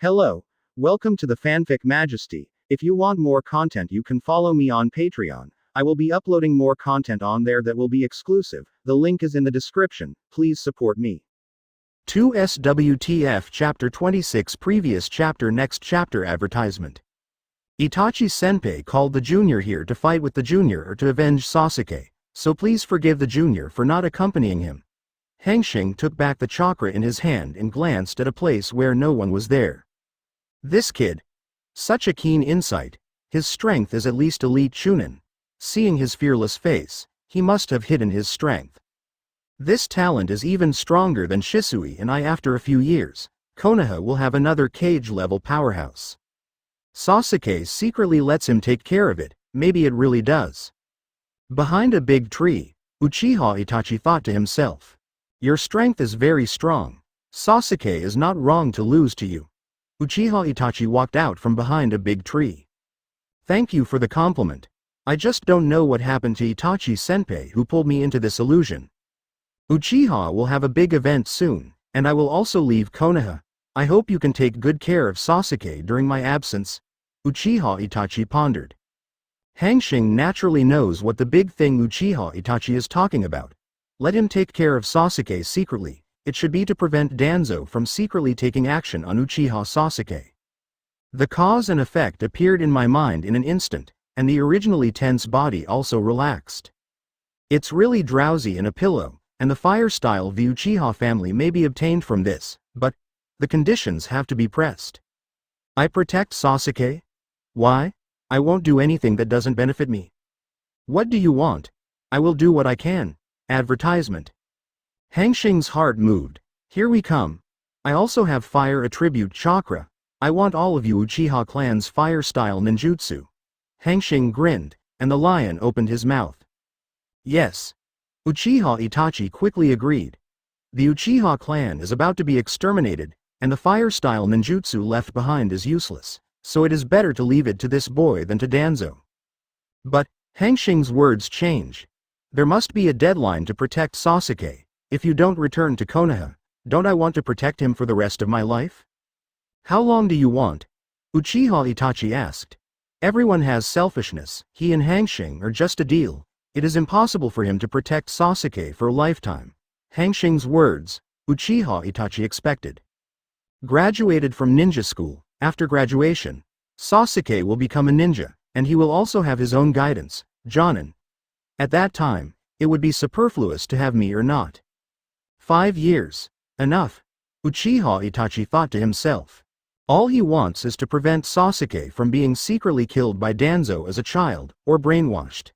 Hello. Welcome to the Fanfic Majesty. If you want more content, you can follow me on Patreon. I will be uploading more content on there that will be exclusive. The link is in the description. Please support me. 2SWTF Chapter 26 Previous Chapter Next Chapter Advertisement. Itachi Senpai called the junior here to fight with the junior or to avenge Sasuke, so please forgive the junior for not accompanying him. Hanxing took back the chakra in his hand and glanced at a place where no one was there. This kid. Such a keen insight. His strength is at least elite Chunin. Seeing his fearless face, he must have hidden his strength. This talent is even stronger than Shisui and I. After a few years, Konoha will have another cage-level powerhouse. Sasuke secretly lets him take care of it, maybe it really does. Behind a big tree, Uchiha Itachi thought to himself. Your strength is very strong. Sasuke is not wrong to lose to you. Uchiha Itachi walked out from behind a big tree. Thank you for the compliment. I just don't know what happened to Itachi Senpai who pulled me into this illusion. Uchiha will have a big event soon, and I will also leave Konoha. I hope you can take good care of Sasuke during my absence. Uchiha Itachi pondered. Hanxing naturally knows what the big thing Uchiha Itachi is talking about. Let him take care of Sasuke secretly. It should be to prevent Danzo from secretly taking action on Uchiha Sasuke. The cause and effect appeared in my mind in an instant, and the originally tense body also relaxed. It's really drowsy in a pillow, and the fire style of the Uchiha family may be obtained from this, but the conditions have to be pressed. I protect Sasuke? Why? I won't do anything that doesn't benefit me. What do you want? I will do what I can. Advertisement. Hanxing's heart moved. Here we come. I also have fire attribute chakra. I want all of you Uchiha clan's fire style ninjutsu. Hanxing grinned, and the lion opened his mouth. Yes. Uchiha Itachi quickly agreed. The Uchiha clan is about to be exterminated, and the fire style ninjutsu left behind is useless, so it is better to leave it to this boy than to Danzo. But Hanxing's words change. There must be a deadline to protect Sasuke. If you don't return to Konoha, don't I want to protect him for the rest of my life? How long do you want? Uchiha Itachi asked. Everyone has selfishness. He and Hanxing are just a deal. It is impossible for him to protect Sasuke for a lifetime. Hanxing's words, Uchiha Itachi expected. Graduated from ninja school, after graduation, Sasuke will become a ninja, and he will also have his own guidance, Jonin. At that time, it would be superfluous to have me or not. 5 years. Enough. Uchiha Itachi thought to himself. All he wants is to prevent Sasuke from being secretly killed by Danzo as a child, or brainwashed.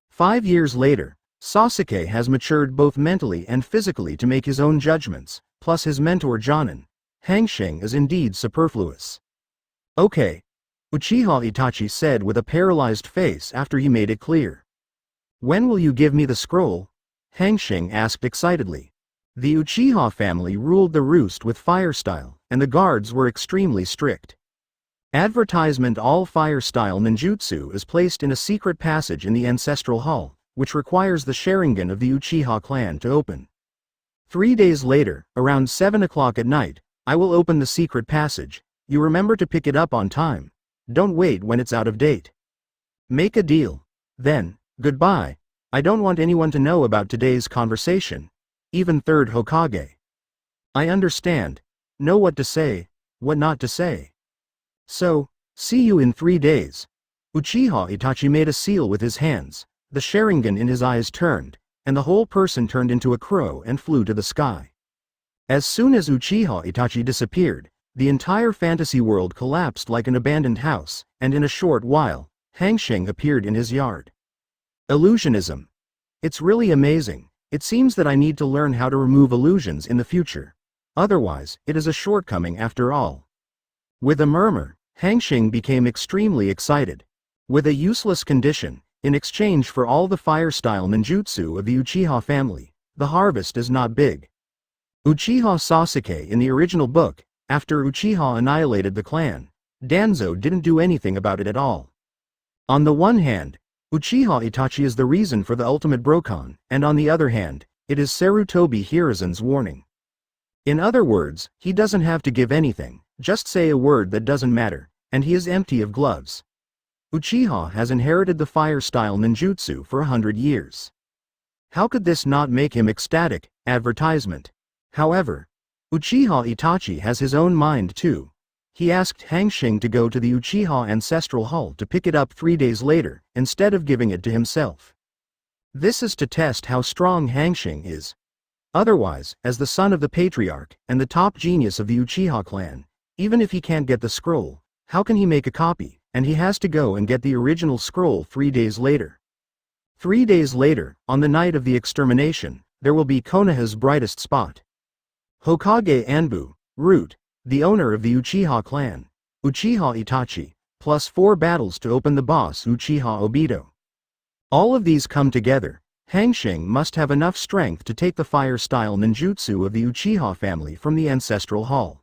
5 years later, Sasuke has matured both mentally and physically to make his own judgments, plus his mentor Jonin. Hanxing is indeed superfluous. Okay. Uchiha Itachi said with a paralyzed face after he made it clear. When will you give me the scroll? Hanxing asked excitedly. The Uchiha family ruled the roost with fire style, and the guards were extremely strict. Advertisement. All fire style ninjutsu is placed in a secret passage in the ancestral hall, which requires the Sharingan of the Uchiha clan to open. 3 days later, around 7 o'clock at night, I will open the secret passage. You remember to pick it up on time. Don't wait when it's out of date. Make a deal. Then, goodbye. I don't want anyone to know about today's conversation. Even third Hokage. I understand. Know what to say, what not to say. So, see you in 3 days. Uchiha Itachi made a seal with his hands, the Sharingan in his eyes turned, and the whole person turned into a crow and flew to the sky. As soon as Uchiha Itachi disappeared, the entire fantasy world collapsed like an abandoned house, and in a short while, Hanxing appeared in his yard. Illusionism. It's really amazing. It seems that I need to learn how to remove illusions in the future. Otherwise, it is a shortcoming after all. With a murmur, Hanxing became extremely excited. With a useless condition, in exchange for all the fire style ninjutsu of the Uchiha family, the harvest is not big. Uchiha Sasuke in the original book, after Uchiha annihilated the clan, Danzo didn't do anything about it at all. On the one hand, Uchiha Itachi is the reason for the ultimate Brokan, and on the other hand, it is Sarutobi Hiruzen's warning. In other words, he doesn't have to give anything, Just say a word that doesn't matter, and he is empty of gloves. Uchiha has inherited the fire-style ninjutsu for 100 years. How could this not make him ecstatic? Advertisement. However, Uchiha Itachi has his own mind too. He asked Hanxing to go to the Uchiha Ancestral Hall to pick it up 3 days later, instead of giving it to himself. This is to test how strong Hanxing is. Otherwise, as the son of the patriarch, and the top genius of the Uchiha clan, even if he can't get the scroll, how can he make a copy, and he has to go and get the original scroll 3 days later. 3 days later, on the night of the extermination, there will be Konoha's brightest spot. Hokage Anbu, Root, the owner of the Uchiha clan, Uchiha Itachi, plus 4 battles to open the boss Uchiha Obito. All of these come together. Hanxing must have enough strength to take the fire-style ninjutsu of the Uchiha family from the Ancestral Hall.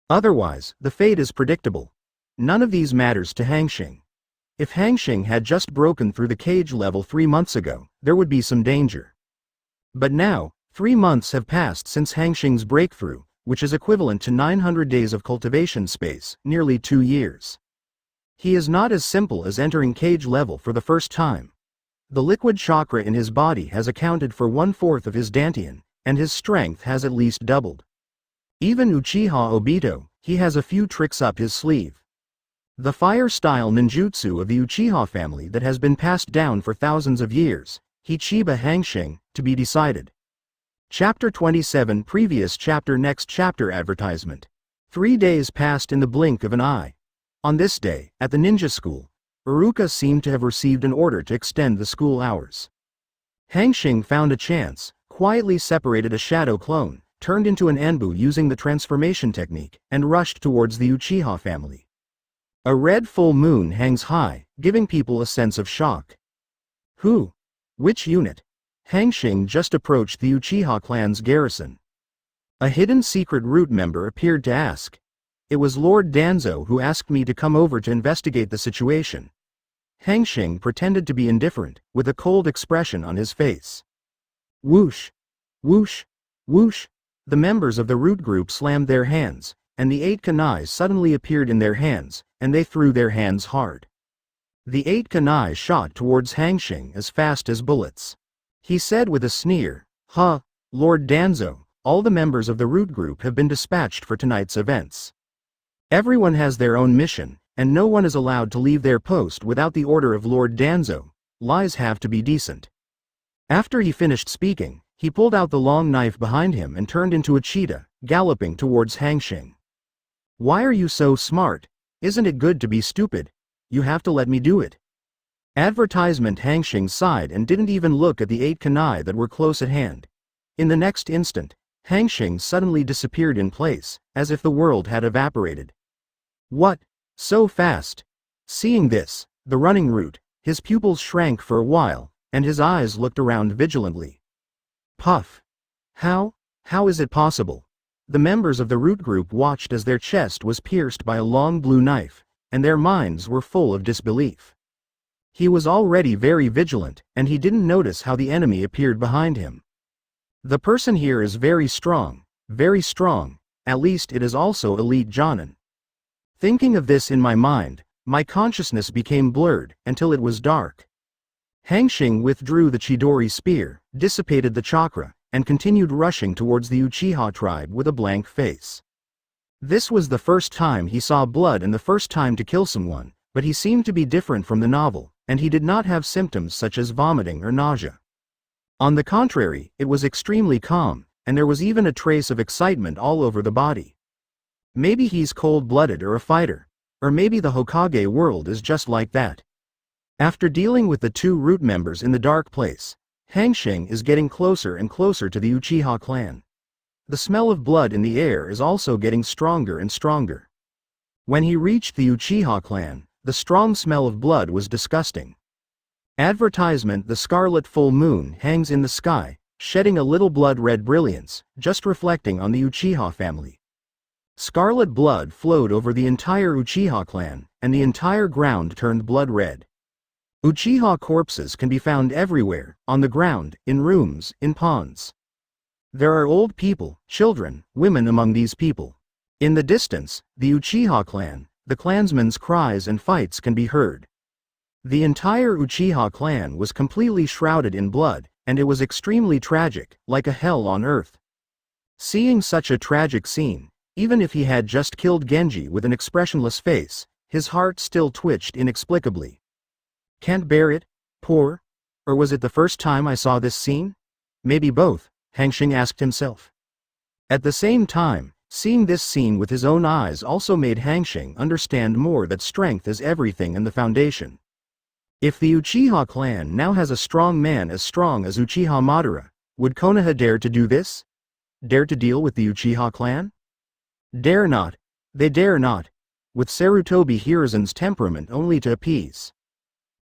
Otherwise, the fate is predictable. None of these matters to Hanxing. If Hanxing had just broken through the cage level 3 months ago, there would be some danger. But now, 3 months have passed since Hanxing's breakthrough, which is equivalent to 900 days of cultivation space, nearly 2 years. He is not as simple as entering cage level for the first time. The liquid chakra in his body has accounted for 1/4 of his dantian, and his strength has at least doubled. Even Uchiha Obito, he has a few tricks up his sleeve. The fire-style ninjutsu of the Uchiha family that has been passed down for thousands of years, Chiba Hanxing, to be decided. Chapter 27 Previous chapter Next chapter Advertisement. 3 days passed in the blink of an eye. On this day, at the ninja school, Iruka seemed to have received an order to extend the school hours. Hanxing found a chance, quietly separated a shadow clone, turned into an Anbu using the transformation technique, and rushed towards the Uchiha family. A red full moon hangs high, giving people a sense of shock. Who? Which unit? Hanxing just approached the Uchiha clan's garrison. A hidden secret root member appeared to ask. It was Lord Danzo who asked me to come over to investigate the situation. Hanxing pretended to be indifferent, with a cold expression on his face. Whoosh! Whoosh! Whoosh! The members of the root group slammed their hands, and the 8 kunais suddenly appeared in their hands, and they threw their hands hard. The 8 kunais shot towards Hanxing as fast as bullets. He said with a sneer, "Huh, Lord Danzo, all the members of the root group have been dispatched for tonight's events. Everyone has their own mission, and no one is allowed to leave their post without the order of Lord Danzo. Lies have to be decent." After he finished speaking, he pulled out the long knife behind him and turned into a cheetah, galloping towards Hanxing. "Why are you so smart? Isn't it good to be stupid? You have to let me do it." Advertisement. Hanxing sighed and didn't even look at the 8 kunai that were close at hand. In the next instant, Hanxing suddenly disappeared in place, as if the world had evaporated. What? So fast? Seeing this, the running root, his pupils shrank for a while, and his eyes looked around vigilantly. Puff! How is it possible? The members of the root group watched as their chest was pierced by a long blue knife, and their minds were full of disbelief. He was already very vigilant, and he didn't notice how the enemy appeared behind him. The person here is very strong, at least it is also elite Jonin. Thinking of this in my mind, my consciousness became blurred, until it was dark. Hanxing withdrew the Chidori spear, dissipated the chakra, and continued rushing towards the Uchiha tribe with a blank face. This was the first time he saw blood and the first time to kill someone, but he seemed to be different from the novel, and he did not have symptoms such as vomiting or nausea. On the contrary, it was extremely calm, and there was even a trace of excitement all over the body. Maybe he's cold-blooded or a fighter, or maybe the Hokage world is just like that. After dealing with the 2 root members in the dark place, Hanxing is getting closer and closer to the Uchiha clan. The smell of blood in the air is also getting stronger and stronger. When he reached the Uchiha clan, the strong smell of blood was disgusting. Advertisement. The scarlet full moon hangs in the sky, shedding a little blood-red brilliance, just reflecting on the Uchiha family. Scarlet blood flowed over the entire Uchiha clan, and the entire ground turned blood-red. Uchiha corpses can be found everywhere, on the ground, in rooms, in ponds. There are old people, children, women among these people. In the distance, the Uchiha clan, the clansmen's cries and fights can be heard. The entire Uchiha clan was completely shrouded in blood, and it was extremely tragic, like a hell on earth. Seeing such a tragic scene, even if he had just killed Genji with an expressionless face, his heart still twitched inexplicably. Can't bear it? Poor? Or was it the first time I saw this scene? Maybe both, Hanxing asked himself. At the same time, seeing this scene with his own eyes also made Hanxing understand more that strength is everything and the foundation. If the Uchiha clan now has a strong man as strong as Uchiha Madara, would Konoha dare to do this? Dare to deal with the Uchiha clan? Dare not. They dare not. With Sarutobi Hiruzen's temperament only to appease.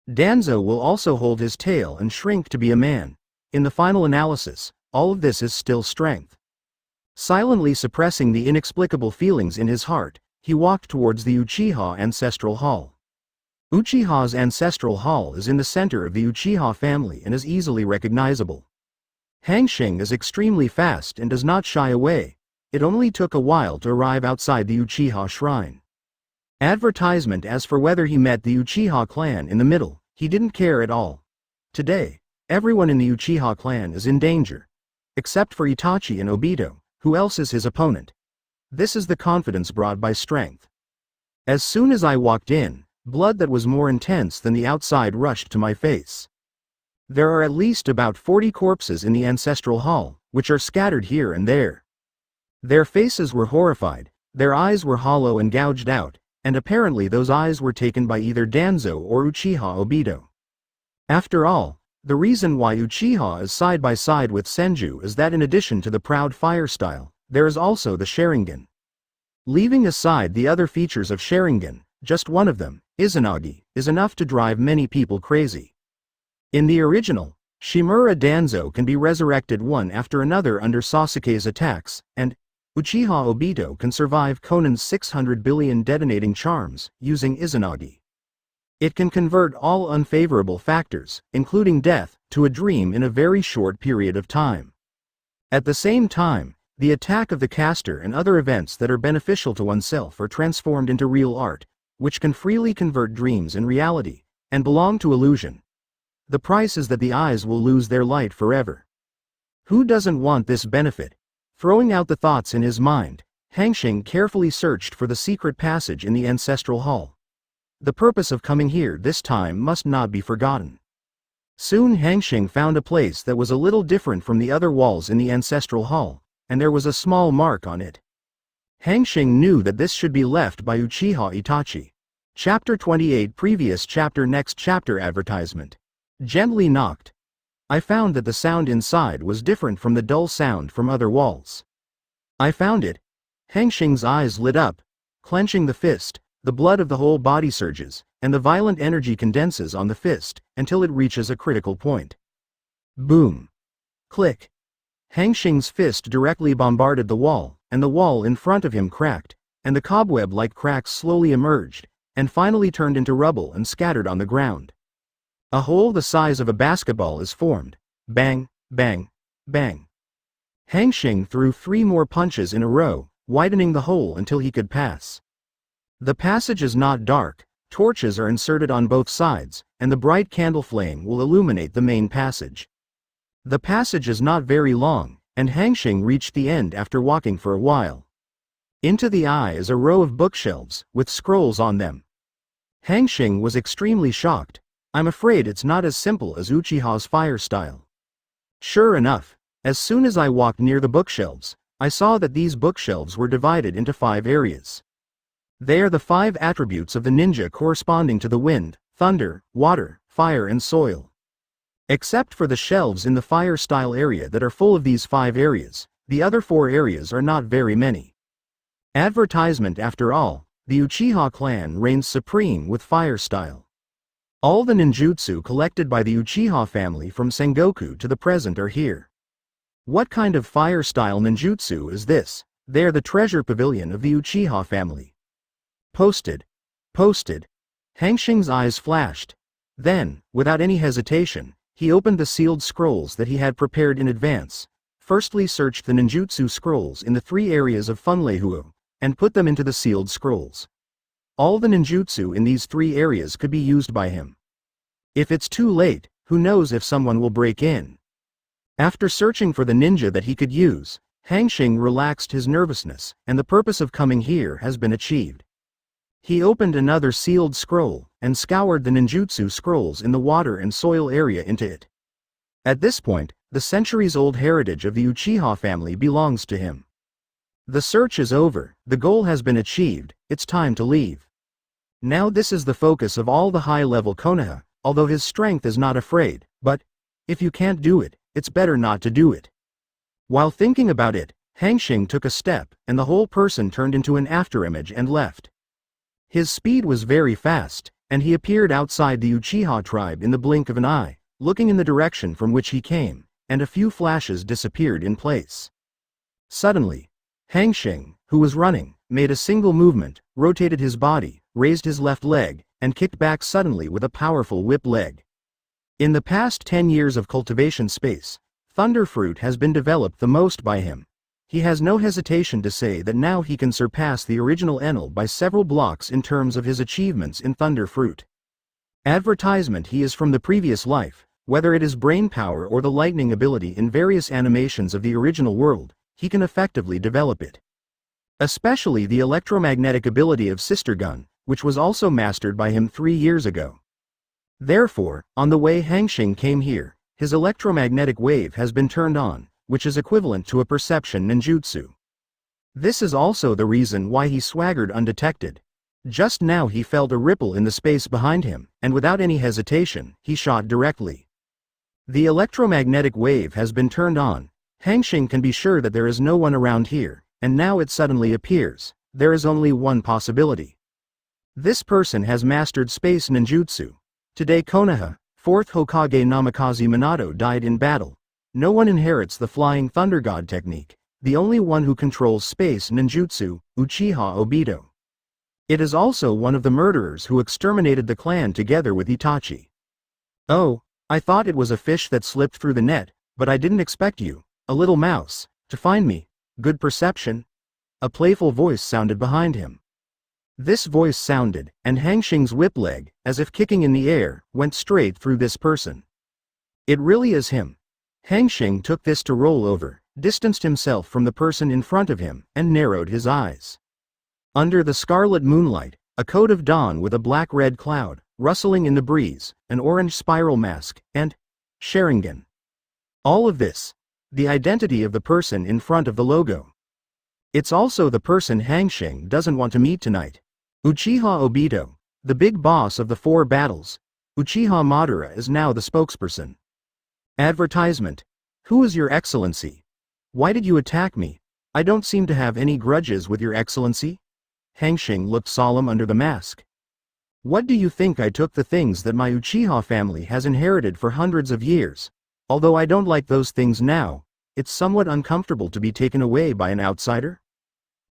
Danzo will also hold his tail and shrink to be a man. In the final analysis, all of this is still strength. Silently suppressing the inexplicable feelings in his heart, he walked towards the Uchiha Ancestral Hall. Uchiha's Ancestral Hall is in the center of the Uchiha family and is easily recognizable. Hanxing is extremely fast and does not shy away. It only took a while to arrive outside the Uchiha shrine. Advertisement as for whether he met the Uchiha clan in the middle, he didn't care at all. Today, everyone in the Uchiha clan is in danger. Except for Itachi and Obito, who else is his opponent? This is the confidence brought by strength. As soon as I walked in, blood that was more intense than the outside rushed to my face. There are at least about 40 corpses in the Ancestral Hall, which are scattered here and there. Their faces were horrified, their eyes were hollow and gouged out, and apparently those eyes were taken by either Danzo or Uchiha Obito. After all, the reason why Uchiha is side by side with Senju is that in addition to the proud fire style, there is also the Sharingan. Leaving aside the other features of Sharingan, just one of them, Izanagi, is enough to drive many people crazy. In the original, Shimura Danzo can be resurrected one after another under Sasuke's attacks, and Uchiha Obito can survive Konan's 600 billion detonating charms, using Izanagi. It can convert all unfavorable factors, including death, to a dream in a very short period of time. At the same time, the attack of the caster and other events that are beneficial to oneself are transformed into real art, which can freely convert dreams in reality, and belong to illusion. The price is that the eyes will lose their light forever. Who doesn't want this benefit? Throwing out the thoughts in his mind, Hanxing carefully searched for the secret passage in the Ancestral Hall. The purpose of coming here this time must not be forgotten. Soon Hanxing found a place that was a little different from the other walls in the Ancestral Hall, and there was a small mark on it. Hanxing knew that this should be left by Uchiha Itachi. Chapter 28 Previous chapter Next chapter Advertisement. Gently knocked. I found that the sound inside was different from the dull sound from other walls. I found it. Hanxing's eyes lit up. Clenching the fist, the blood of the whole body surges, and the violent energy condenses on the fist, until it reaches a critical point. Boom. Click. Hanxing's fist directly bombarded the wall, and the wall in front of him cracked, and the cobweb-like cracks slowly emerged, and finally turned into rubble and scattered on the ground. A hole the size of a basketball is formed. Bang, bang, bang. Hanxing threw 3 more punches in a row, widening the hole until he could pass. The passage is not dark, torches are inserted on both sides, and the bright candle flame will illuminate the main passage. The passage is not very long, and Hanxing reached the end after walking for a while. Into the eye is a row of bookshelves, with scrolls on them. Hanxing was extremely shocked. I'm afraid it's not as simple as Uchiha's fire style. Sure enough, as soon as I walked near the bookshelves, I saw that these bookshelves were divided into 5 areas. They are the 5 attributes of the ninja corresponding to the wind, thunder, water, fire and soil. Except for the shelves in the fire style area that are full of these 5 areas, the other 4 areas are not very many. Advertisement after all, the Uchiha clan reigns supreme with fire style. All the ninjutsu collected by the Uchiha family from Sengoku to the present are here. What kind of fire style ninjutsu is this? They are the treasure pavilion of the Uchiha family. Posted. Posted. Hanxing's eyes flashed. Then, without any hesitation, he opened the sealed scrolls that he had prepared in advance. Firstly searched the ninjutsu scrolls in the 3 areas of Funleihuo, and put them into the sealed scrolls. All the ninjutsu in these 3 areas could be used by him. If it's too late, who knows if someone will break in. After searching for the ninja that he could use, Hanxing relaxed his nervousness, and the purpose of coming here has been achieved. He opened another sealed scroll, and scoured the ninjutsu scrolls in the water and soil area into it. At this point, the centuries-old heritage of the Uchiha family belongs to him. The search is over, the goal has been achieved, it's time to leave. Now this is the focus of all the high-level Konoha, although his strength is not afraid, but if you can't do it, it's better not to do it. While thinking about it, Hanxing took a step, and the whole person turned into an afterimage and left. His speed was very fast, and he appeared outside the Uchiha tribe in the blink of an eye, looking in the direction from which he came, and a few flashes disappeared in place. Suddenly, Hanxing, who was running, made a single movement, rotated his body, raised his left leg, and kicked back suddenly with a powerful whip leg. In the past 10 years of cultivation space, Thunder Fruit has been developed the most by him. He has no hesitation to say that now he can surpass the original Enel by several blocks in terms of his achievements in Thunder Fruit. Advertisement: he is from the previous life, whether it is brain power or the lightning ability in various animations of the original world, he can effectively develop it. Especially the electromagnetic ability of Sister Gun, which was also mastered by him 3 years ago. Therefore, on the way Hanxing came here, his electromagnetic wave has been turned on, which is equivalent to a perception ninjutsu. This is also the reason why he swaggered undetected. Just now he felt a ripple in the space behind him, and without any hesitation, he shot directly. The electromagnetic wave has been turned on. Hanxing can be sure that there is no one around here, and now it suddenly appears. There is only one possibility. This person has mastered space ninjutsu. Today Konoha, 4th Hokage Namikaze Minato died in battle. No one inherits the Flying Thunder God technique. The only one who controls space ninjutsu, Uchiha Obito. It is also one of the murderers who exterminated the clan together with Itachi. Oh, I thought it was a fish that slipped through the net, but I didn't expect you, a little mouse, to find me. Good perception? A playful voice sounded behind him. This voice sounded, and Hanxing's whip leg, as if kicking in the air, went straight through this person. It really is him. Hanxing took this to roll over, distanced himself from the person in front of him, and narrowed his eyes. Under the scarlet moonlight, a coat of dawn with a black-red cloud, rustling in the breeze, an orange spiral mask, and Sharingan. All of this, the identity of the person in front of the logo. It's also the person Hanxing doesn't want to meet tonight. Uchiha Obito, the big boss of the 4 battles. Uchiha Madara is now the spokesperson. Advertisement. Who is your excellency? Why did you attack me? I don't seem to have any grudges with your excellency. Hanxing looked solemn under the mask. What do you think? I took the things that my Uchiha family has inherited for hundreds of years. Although I don't like those things now, it's somewhat uncomfortable to be taken away by an outsider.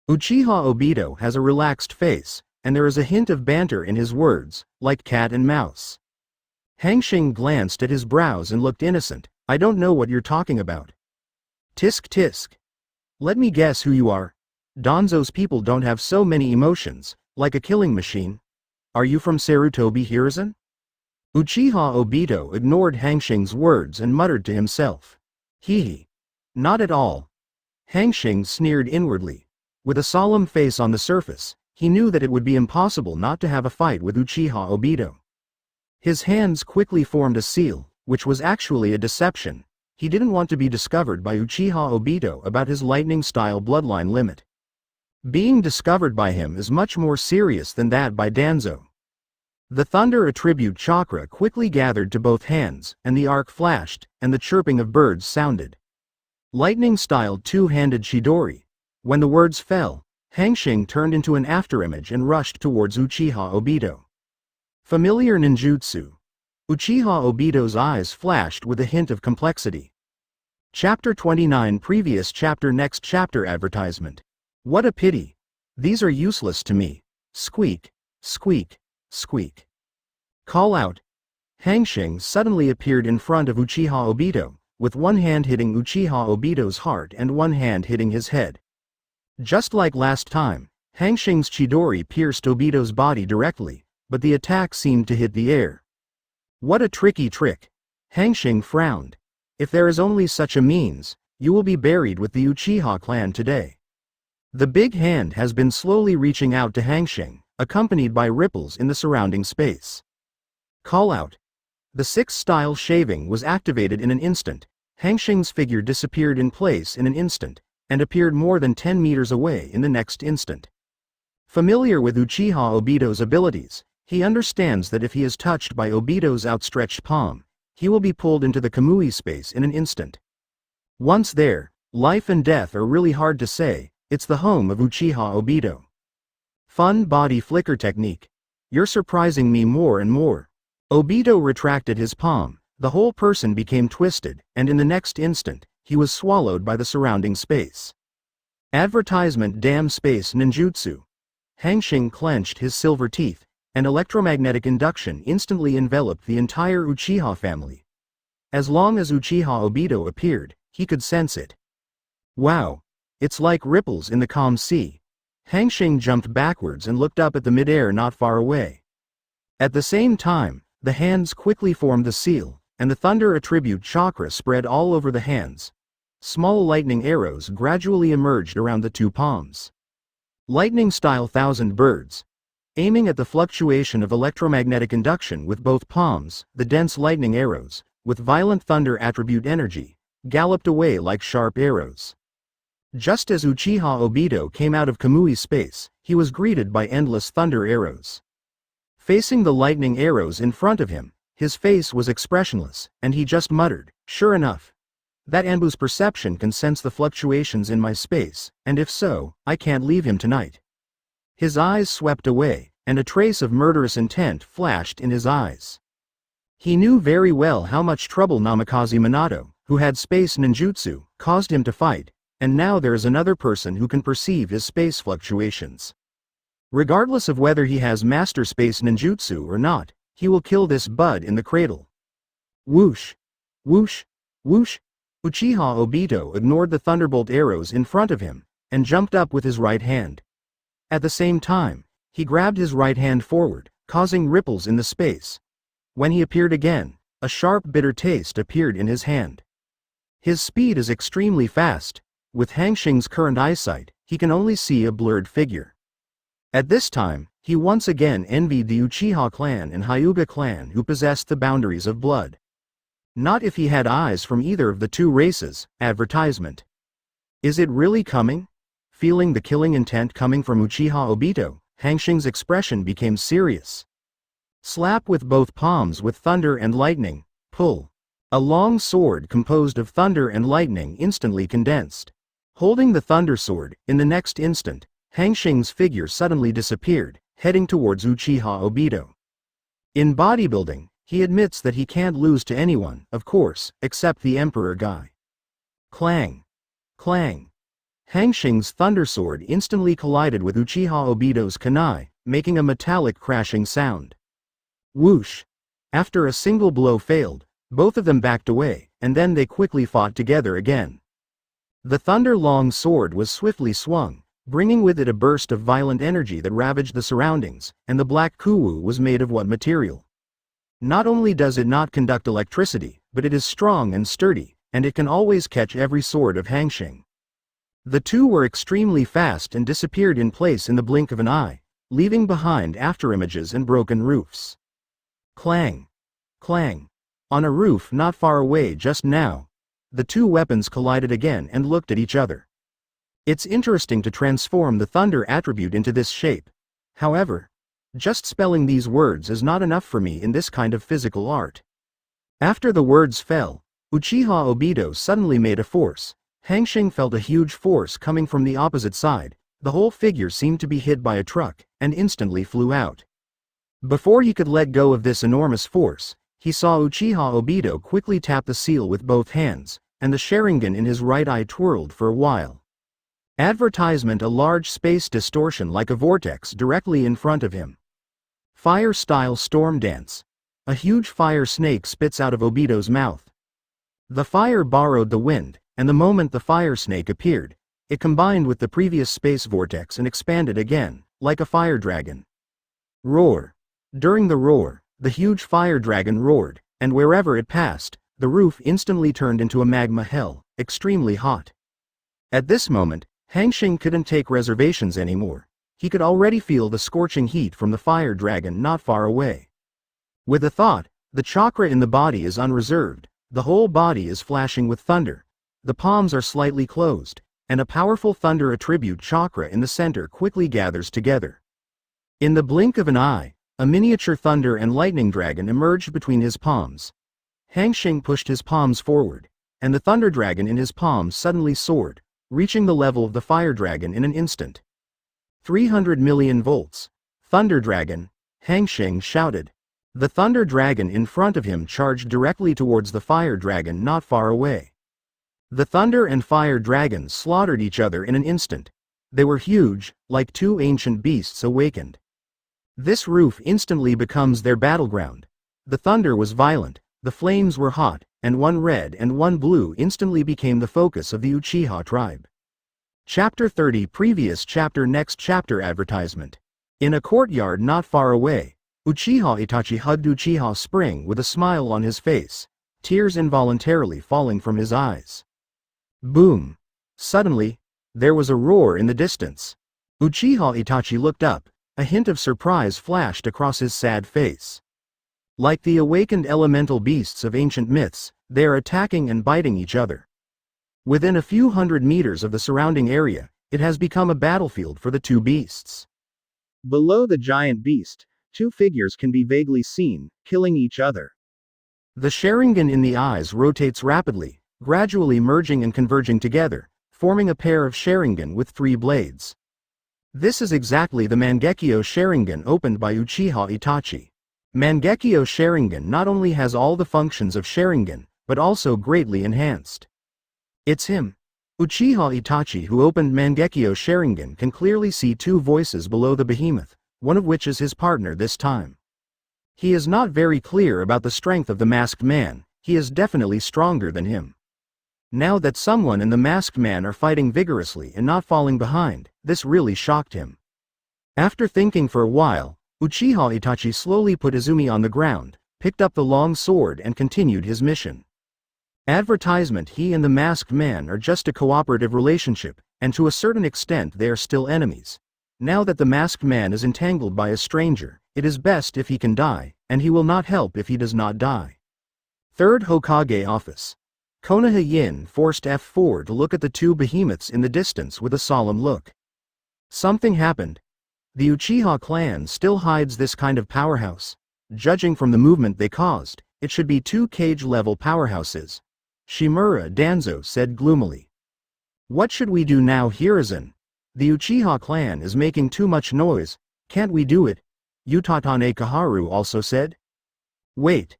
Uchiha Obito has a relaxed face, and there is a hint of banter in his words, like cat and mouse. Hanxing glanced at his brows and looked innocent. I don't know what you're talking about. Tisk tisk. Let me guess who you are. Danzo's people don't have so many emotions, like a killing machine. Are you from Sarutobi Hiruzen? Uchiha Obito ignored Hanxing's words and muttered to himself. Hee. Not at all. Hanxing sneered inwardly. With a solemn face on the surface, he knew that it would be impossible not to have a fight with Uchiha Obito. His hands quickly formed a seal, which was actually a deception. He didn't want to be discovered by Uchiha Obito about his lightning-style bloodline limit. Being discovered by him is much more serious than that by Danzo. The thunder attribute chakra quickly gathered to both hands, and the arc flashed, and the chirping of birds sounded. Lightning-styled two-handed Chidori. When the words fell, Hanxing turned into an afterimage and rushed towards Uchiha Obito. Familiar ninjutsu. Uchiha Obito's eyes flashed with a hint of complexity. Chapter 29 Previous chapter Next chapter Advertisement. What a pity. These are useless to me. Squeak, squeak, squeak. Call out. Hanxing suddenly appeared in front of Uchiha Obito, with one hand hitting Uchiha Obito's heart and one hand hitting his head. Just like last time, Hanxing's Chidori pierced Obito's body directly, but the attack seemed to hit the air. What a tricky trick. Hanxing frowned. If there is only such a means, you will be buried with the Uchiha clan today. The big hand has been slowly reaching out to Hanxing, accompanied by ripples in the surrounding space. Call out. The six-style shaving was activated in an instant. Hanxing's figure disappeared in place in an instant, and appeared more than 10 meters away in the next instant. Familiar with Uchiha Obito's abilities, he understands that if he is touched by Obito's outstretched palm, he will be pulled into the Kamui space in an instant. Once there, life and death are really hard to say. It's the home of Uchiha Obito. Fun body flicker technique. You're surprising me more and more. Obito retracted his palm, the whole person became twisted, and in the next instant, he was swallowed by the surrounding space. Advertisement damn space ninjutsu. Hanxing clenched his silver teeth, and electromagnetic induction instantly enveloped the entire Uchiha family. As long as Uchiha Obito appeared, he could sense it. Wow! It's like ripples in the calm sea. Hanxing jumped backwards and looked up at the midair not far away. At the same time, the hands quickly formed the seal, and the thunder attribute chakra spread all over the hands. Small lightning arrows gradually emerged around the two palms. Lightning-style thousand birds. Aiming at the fluctuation of electromagnetic induction with both palms, the dense lightning arrows, with violent thunder attribute energy, galloped away like sharp arrows. Just as Uchiha Obito came out of Kamui space, he was greeted by endless thunder arrows. Facing the lightning arrows in front of him, his face was expressionless, and he just muttered, "Sure enough. That Anbu's perception can sense the fluctuations in my space, and if so, I can't leave him tonight." His eyes swept away, and a trace of murderous intent flashed in his eyes. He knew very well how much trouble Namikaze Minato, who had space ninjutsu, caused him to fight, and now there is another person who can perceive his space fluctuations. Regardless of whether he has master space ninjutsu or not, he will kill this bud in the cradle. Whoosh! Whoosh! Whoosh! Uchiha Obito ignored the thunderbolt arrows in front of him, and jumped up with his right hand. At the same time, he grabbed his right hand forward, causing ripples in the space. When he appeared again, a sharp bitter taste appeared in his hand. His speed is extremely fast. With Hanxing's current eyesight, he can only see a blurred figure. At this time, he once again envied the Uchiha clan and Hyuga clan who possessed the boundaries of blood. Not if he had eyes from either of the two races. Advertisement. Is it really coming? Feeling the killing intent coming from Uchiha Obito, Hanxing's expression became serious. Slap with both palms with thunder and lightning, pull. A long sword composed of thunder and lightning instantly condensed. Holding the thunder sword, in the next instant, Hanxing's figure suddenly disappeared, heading towards Uchiha Obito. In bodybuilding, he admits that he can't lose to anyone, of course, except the Emperor guy. Clang! Clang! Hanxing's thunder sword instantly collided with Uchiha Obito's kunai, making a metallic crashing sound. Whoosh! After a single blow failed, both of them backed away, and then they quickly fought together again. The thunder-long sword was swiftly swung, bringing with it a burst of violent energy that ravaged the surroundings, and the black kuwu was made of what material? Not only does it not conduct electricity, but it is strong and sturdy, and it can always catch every sword of Hanxing. The two were extremely fast and disappeared in place in the blink of an eye, leaving behind afterimages and broken roofs. Clang! Clang! On a roof not far away just now, the two weapons collided again and looked at each other. It's interesting to transform the thunder attribute into this shape. However, just spelling these words is not enough for me in this kind of physical art. After the words fell, Uchiha Obito suddenly made a force. Hanxing felt a huge force coming from the opposite side. The whole figure seemed to be hit by a truck, and instantly flew out. Before he could let go of this enormous force, he saw Uchiha Obito quickly tap the seal with both hands, and the Sharingan in his right eye twirled for a while. Advertisement: a large space distortion like a vortex directly in front of him. Fire-style storm dance. A huge fire snake spits out of Obito's mouth. The fire borrowed the wind, and the moment the fire snake appeared, It combined with the previous space vortex and expanded again, like a fire dragon. Roar. During the roar, the huge fire dragon roared, and wherever it passed, the roof instantly turned into a magma hell, extremely hot. At this moment, Hanxing couldn't take reservations anymore. He could already feel the scorching heat from the fire dragon not far away. With a thought, the chakra in the body is unreserved, the whole body is flashing with thunder. The palms are slightly closed, and a powerful thunder attribute chakra in the center quickly gathers together. In the blink of an eye, a miniature thunder and lightning dragon emerged between his palms. Hanxing pushed his palms forward, and the thunder dragon in his palms suddenly soared, reaching the level of the fire dragon in an instant. 300 million volts. Thunder dragon, Hanxing shouted. The thunder dragon in front of him charged directly towards the fire dragon not far away. The thunder and fire dragons slaughtered each other in an instant. They were huge, like two ancient beasts awakened. This roof instantly becomes their battleground. The thunder was violent, the flames were hot, and one red and one blue instantly became the focus of the Uchiha tribe. Chapter 30 Previous chapter Next chapter Advertisement. In a courtyard not far away, Uchiha Itachi hugged Uchiha Spring with a smile on his face, tears involuntarily falling from his eyes. Boom! Suddenly, there was a roar in the distance. Uchiha Itachi looked up, a hint of surprise flashed across his sad face. Like the awakened elemental beasts of ancient myths, they are attacking and biting each other. Within a few hundred meters of the surrounding area, it has become a battlefield for the two beasts. Below the giant beast, two figures can be vaguely seen, killing each other. The Sharingan in the eyes rotates rapidly, gradually merging and converging together, forming a pair of Sharingan with 3 blades. This is exactly the Mangekyo Sharingan opened by Uchiha Itachi. Mangekyo Sharingan not only has all the functions of Sharingan, but also greatly enhanced. It's him. Uchiha Itachi who opened Mangekyo Sharingan can clearly see 2 voices below the behemoth, one of which is his partner this time. He is not very clear about the strength of the masked man, he is definitely stronger than him. Now that someone and the masked man are fighting vigorously and not falling behind, this really shocked him. After thinking for a while, Uchiha Itachi slowly put Izumi on the ground, picked up the long sword and continued his mission. Advertisement: he and the masked man are just a cooperative relationship, and to a certain extent they are still enemies. Now that the masked man is entangled by a stranger, it is best if he can die, and he will not help if he does not die. Third Hokage Office. Konoha Yin forced F4 to look at the 2 behemoths in the distance with a solemn look. Something happened. The Uchiha clan still hides this kind of powerhouse. Judging from the movement they caused, it should be 2 cage-level powerhouses. Shimura Danzo said gloomily. What should we do now, Hiruzen? The Uchiha clan is making too much noise, can't we do it? Utatane Kaharu also said. Wait.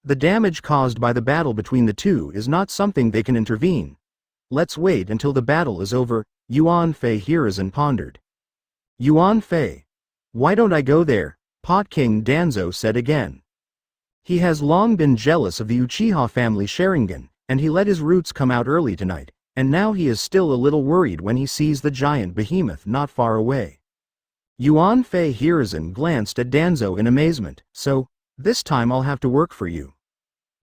The damage caused by the battle between the 2 is not something they can intervene. Let's wait until the battle is over, Yuan Fei Hiruzen pondered. Yuan Fei. Why don't I go there? Pot King Danzo said again. He has long been jealous of the Uchiha family Sharingan, and he let his roots come out early tonight, and now he is still a little worried when he sees the giant behemoth not far away. Yuan Fei Hiruzen glanced at Danzo in amazement. So, this time I'll have to work for you.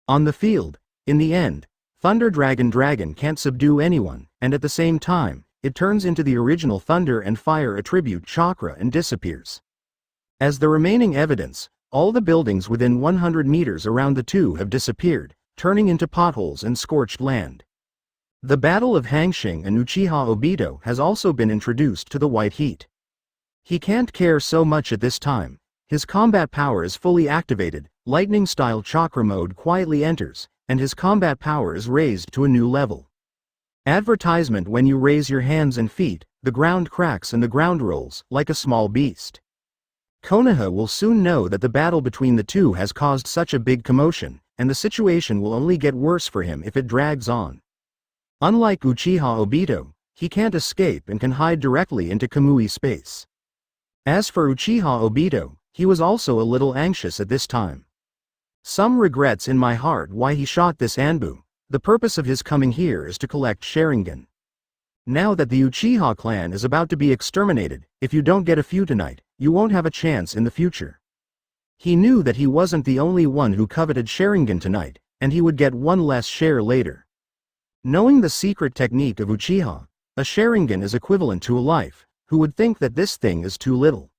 On the field, in the end, Thunder Dragon can't subdue anyone, and at the same time, it turns into the original Thunder and Fire attribute chakra and disappears. As the remaining evidence, all the buildings within 100 meters around the 2 have disappeared, turning into potholes and scorched land. The Battle of Hanxing and Uchiha Obito has also been introduced to the white heat. He can't care so much at this time. His combat power is fully activated, lightning-style chakra mode quietly enters, and his combat power is raised to a new level. Advertisement: when you raise your hands and feet, the ground cracks and the ground rolls, like a small beast. Konoha will soon know that the battle between the 2 has caused such a big commotion, and the situation will only get worse for him if it drags on. Unlike Uchiha Obito, he can't escape and can hide directly into Kamui space. As for Uchiha Obito, he was also a little anxious at this time. Some regrets in my heart why he shot this Anbu. The purpose of his coming here is to collect Sharingan. Now that the Uchiha clan is about to be exterminated, if you don't get a few tonight, you won't have a chance in the future. He knew that he wasn't the only one who coveted Sharingan tonight, and he would get one less share later. Knowing the secret technique of Uchiha, a Sharingan is equivalent to a life. Who would think that this thing is too little?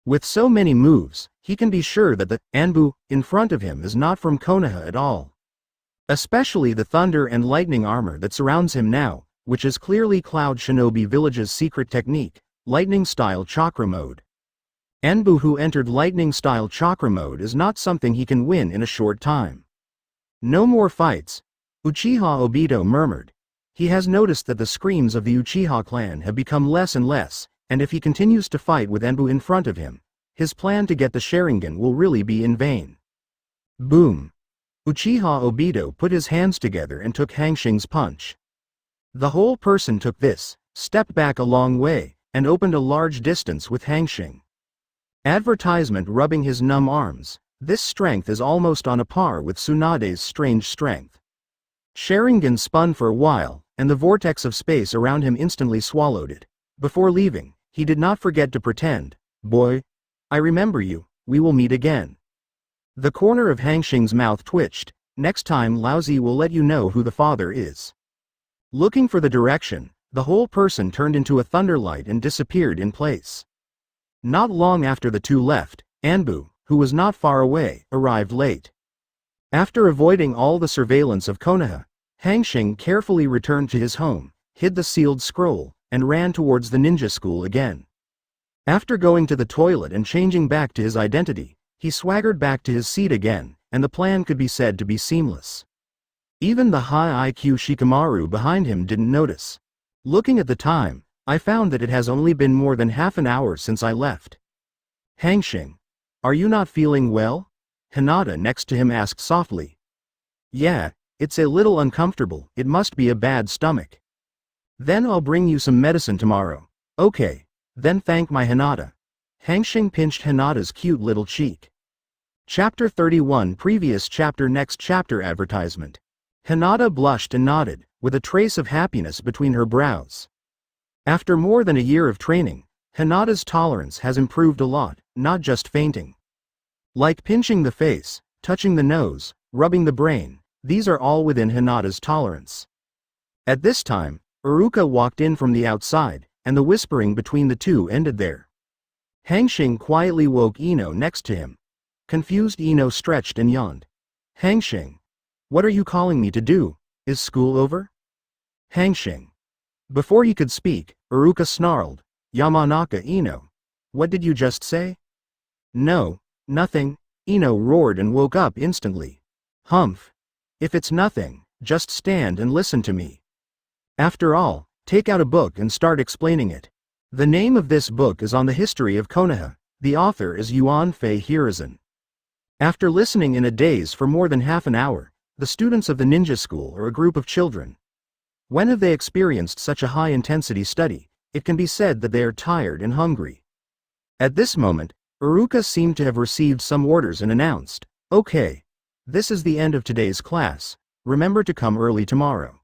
With so many moves, he can be sure that the Anbu in front of him is not from Konoha at all. Especially the thunder and lightning armor that surrounds him now, which is clearly Cloud Shinobi Village's secret technique, lightning-style chakra mode. Anbu who entered lightning-style chakra mode is not something he can win in a short time. No more fights, Uchiha Obito murmured. He has noticed that the screams of the Uchiha clan have become less and less, and if he continues to fight with Anbu in front of him, his plan to get the Sharingan will really be in vain. Boom! Uchiha Obito put his hands together and took Hanxing's punch. The whole person took this, stepped back a long way, and opened a large distance with Hanxing. Advertisement rubbing his numb arms, this strength is almost on a par with Tsunade's strange strength. Sharingan spun for a while, and the vortex of space around him instantly swallowed it. Before leaving, he did not forget to pretend, "Boy, I remember you, we will meet again." The corner of Hanxing's mouth twitched. "Next time Laozi will let you know who the father is." Looking for the direction, the whole person turned into a thunderlight and disappeared in place. Not long after the two left, Anbu, who was not far away, arrived late. After avoiding all the surveillance of Konoha, Hanxing carefully returned to his home, hid the sealed scroll, and ran towards the ninja school again. After going to the toilet and changing back to his identity, he swaggered back to his seat again, and the plan could be said to be seamless. Even the high IQ Shikamaru behind him didn't notice. Looking at the time, I found that it has only been more than half an hour since I left. Hanxing, are you not feeling well? Hinata next to him asked softly. Yeah, it's a little uncomfortable, it must be a bad stomach. Then I'll bring you some medicine tomorrow. Okay, then thank my Hinata. Hanxing pinched Hinata's cute little cheek. Chapter 31 Previous chapter Next chapter advertisement. Hinata blushed and nodded, with a trace of happiness between her brows. After more than a year of training, Hinata's tolerance has improved a lot, not just fainting. Like pinching the face, touching the nose, rubbing the brain, these are all within Hinata's tolerance. At this time, Iruka walked in from the outside, and the whispering between the two ended there. Hanxing quietly woke Ino next to him. Confused Ino stretched and yawned. Hanxing, what are you calling me to do? Is school over? Hanxing. Before he could speak, Iruka snarled, Yamanaka Ino. What did you just say? No, nothing, Ino roared and woke up instantly. Humph. If it's nothing, just stand and listen to me. After all, take out a book and start explaining it. The name of this book is on the history of Konoha. The author is Yuan Fei Hiruzen. After listening in a daze for more than half an hour, the students of the ninja school are a group of children. When have they experienced such a high-intensity study? It can be said that they are tired and hungry. At this moment, Iruka seemed to have received some orders and announced, Okay, this is the end of today's class, remember to come early tomorrow.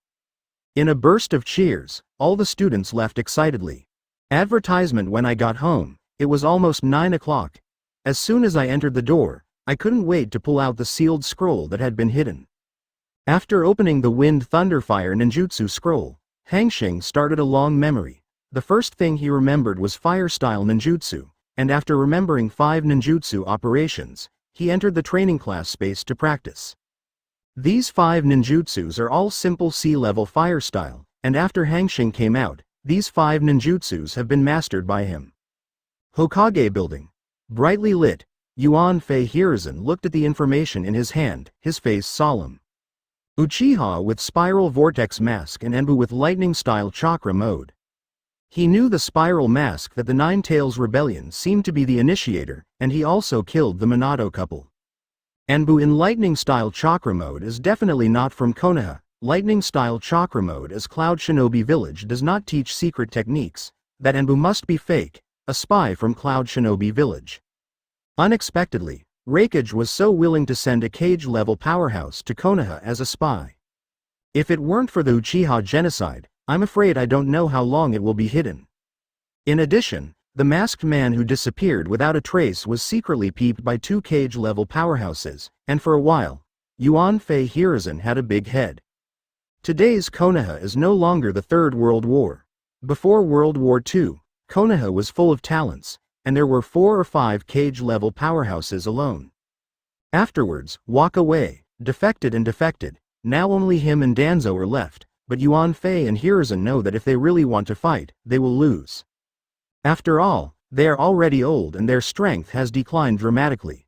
In a burst of cheers, all the students left excitedly. Advertisement when I got home, it was almost 9 o'clock. As soon as I entered the door, I couldn't wait to pull out the sealed scroll that had been hidden. After opening the Wind Thunderfire ninjutsu scroll, Hanxing started a long memory. The first thing he remembered was fire-style ninjutsu, and after remembering 5 ninjutsu operations, he entered the training class space to practice. These 5 ninjutsus are all simple sea-level fire-style, and after Hanxing came out, these 5 ninjutsus have been mastered by him. Hokage building. Brightly lit, Yuan Fei Hiruzen looked at the information in his hand, his face solemn. Uchiha with spiral vortex mask and Anbu with lightning-style chakra mode. He knew the spiral mask that the Nine Tails Rebellion seemed to be the initiator, and he also killed the Minato couple. Anbu in lightning-style chakra mode is definitely not from Konoha. Lightning-style chakra mode as Cloud Shinobi Village does not teach secret techniques. That Anbu must be fake, a spy from Cloud Shinobi Village. Unexpectedly, Raikage was so willing to send a Cage-level powerhouse to Konoha as a spy. If it weren't for the Uchiha genocide, I'm afraid I don't know how long it will be hidden. In addition, the masked man who disappeared without a trace was secretly peeped by 2 cage-level powerhouses, and for a while, Yuan Fei Hiruzen had a big head. Today's Konoha is no longer the Third World War. Before World War II, Konoha was full of talents, and there were 4 or 5 cage-level powerhouses alone. Afterwards, walk away, defected, now only him and Danzo are left, but Yuan Fei and Hiruzen know that if they really want to fight, they will lose. After all, they are already old and their strength has declined dramatically.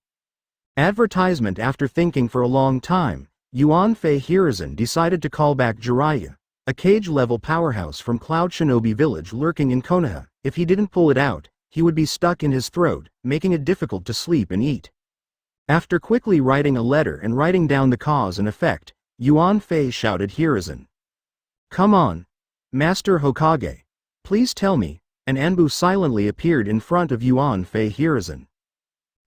Advertisement. After thinking for a long time, Yuan Fei Hiruzen decided to call back Jiraiya, a cage-level powerhouse from Cloud Shinobi Village lurking in Konoha. If he didn't pull it out, he would be stuck in his throat, making it difficult to sleep and eat. After quickly writing a letter and writing down the cause and effect, Yuan Fei shouted Hiruzen. "Come on, Master Hokage. Please tell me," and Anbu silently appeared in front of Yuan Fei Hiruzen.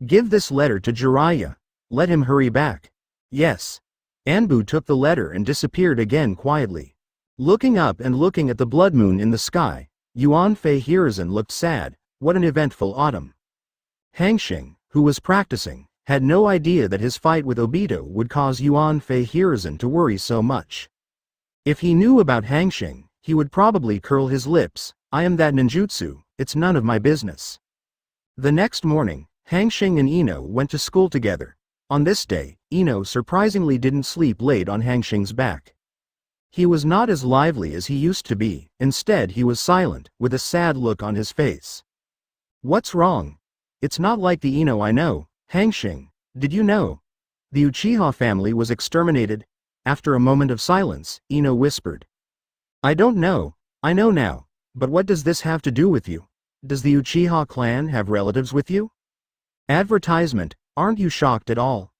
"Give this letter to Jiraiya. Let him hurry back." "Yes." Anbu took the letter and disappeared again quietly. Looking up and looking at the blood moon in the sky, Yuan Fei Hiruzen looked sad. What an eventful autumn. Hanxing, who was practicing, had no idea that his fight with Obito would cause Yuan Fei Hiruzen to worry so much. If he knew about Hanxing, he would probably curl his lips. "I am that ninjutsu, it's none of my business." The next morning, Hanxing and Ino went to school together. On this day, Ino surprisingly didn't sleep late on Hanxing's back. He was not as lively as he used to be, instead he was silent, with a sad look on his face. "What's wrong? It's not like the Ino I know. Hanxing, did you know? The Uchiha family was exterminated." After a moment of silence, Ino whispered. "I don't know. I know now. But what does this have to do with you? Does the Uchiha clan have relatives with you?" Advertisement. Aren't you shocked at all?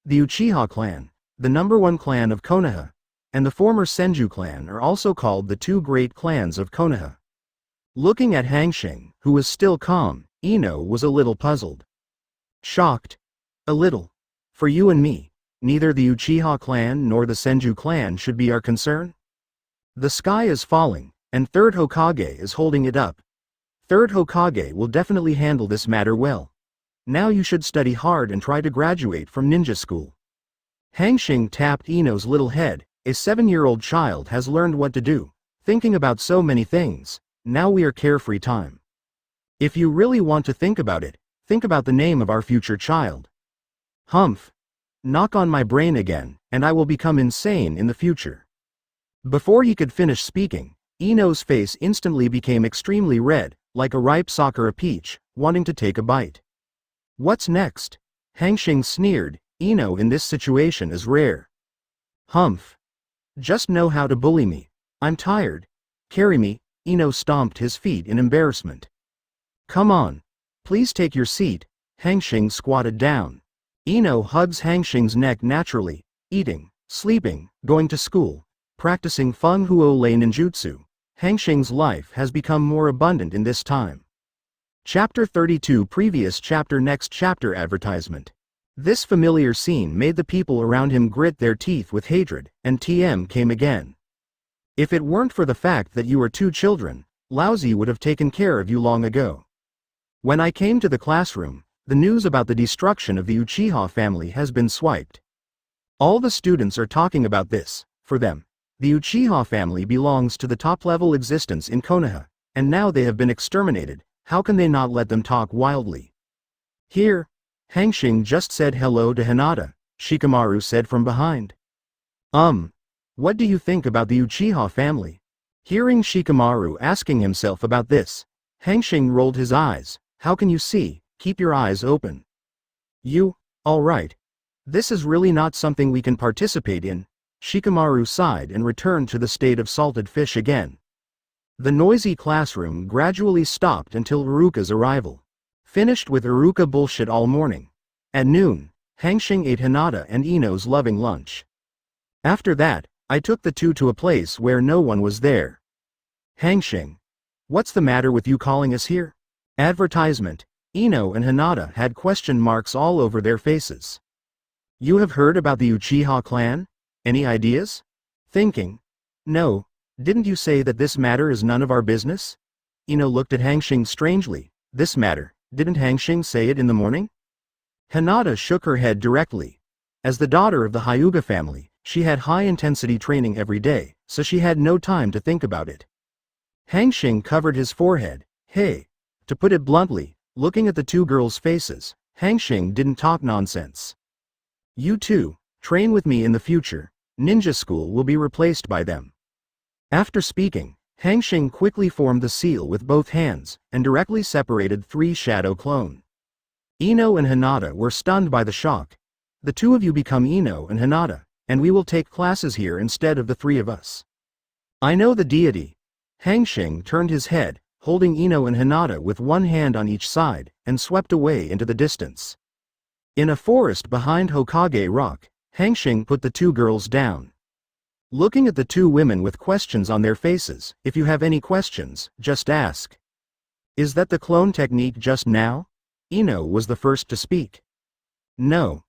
The Uchiha clan, the #1 clan of Konoha, and the former Senju clan are also called the 2 great clans of Konoha. Looking at Hanxing, who was still calm, Ino was a little puzzled. "Shocked? A little. For you and me, neither the Uchiha clan nor the Senju clan should be our concern? The sky is falling, and Third Hokage is holding it up. Third Hokage will definitely handle this matter well. Now you should study hard and try to graduate from ninja school." Hanxing tapped Ino's little head. "A 7-year-old child has learned what to do, thinking about so many things. Now we are carefree time. If you really want to think about it, think about the name of our future child." "Humph. Knock on my brain again, and I will become insane in the future." Before he could finish speaking, Ino's face instantly became extremely red, like a ripe Sakura peach, wanting to take a bite. "What's next?" Hanxing sneered. "Ino in this situation is rare." "Humph. Just know how to bully me. I'm tired. Carry me." Ino stomped his feet in embarrassment. "Come on. Please take your seat." Hanxing squatted down. Ino hugs Hanxing's neck naturally, eating, sleeping, going to school, practicing Feng Huo Lei ninjutsu. Hanxing's life has become more abundant in this time. Chapter 32. Previous chapter. Next chapter. Advertisement. This familiar scene made the people around him grit their teeth with hatred, and TM came again. "If it weren't for the fact that you are 2 children, Laozi would have taken care of you long ago. When I came to the classroom, the news about the destruction of the Uchiha family has been swiped. All the students are talking about this. For them, the Uchiha family belongs to the top-level existence in Konoha, and now they have been exterminated. How can they not let them talk wildly?" "Here." Hanxing just said hello to Hinata, Shikamaru said from behind. What do you think about the Uchiha family?" Hearing Shikamaru asking himself about this, Hanxing rolled his eyes. "How can you see? Keep your eyes open." "You, all right. This is really not something we can participate in." Shikamaru sighed and returned to the state of salted fish again. The noisy classroom gradually stopped until Iruka's arrival. Finished with Iruka bullshit all morning. At noon, Hanxing ate Hinata and Ino's loving lunch. After that, I took the 2 to a place where no one was there. "Hanxing, what's the matter with you calling us here?" Advertisement. Ino and Hinata had question marks all over their faces. "You have heard about the Uchiha clan? Any ideas?" Thinking. "No. Didn't you say that this matter is none of our business? Ino looked at Hanxing strangely. This matter, didn't Hanxing say it in the morning? Hinata shook her head directly. As the daughter of the Hyuga family, she had high-intensity training every day, so she had no time to think about it. Hanxing covered his forehead. Hey. To put it bluntly, looking at the two girls' faces, Hanxing didn't talk nonsense. You two, train with me in the future. Ninja school will be replaced by them. After speaking, Hanxing quickly formed the seal with both hands, and directly separated 3 shadow clone. Ino and Hinata were stunned by the shock. The two of you become Ino and Hinata, and we will take classes here instead of the 3 of us. I know the deity. Hanxing turned his head, holding Ino and Hinata with one hand on each side, and swept away into the distance. In a forest behind Hokage Rock, Hanxing put the 2 girls down. Looking at the 2 women with questions on their faces, if you have any questions, just ask. Is that the clone technique just now? Ino was the first to speak. No.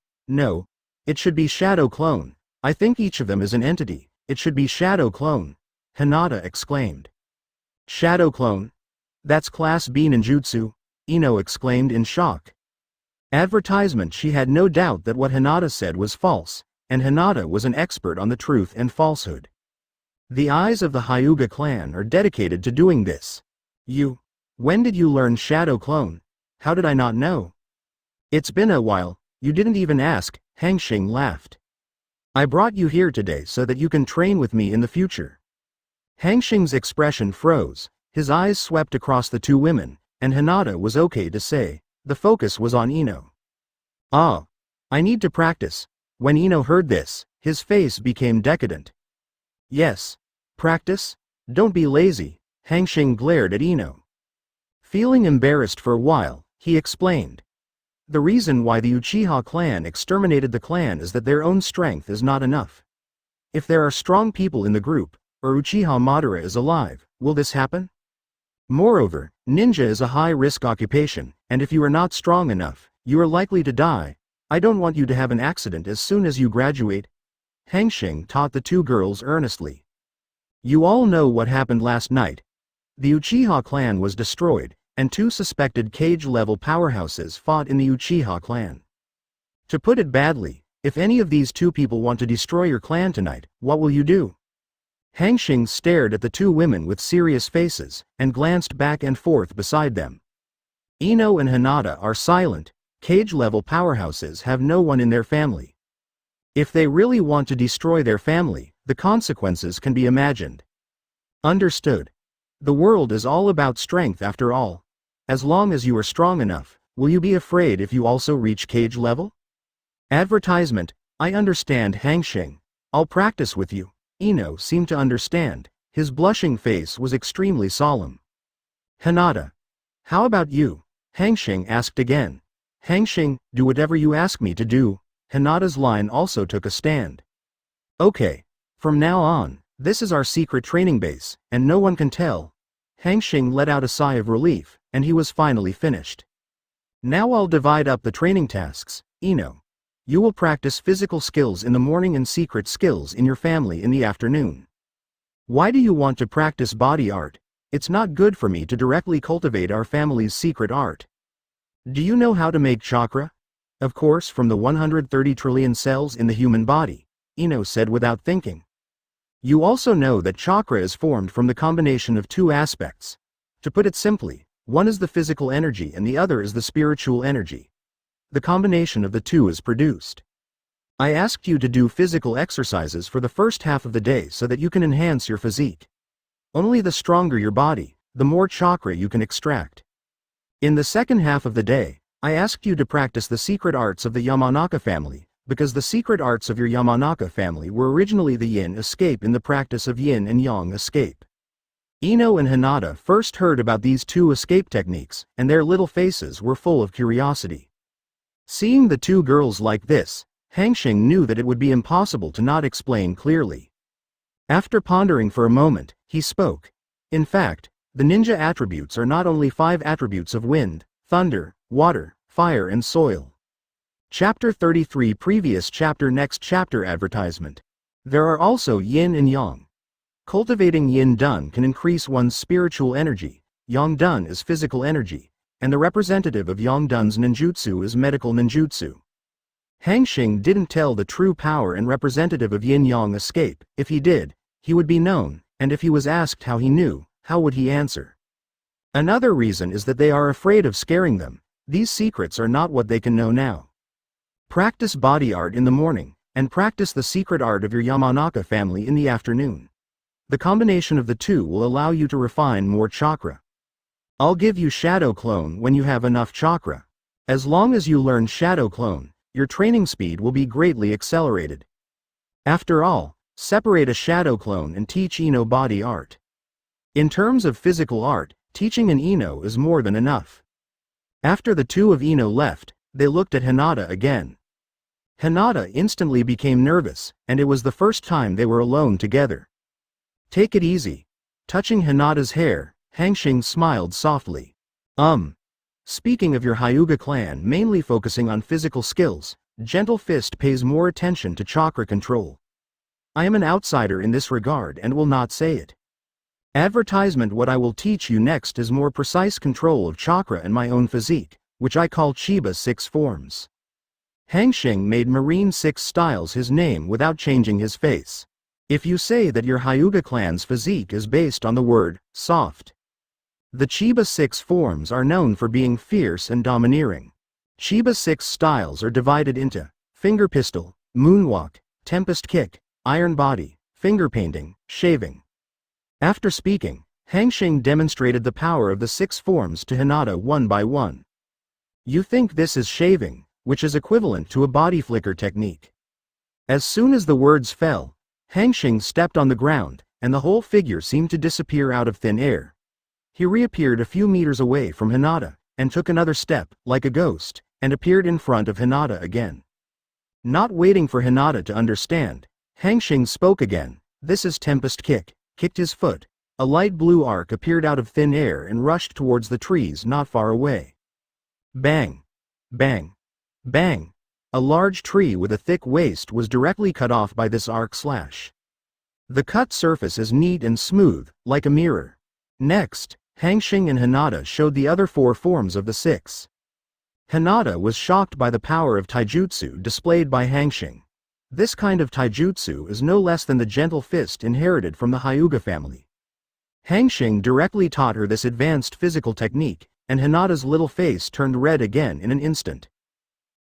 It should be shadow clone. I think each of them is an entity. It should be shadow clone. Hinata exclaimed. Shadow clone? That's Class B ninjutsu? Ino exclaimed in shock. Advertisement. She had no doubt that what Hinata said was false, and Hinata was an expert on the truth and falsehood. The eyes of the Hyuga clan are dedicated to doing this. When did you learn shadow clone? How did I not know? It's been a while, you didn't even ask, Hanxing laughed. I brought you here today so that you can train with me in the future. Hanxing's expression froze, his eyes swept across the 2 women, and Hinata was okay to say. The focus was on Ino. Ah. I need to practice. When Ino heard this, his face became decadent. Yes. Practice? Don't be lazy, Hanxing glared at Ino. Feeling embarrassed for a while, he explained. The reason why the Uchiha clan exterminated the clan is that their own strength is not enough. If there are strong people in the group, or Uchiha Madara is alive, will this happen? Moreover, ninja is a high-risk occupation, and if you are not strong enough, you are likely to die. I don't want you to have an accident as soon as you graduate. Hanxing taught the 2 girls earnestly. You all know what happened last night. The Uchiha clan was destroyed, and 2 suspected cage-level powerhouses fought in the Uchiha clan. To put it badly, if any of these 2 people want to destroy your clan tonight, what will you do? Hanxing stared at the 2 women with serious faces, and glanced back and forth beside them. Ino and Hinata are silent. Cage-level powerhouses have no one in their family. If they really want to destroy their family, the consequences can be imagined. Understood. The world is all about strength after all. As long as you are strong enough, will you be afraid if you also reach cage level? Advertisement. I understand, Hanxing. I'll practice with you. Ino seemed to understand. His blushing face was extremely solemn. Hinata. How about you? Hanxing asked again. Hanxing, do whatever you ask me to do. Hinata's line also took a stand. Okay. From now on, this is our secret training base, and no one can tell. Hanxing let out a sigh of relief, and he was finally finished. Now I'll divide up the training tasks. Ino. You will practice physical skills in the morning and secret skills in your family in the afternoon. Why do you want to practice body art? It's not good for me to directly cultivate our family's secret art. Do you know how to make chakra? Of course, from the 130 trillion cells in the human body, Ino said without thinking. You also know that chakra is formed from the combination of 2 aspects. To put it simply, one is the physical energy and the other is the spiritual energy. The combination of the 2 is produced. I asked you to do physical exercises for the first half of the day so that you can enhance your physique. Only the stronger your body, the more chakra you can extract. In the second half of the day, I asked you to practice the secret arts of the Yamanaka family, because the secret arts of your Yamanaka family were originally the yin escape in the practice of yin and yang escape. Ino and Hinata first heard about these 2 escape techniques, and their little faces were full of curiosity. Seeing the 2 girls like this, Hanxing knew that it would be impossible to not explain clearly. After pondering for a moment, he spoke. In fact, the ninja attributes are not only 5 attributes of wind, thunder, water, fire and soil. Chapter 33 Previous chapter Next chapter Advertisement. There are also yin and yang. Cultivating Yin Dun can increase one's spiritual energy, Yang Dun is physical energy, and the representative of Yang Dun's ninjutsu is medical ninjutsu. Hanxing didn't tell the true power and representative of Yin-Yang escape. If he did, he would be known, and if he was asked how he knew, how would he answer? Another reason is that they are afraid of scaring them. These secrets are not what they can know now. Practice body art in the morning, and practice the secret art of your Yamanaka family in the afternoon. The combination of the two will allow you to refine more chakra. I'll give you Shadow Clone when you have enough chakra. As long as you learn Shadow Clone, your training speed will be greatly accelerated. After all, separate a Shadow Clone and teach Ino body art. In terms of physical art, teaching an Ino is more than enough. After the two of Ino left, they looked at Hinata again. Hinata instantly became nervous, and it was the first time they were alone together. Take it easy. Touching Hinata's hair, Hanxing smiled softly. Speaking of your Hyuga clan mainly focusing on physical skills, Gentle Fist pays more attention to chakra control. I am an outsider in this regard and will not say it. Advertisement. What I will teach you next is more precise control of chakra and my own physique, which I call Chiba 6 forms. Hanxing made Marine 6 Styles his name without changing his face. If you say that your Hyuga clan's physique is based on the word soft. The Chiba 6 forms are known for being fierce and domineering. Chiba 6 styles are divided into finger pistol, moonwalk, tempest kick, iron body, finger painting, shaving. After speaking, Hanxing demonstrated the power of the 6 forms to Hinata one by one. You think this is shaving, which is equivalent to a body flicker technique. As soon as the words fell, Hanxing stepped on the ground, and the whole figure seemed to disappear out of thin air. He reappeared a few meters away from Hinata, and took another step, like a ghost, and appeared in front of Hinata again. Not waiting for Hinata to understand, Hanxing spoke again. This is Tempest Kick, kicked his foot. A light blue arc appeared out of thin air and rushed towards the trees not far away. Bang! Bang! Bang! A large tree with a thick waist was directly cut off by this arc slash. The cut surface is neat and smooth, like a mirror. Next, Hanxing and Hinata showed the other 4 forms of the 6. Hinata was shocked by the power of taijutsu displayed by Hanxing. This kind of taijutsu is no less than the Gentle Fist inherited from the Hyuga family. Hanxing directly taught her this advanced physical technique, and Hinata's little face turned red again in an instant.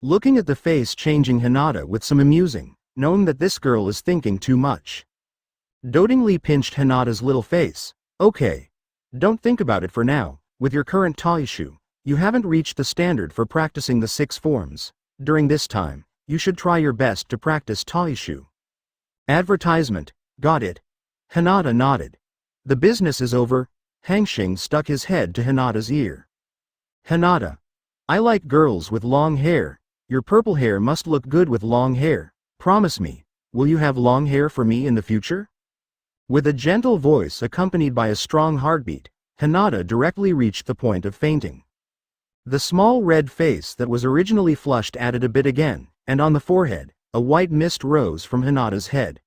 Looking at the face changing Hinata with some amusing, knowing that this girl is thinking too much. Dotingly pinched Hinata's little face. Okay. Don't think about it for now. With your current taishu, you haven't reached the standard for practicing the 6 forms. During this time, you should try your best to practice taishu. Advertisement. Got it. Hinata nodded. The business is over. Hanxing stuck his head to Hinata's ear. Hinata. I like girls with long hair. Your purple hair must look good with long hair. Promise me, will you have long hair for me in the future? With a gentle voice accompanied by a strong heartbeat, Hinata directly reached the point of fainting. The small red face that was originally flushed added a bit again, and on the forehead, a white mist rose from Hinata's head.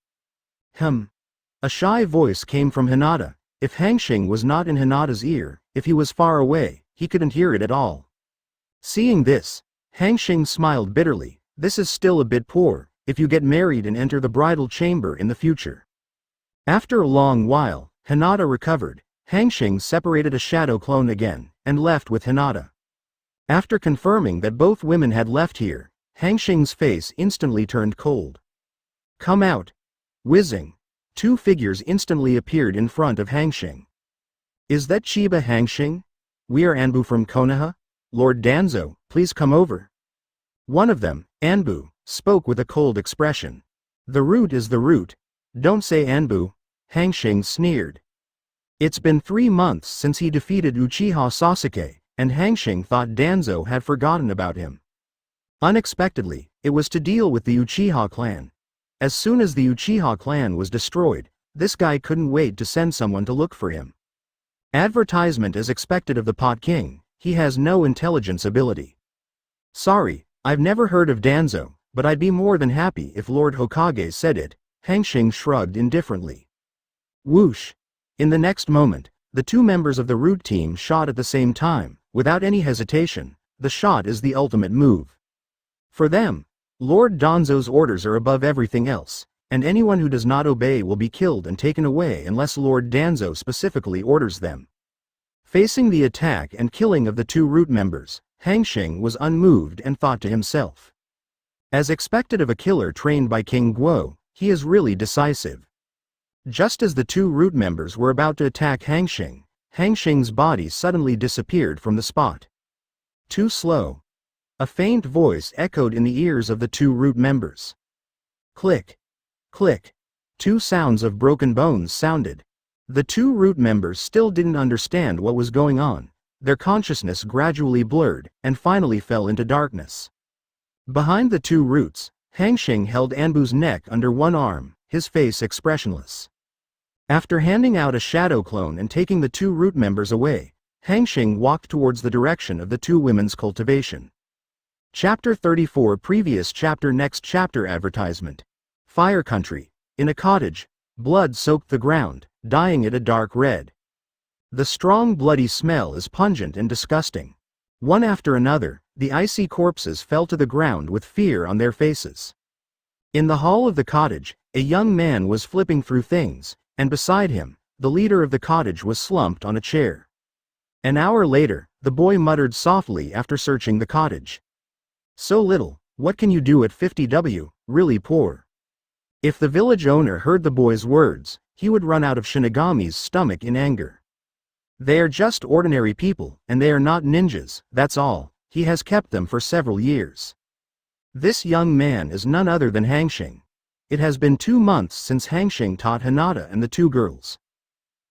A shy voice came from Hinata. If Hanxing was not in Hinata's ear, if he was far away, he couldn't hear it at all. Seeing this, Hanxing smiled bitterly. This is still a bit poor, if you get married and enter the bridal chamber in the future. After a long while, Hinata recovered. Hanxing separated a shadow clone again, and left with Hinata. After confirming that both women had left here, Hanxing's face instantly turned cold. Come out. Whizzing. 2 figures instantly appeared in front of Hanxing. Is that Chiba Hanxing? We are Anbu from Konoha. Lord Danzo, please come over. One of them, Anbu, spoke with a cold expression. The root is the root. Don't say Anbu. Hanxing sneered. It's been 3 months since he defeated Uchiha Sasuke, and Hanxing thought Danzo had forgotten about him. Unexpectedly, it was to deal with the Uchiha clan. As soon as the Uchiha clan was destroyed, this guy couldn't wait to send someone to look for him. Advertisement as expected of the Pot King, he has no intelligence ability. Sorry, I've never heard of Danzo, but I'd be more than happy if Lord Hokage said it. Hanxing shrugged indifferently. Whoosh! In the next moment, the two members of the root team shot at the same time, without any hesitation. The shot is the ultimate move. For them, Lord Danzo's orders are above everything else, and anyone who does not obey will be killed and taken away unless Lord Danzo specifically orders them. Facing the attack and killing of the two root members, Hanxing was unmoved and thought to himself. As expected of a killer trained by King Guo, he is really decisive. Just as the two root members were about to attack Hanxing, Hanxing's body suddenly disappeared from the spot. Too slow. A faint voice echoed in the ears of the two root members. Click. Click. Two sounds of broken bones sounded. The two root members still didn't understand what was going on. Their consciousness gradually blurred, and finally fell into darkness. Behind the two roots, Hanxing held Anbu's neck under one arm, his face expressionless. After handing out a shadow clone and taking the two root members away, Hanxing walked towards the direction of the two women's cultivation. Chapter 34 Previous chapter Next chapter Advertisement. Fire Country. In a cottage, blood soaked the ground, dyeing it a dark red. The strong bloody smell is pungent and disgusting. One after another, the icy corpses fell to the ground with fear on their faces. In the hall of the cottage, a young man was flipping through things, and beside him, the leader of the cottage was slumped on a chair. An hour later, the boy muttered softly after searching the cottage. So little, what can you do at 50W, really poor? If the village owner heard the boy's words, he would run out of Shinigami's stomach in anger. They are just ordinary people, and they are not ninjas, that's all. He has kept them for several years. This young man is none other than Hanxing. It has been 2 months since Hanxing taught Hinata and the two girls.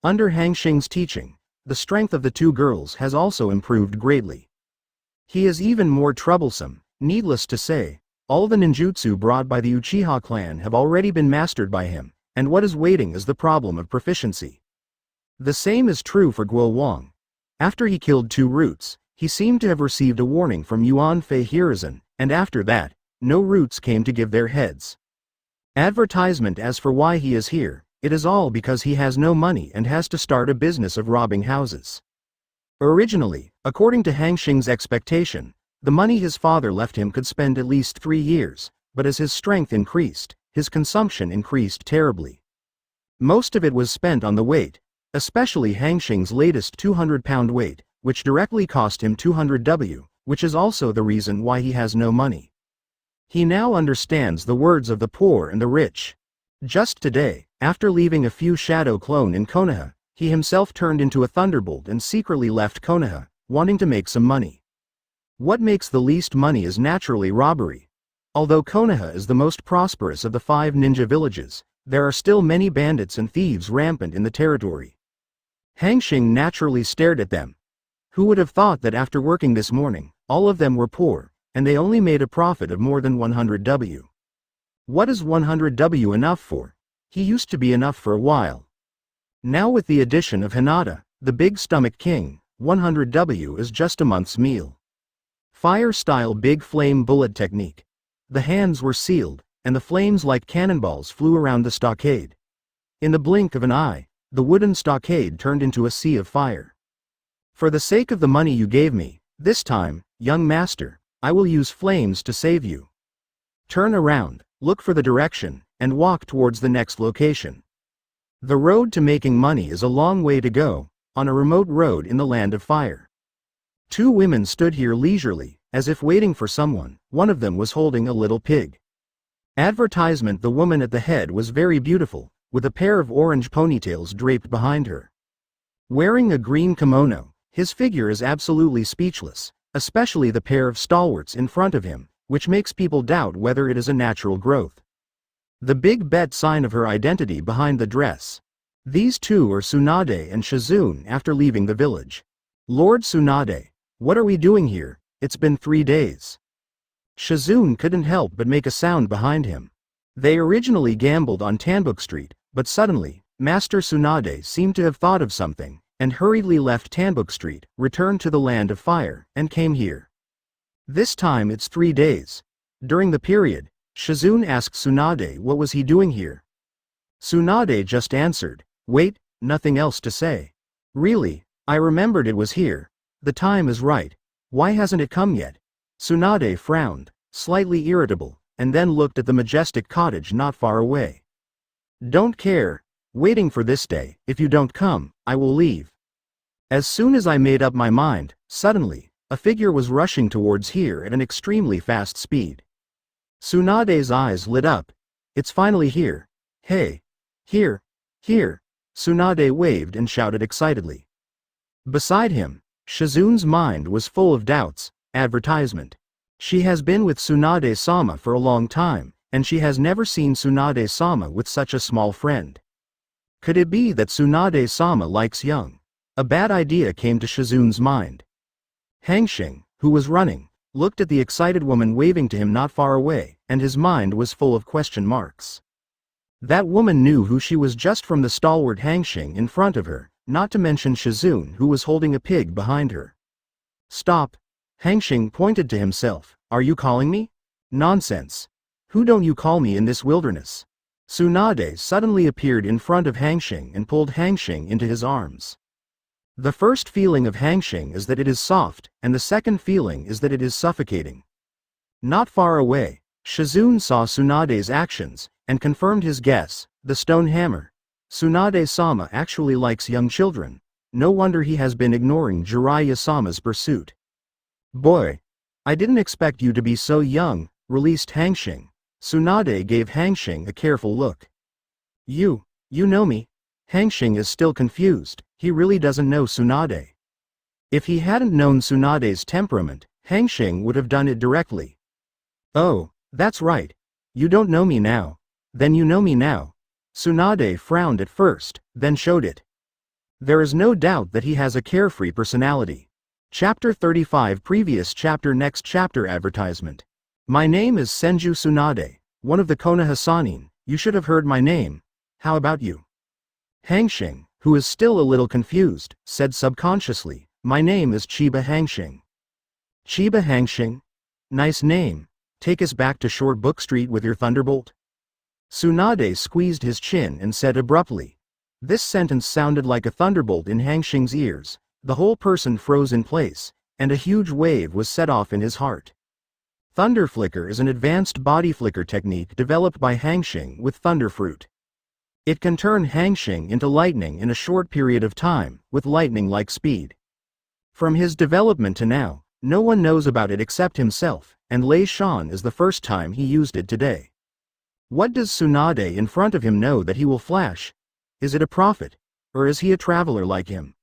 Under Hanxing's teaching, the strength of the two girls has also improved greatly. He is even more troublesome. Needless to say, all the ninjutsu brought by the Uchiha clan have already been mastered by him, and what is waiting is the problem of proficiency. The same is true for Guo Wang. After he killed two roots, he seemed to have received a warning from Yuan Fei Hiruzen, and after that, no roots came to give their heads. Advertisement. As for why he is here, it is all because he has no money and has to start a business of robbing houses. Originally, according to Hanxing's expectation, the money his father left him could spend at least 3 years, but as his strength increased, his consumption increased terribly. Most of it was spent on the weight, especially Hanxing's latest 200-pound weight, which directly cost him 200W, which is also the reason why he has no money. He now understands the words of the poor and the rich. Just today, after leaving a few shadow clone in Konoha, he himself turned into a thunderbolt and secretly left Konoha, wanting to make some money. What makes the least money is naturally robbery. Although Konoha is the most prosperous of the 5 ninja villages, there are still many bandits and thieves rampant in the territory. Hanxing naturally stared at them. Who would have thought that after working this morning, all of them were poor, and they only made a profit of more than 100W. What is 100W enough for? He used to be enough for a while. Now with the addition of Hinata, the big stomach king, 100W is just a month's meal. Fire-style big flame bullet technique. The hands were sealed, and the flames like cannonballs flew around the stockade. In the blink of an eye, the wooden stockade turned into a sea of fire. For the sake of the money you gave me, this time, young master, I will use flames to save you. Turn around, look for the direction, and walk towards the next location. The road to making money is a long way to go, on a remote road in the land of fire. 2 women stood here leisurely, as if waiting for someone. One of them was holding a little pig. Advertisement. The woman at the head was very beautiful, with a pair of orange ponytails draped behind her. Wearing a green kimono, his figure is absolutely speechless, especially the pair of stalwarts in front of him, which makes people doubt whether it is a natural growth. The big bet sign of her identity behind the dress. These two are Tsunade and Shizune after leaving the village. Lord Tsunade, what are we doing here? It's been 3 days. Shizune couldn't help but make a sound behind him. They originally gambled on Tanbook Street, but suddenly, Master Tsunade seemed to have thought of something, and hurriedly left Tanbook Street, returned to the land of fire, and came here. This time it's 3 days. During the period, Shizune asked Tsunade what was he doing here. Tsunade just answered, Wait, nothing else to say. Really, I remembered it was here. The time is right. Why hasn't it come yet? Tsunade frowned, slightly irritable, and then looked at the majestic cottage not far away. Don't care. Waiting for this day. If you don't come, I will leave. As soon as I made up my mind, suddenly, a figure was rushing towards here at an extremely fast speed. Tsunade's eyes lit up. It's finally here. Hey. Here. Here. Tsunade waved and shouted excitedly. Beside him, Shizune's mind was full of doubts. Advertisement. She has been with Tsunade-sama for a long time, and she has never seen Tsunade-sama with such a small friend. Could it be that Tsunade-sama likes young? A bad idea came to Shizune's mind. Hanxing, who was running, looked at the excited woman waving to him not far away, and his mind was full of question marks. That woman knew who she was just from the stalwart Hanxing in front of her, not to mention Shizune, who was holding a pig behind her. Stop. Hanxing pointed to himself. Are you calling me? Nonsense. Who don't you call me in this wilderness? Tsunade suddenly appeared in front of Hanxing and pulled Hanxing into his arms. The first feeling of Hanxing is that it is soft, and the second feeling is that it is suffocating. Not far away, Shizune saw Tsunade's actions, and confirmed his guess, the stone hammer. Tsunade-sama actually likes young children. No wonder he has been ignoring Jiraiya-sama's pursuit. Boy, I didn't expect you to be so young, released Hanxing. Tsunade gave Hanxing a careful look. You know me? Hanxing is still confused. He really doesn't know Tsunade. If he hadn't known Tsunade's temperament, Hanxing would have done it directly. Oh, that's right. You don't know me now. Then you know me now. Tsunade frowned at first, then showed it. There is no doubt that he has a carefree personality. Chapter 35 Previous chapter Next chapter Advertisement. My name is Senju Tsunade, one of the Konoha Sannin. You should have heard my name. How about you? Hanxing, who is still a little confused, said subconsciously, my name is Chiba Hanxing. Chiba Hanxing? Nice name. Take us back to Short Book Street with your thunderbolt? Tsunade squeezed his chin and said abruptly. This sentence sounded like a thunderbolt in Hanxing's ears. The whole person froze in place, and a huge wave was set off in his heart. Thunder Flicker is an advanced body flicker technique developed by Hanxing with Thunder Fruit. It can turn Hanxing into lightning in a short period of time, with lightning-like speed. From his development to now, no one knows about it except himself, and Lei Shan is the first time he used it today. What does Tsunade in front of him know that he will flash? Is it a prophet? Or is he a traveler like him?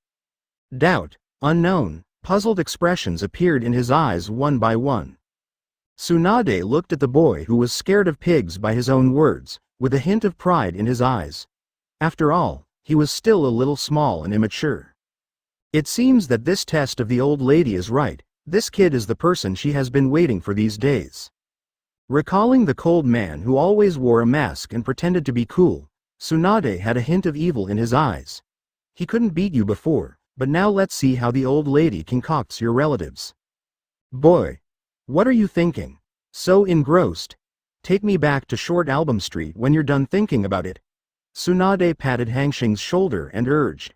Doubt, unknown, puzzled expressions appeared in his eyes one by one. Tsunade looked at the boy who was scared of pigs by his own words, with a hint of pride in his eyes. After all, he was still a little small and immature. It seems that this test of the old lady is right. This kid is the person she has been waiting for these days. Recalling the cold man who always wore a mask and pretended to be cool, Tsunade had a hint of evil in his eyes. He couldn't beat you before, but now let's see how the old lady concocts your relatives. Boy, what are you thinking? So engrossed? Take me back to Short Album Street when you're done thinking about it. Tsunade patted Hanxing's shoulder and urged.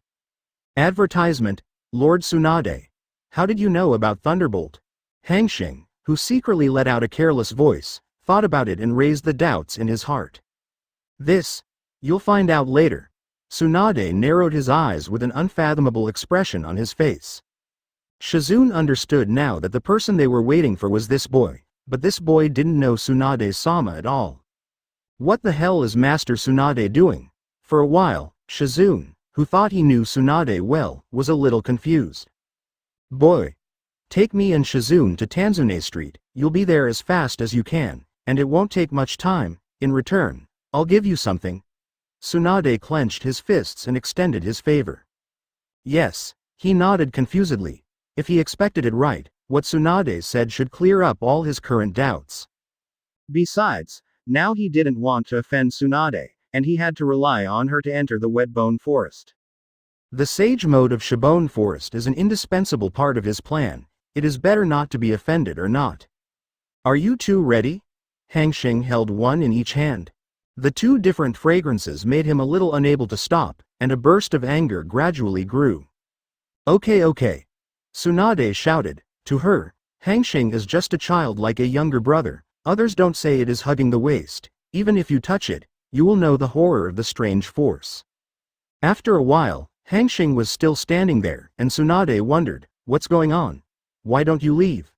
Advertisement, Lord Tsunade. How did you know about Thunderbolt? Hanxing, who secretly let out a careless voice, thought about it and raised the doubts in his heart. This, you'll find out later. Tsunade narrowed his eyes with an unfathomable expression on his face. Shizune understood now that the person they were waiting for was this boy, but this boy didn't know Tsunade-sama at all. What the hell is Master Tsunade doing? For a while, Shizune, who thought he knew Tsunade well, was a little confused. Boy, take me and Shizune to Tsunade Street. You'll be there as fast as you can, and it won't take much time. In return, I'll give you something. Tsunade clenched his fists and extended his favor. Yes, he nodded confusedly. If he expected it right, what Tsunade said should clear up all his current doubts. Besides, now he didn't want to offend Tsunade, and he had to rely on her to enter the Wetbone Forest. The sage mode of Shibone Forest is an indispensable part of his plan. It is better not to be offended or not. Are you two ready? Hanxing held one in each hand. The two different fragrances made him a little unable to stop, and a burst of anger gradually grew. Okay. Tsunade shouted. To her, Hanxing is just a child like a younger brother. Others don't say it is hugging the waist. Even if you touch it, you will know the horror of the strange force. After a while, Hanxing was still standing there, and Tsunade wondered, what's going on? Why don't you leave?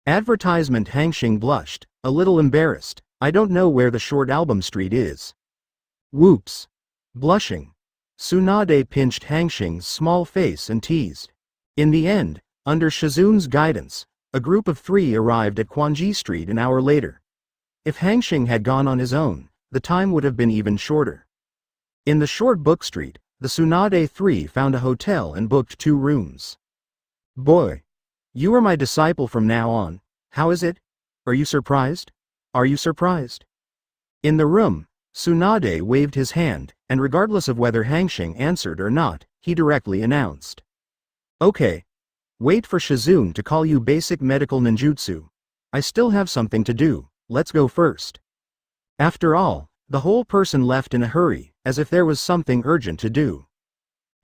Advertisement. Hanxing blushed, a little embarrassed. I don't know where the short album street is. Whoops. Blushing, Tsunade pinched Hanxing's small face and teased. In the end, under Shizune's guidance, a group of 3 arrived at Quanji Street an hour later. If Hanxing had gone on his own, the time would have been even shorter. In the short book street, the Tsunade 3 found a hotel and booked 2 rooms. Boy, you are my disciple from now on. How is it? Are you surprised? Are you surprised? In the room, Tsunade waved his hand, and regardless of whether Hanxing answered or not, he directly announced. Okay. Wait for Shizune to call you basic medical ninjutsu. I still have something to do, let's go first. After all, the whole person left in a hurry, as if there was something urgent to do.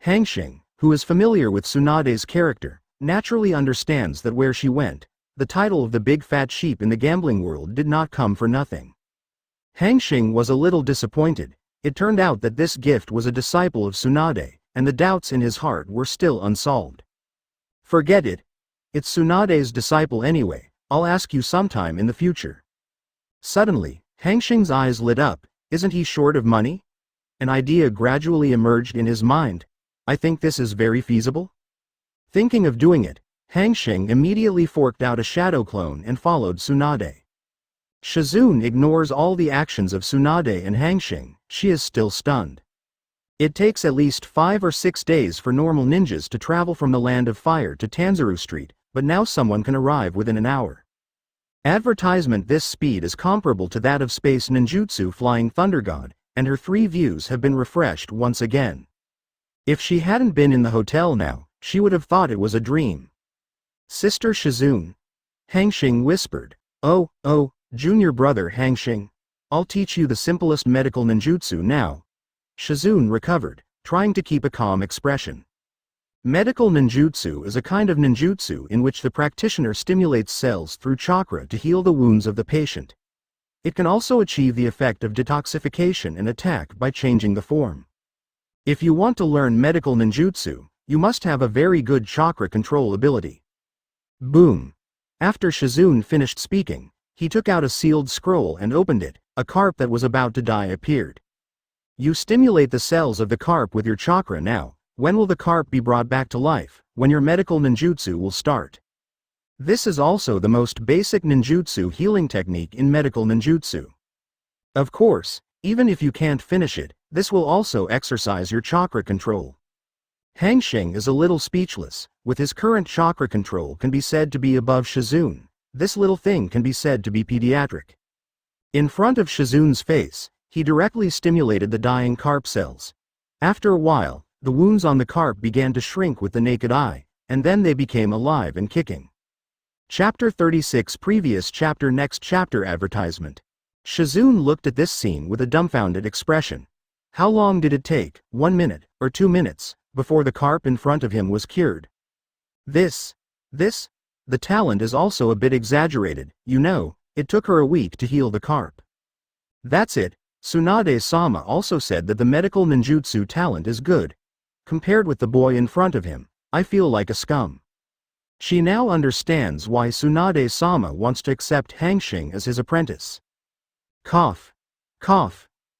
Hanxing, who is familiar with Tsunade's character, naturally understands that where she went, the title of the big fat sheep in the gambling world did not come for nothing. Hanxing was a little disappointed. It turned out that this gift was a disciple of Tsunade, and the doubts in his heart were still unsolved. Forget it. It's Tsunade's disciple anyway, I'll ask you sometime in the future. Suddenly, Hanxing's eyes lit up. Isn't he short of money? An idea gradually emerged in his mind. I think this is very feasible. Thinking of doing it, Hanxing immediately forked out a shadow clone and followed Tsunade. Shizune ignores all the actions of Tsunade and Hanxing. She is still stunned. It takes at least 5 or 6 days for normal ninjas to travel from the Land of Fire to Tanzuru Street, but now someone can arrive within an hour. Advertisement. This speed is comparable to that of Space Ninjutsu Flying Thunder God, and her 3 views have been refreshed once again. If she hadn't been in the hotel now, she would have thought it was a dream. Sister Shizune. Hanxing whispered. Oh, junior brother Hanxing. I'll teach you the simplest medical ninjutsu now. Shizune recovered, trying to keep a calm expression. Medical ninjutsu is a kind of ninjutsu in which the practitioner stimulates cells through chakra to heal the wounds of the patient. It can also achieve the effect of detoxification and attack by changing the form. If you want to learn medical ninjutsu, you must have a very good chakra control ability. Boom. After Shizune finished speaking, he took out a sealed scroll and opened it. A carp that was about to die appeared. You stimulate the cells of the carp with your chakra now. When will the carp be brought back to life? When your medical ninjutsu will start. This is also the most basic ninjutsu healing technique in medical ninjutsu. Of course, even if you can't finish it, this will also exercise your chakra control. Hanxing is a little speechless. With his current chakra control can be said to be above Shizune. This little thing can be said to be pediatric. In front of Shizune's face, he directly stimulated the dying carp cells. After a while, the wounds on the carp began to shrink with the naked eye, and then they became alive and kicking. Chapter 36. Previous chapter. Next chapter. Advertisement. Shizune looked at this scene with a dumbfounded expression. How long did it take, 1 minute, or 2 minutes, before the carp in front of him was cured? The talent is also a bit exaggerated, you know, it took her a week to heal the carp. That's it. Tsunade-sama also said that the medical ninjutsu talent is good. Compared with the boy in front of him, I feel like a scum. She now understands why Tsunade-sama wants to accept Hanxing as his apprentice. Cough.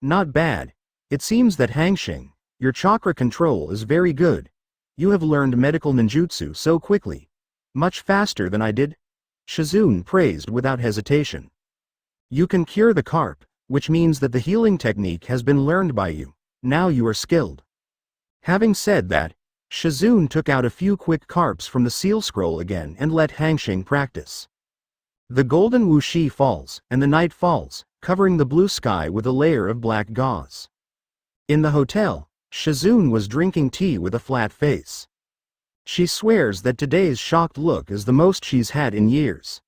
Not bad. It seems that Hanxing, your chakra control is very good. You have learned medical ninjutsu so quickly. Much faster than I did. Shizune praised without hesitation. You can cure the carp, which means that the healing technique has been learned by you. Now you are skilled. Having said that, Shizune took out a few quick carps from the seal scroll again and let Hanxing practice. The golden wuxi falls, and the night falls, covering the blue sky with a layer of black gauze. In the hotel, Shizune was drinking tea with a flat face. She swears that today's shocked look is the most she's had in years.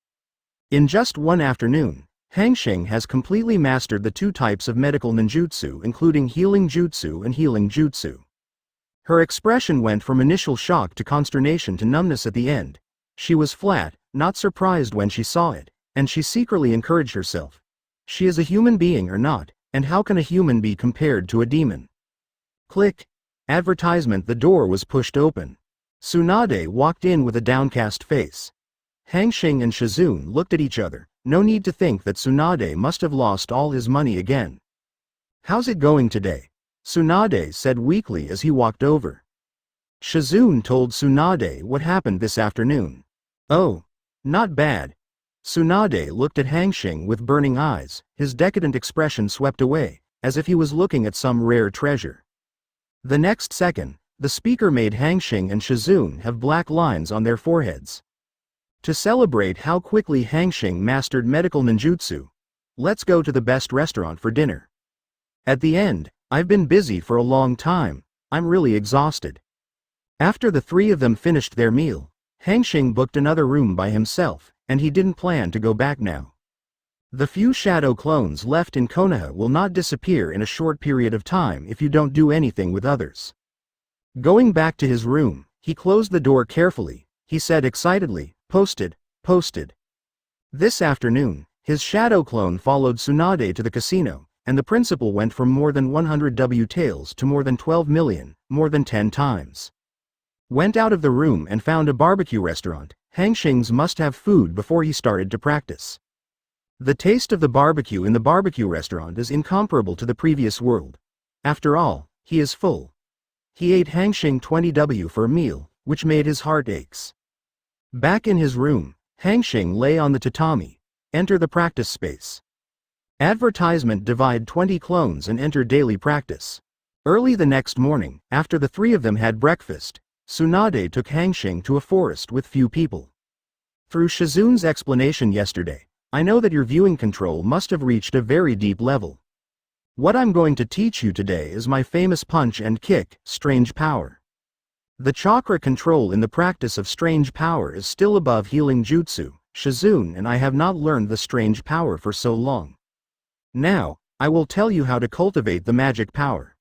In just one afternoon, Hanxing has completely mastered the 2 types of medical ninjutsu, including healing jutsu and healing jutsu. Her expression went from initial shock to consternation to numbness at the end. She was flat, not surprised when she saw it, and she secretly encouraged herself. She is a human being or not, and how can a human be compared to a demon? Click. Advertisement. The door was pushed open. Tsunade walked in with a downcast face. Hanxing and Shizune looked at each other. No need to think that Tsunade must have lost all his money again. How's it going today? Tsunade said weakly as he walked over. Shizune told Tsunade what happened this afternoon. Oh, not bad. Tsunade looked at Hanxing with burning eyes, his decadent expression swept away, as if he was looking at some rare treasure. The next second, the speaker made Hanxing and Shizune have black lines on their foreheads. To celebrate how quickly Hanxing mastered medical ninjutsu, let's go to the best restaurant for dinner. At the end, I've been busy for a long time, I'm really exhausted. After the three of them finished their meal, Hanxing booked another room by himself, and he didn't plan to go back now. The few shadow clones left in Konoha will not disappear in a short period of time if you don't do anything with others. Going back to his room, he closed the door carefully. He said excitedly, "Posted, posted." This afternoon, his shadow clone followed Tsunade to the casino, and the principal went from more than 100 W taels to more than 12 million, more than 10 times. Went out of the room and found a barbecue restaurant. Hanxing's must have food before he started to practice. The taste of the barbecue in the barbecue restaurant is incomparable to the previous world. After all, he is full. He ate Hanxing 20 W for a meal, which made his heart aches. Back in his room, Hanxing lay on the tatami. Enter the practice space. Advertisement. Divide 20 clones and enter daily practice. Early the next morning, after the three of them had breakfast, Tsunade took Hanxing to a forest with few people. Through Shizune's explanation yesterday, I know that your viewing control must have reached a very deep level. What I'm going to teach you today is my famous punch and kick, strange power. The chakra control in the practice of strange power is still above healing jutsu. Shizune and I have not learned the strange power for so long. Now, I will tell you how to cultivate the magic power.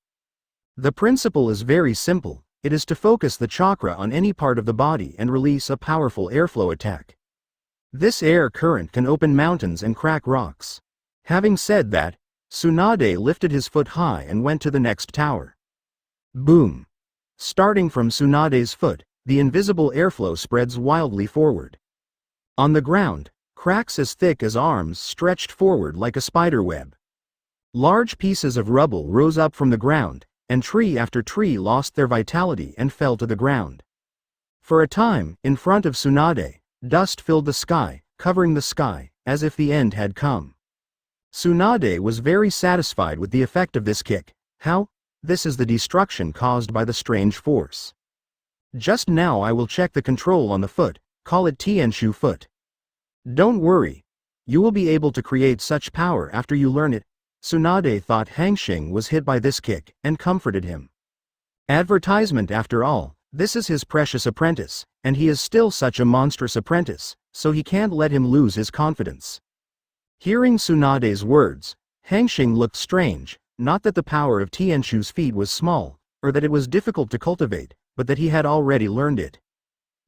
The principle is very simple. It is to focus the chakra on any part of the body and release a powerful airflow attack. This air current can open mountains and crack rocks. Having said that, Tsunade lifted his foot high and went to the next tower. Boom! Starting from Tsunade's foot, the invisible airflow spreads wildly forward. On the ground, cracks as thick as arms stretched forward like a spider web. Large pieces of rubble rose up from the ground, and tree after tree lost their vitality and fell to the ground. For a time, in front of Tsunade, dust filled the sky, covering the sky, as if the end had come. Tsunade was very satisfied with the effect of this kick. How? This is the destruction caused by the strange force. Just now I will check the control on the foot, call it Tianshu foot. Don't worry. You will be able to create such power after you learn it. Tsunade thought Hanxing was hit by this kick, and comforted him. Advertisement. After all, this is his precious apprentice, and he is still such a monstrous apprentice, so he can't let him lose his confidence. Hearing Tsunade's words, Hanxing looked strange, not that the power of Tianshu's feet was small, or that it was difficult to cultivate, but that he had already learned it.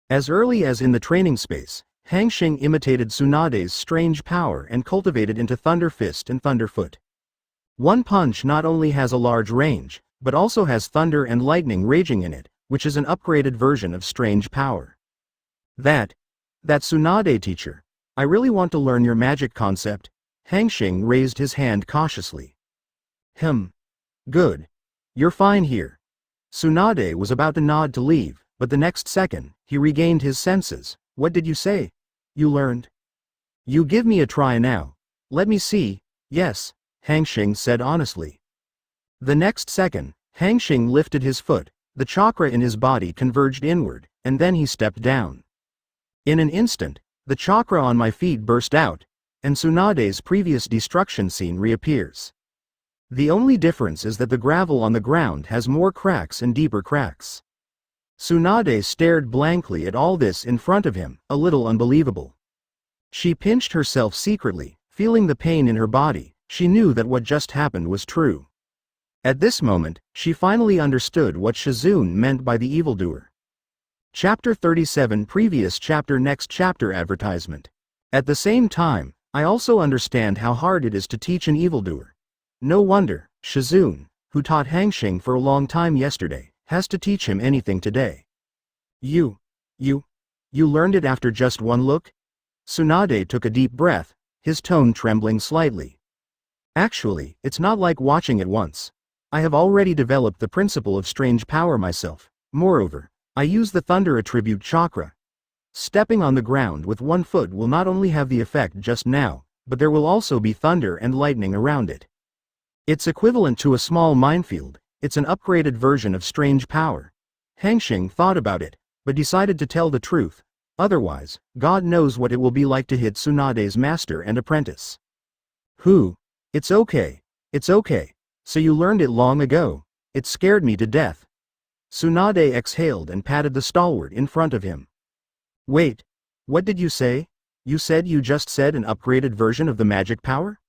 As early as in the training space, Hanxing imitated Tsunade's strange power and cultivated into Thunder Fist and Thunder Foot. One punch not only has a large range, but also has thunder and lightning raging in it, which is an upgraded version of strange power. That Tsunade teacher, I really want to learn your magic concept. Hanxing raised his hand cautiously. Good. You're fine here. Tsunade was about to nod to leave, but the next second, he regained his senses. What did you say? You learned? You give me a try now. Let me see. Yes, Hanxing said honestly. The next second, Hanxing lifted his foot, the chakra in his body converged inward, and then he stepped down. In an instant, the chakra on my feet burst out, and Tsunade's previous destruction scene reappears. The only difference is that the gravel on the ground has more cracks and deeper cracks. Tsunade stared blankly at all this in front of him, a little unbelievable. She pinched herself secretly, feeling the pain in her body. She knew that what just happened was true. At this moment, she finally understood what Shizune meant by the evildoer. Chapter 37 Previous chapter Next chapter Advertisement. At the same time, I also understand how hard it is to teach an evildoer. No wonder, Shizune, who taught Hanxing for a long time yesterday, has to teach him anything today. You learned it after just one look? Tsunade took a deep breath, his tone trembling slightly. Actually, it's not like watching it once. I have already developed the principle of strange power myself. Moreover, I use the thunder attribute chakra. Stepping on the ground with one foot will not only have the effect just now, but there will also be thunder and lightning around it. It's equivalent to a small minefield. It's an upgraded version of strange power. Hanxing thought about it, but decided to tell the truth. Otherwise, God knows what it will be like to hit Tsunade's master and apprentice. It's okay. It's okay. So you learned it long ago. It scared me to death. Tsunade exhaled and patted the stalwart in front of him. Wait. What did you say? You just said an upgraded version of the magic power?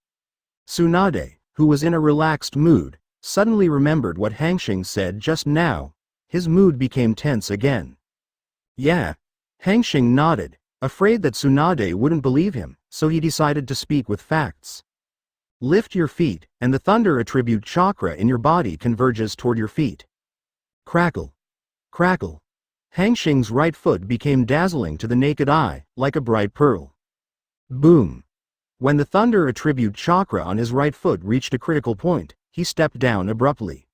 Tsunade, who was in a relaxed mood, suddenly remembered what Hanxing said just now. His mood became tense again. Yeah. Hanxing nodded, afraid that Tsunade wouldn't believe him, so he decided to speak with facts. Lift your feet, and the thunder attribute chakra in your body converges toward your feet. Crackle. Crackle. Hanxing's right foot became dazzling to the naked eye, like a bright pearl. Boom. When the thunder attribute chakra on his right foot reached a critical point, he stepped down abruptly.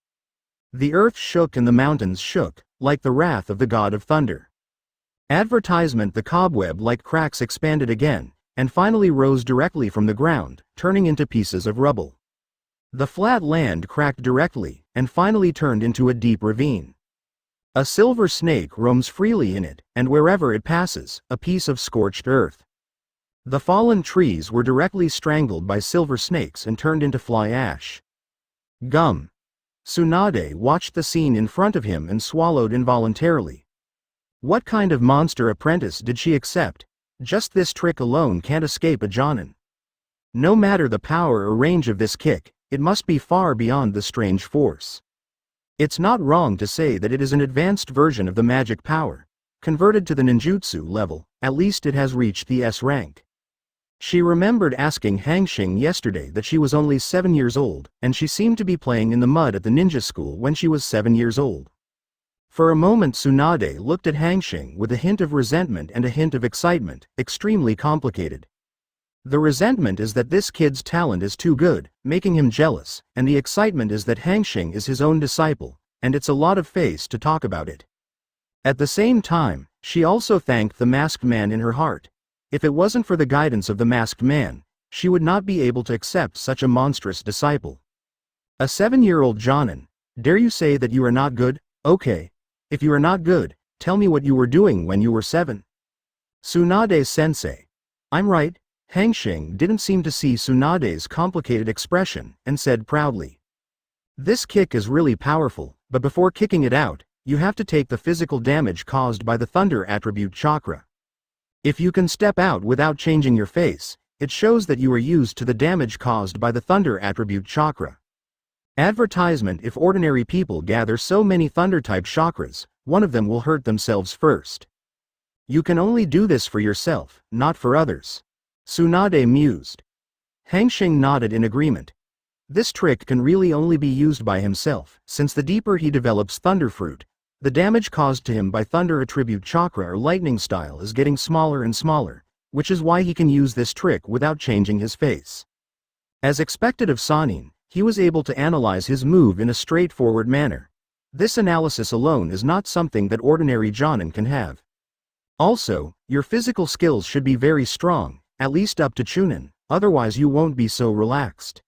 The earth shook and the mountains shook, like the wrath of the god of thunder. Advertisement. The cobweb-like cracks expanded again, and finally rose directly from the ground, turning into pieces of rubble. The flat land cracked directly, and finally turned into a deep ravine. A silver snake roams freely in it, and wherever it passes, a piece of scorched earth. The fallen trees were directly strangled by silver snakes and turned into fly ash. Gum. Tsunade watched the scene in front of him and swallowed involuntarily. What kind of monster apprentice did she accept? Just this trick alone can't escape a Jonin. No matter the power or range of this kick, it must be far beyond the strange force. It's not wrong to say that it is an advanced version of the magic power. Converted to the ninjutsu level, at least it has reached the S rank. She remembered asking Hanxing yesterday that she was only 7 years old, and she seemed to be playing in the mud at the ninja school when she was 7 years old. For a moment Tsunade looked at Hanxing with a hint of resentment and a hint of excitement, extremely complicated. The resentment is that this kid's talent is too good, making him jealous, and the excitement is that Hanxing is his own disciple, and it's a lot of face to talk about it. At the same time, she also thanked the masked man in her heart. If it wasn't for the guidance of the masked man, she would not be able to accept such a monstrous disciple. A 7-year-old Jonin, dare you say that you are not good? Okay. If you are not good, tell me what you were doing when you were 7. Tsunade-sensei. I'm right. Hanxing didn't seem to see Tsunade's complicated expression, and said proudly. This kick is really powerful, but before kicking it out, you have to take the physical damage caused by the thunder attribute chakra. If you can step out without changing your face, it shows that you are used to the damage caused by the thunder attribute chakra. Advertisement. If ordinary people gather so many thunder-type chakras, one of them will hurt themselves first. You can only do this for yourself, not for others. Tsunade mused. Hanxing nodded in agreement. This trick can really only be used by himself, since the deeper he develops Thunder Fruit, the damage caused to him by Thunder Attribute Chakra or Lightning Style is getting smaller and smaller, which is why he can use this trick without changing his face. As expected of Sanin, he was able to analyze his move in a straightforward manner. This analysis alone is not something that ordinary Jonin can have. Also, your physical skills should be very strong, at least up to Chunin, otherwise you won't be so relaxed.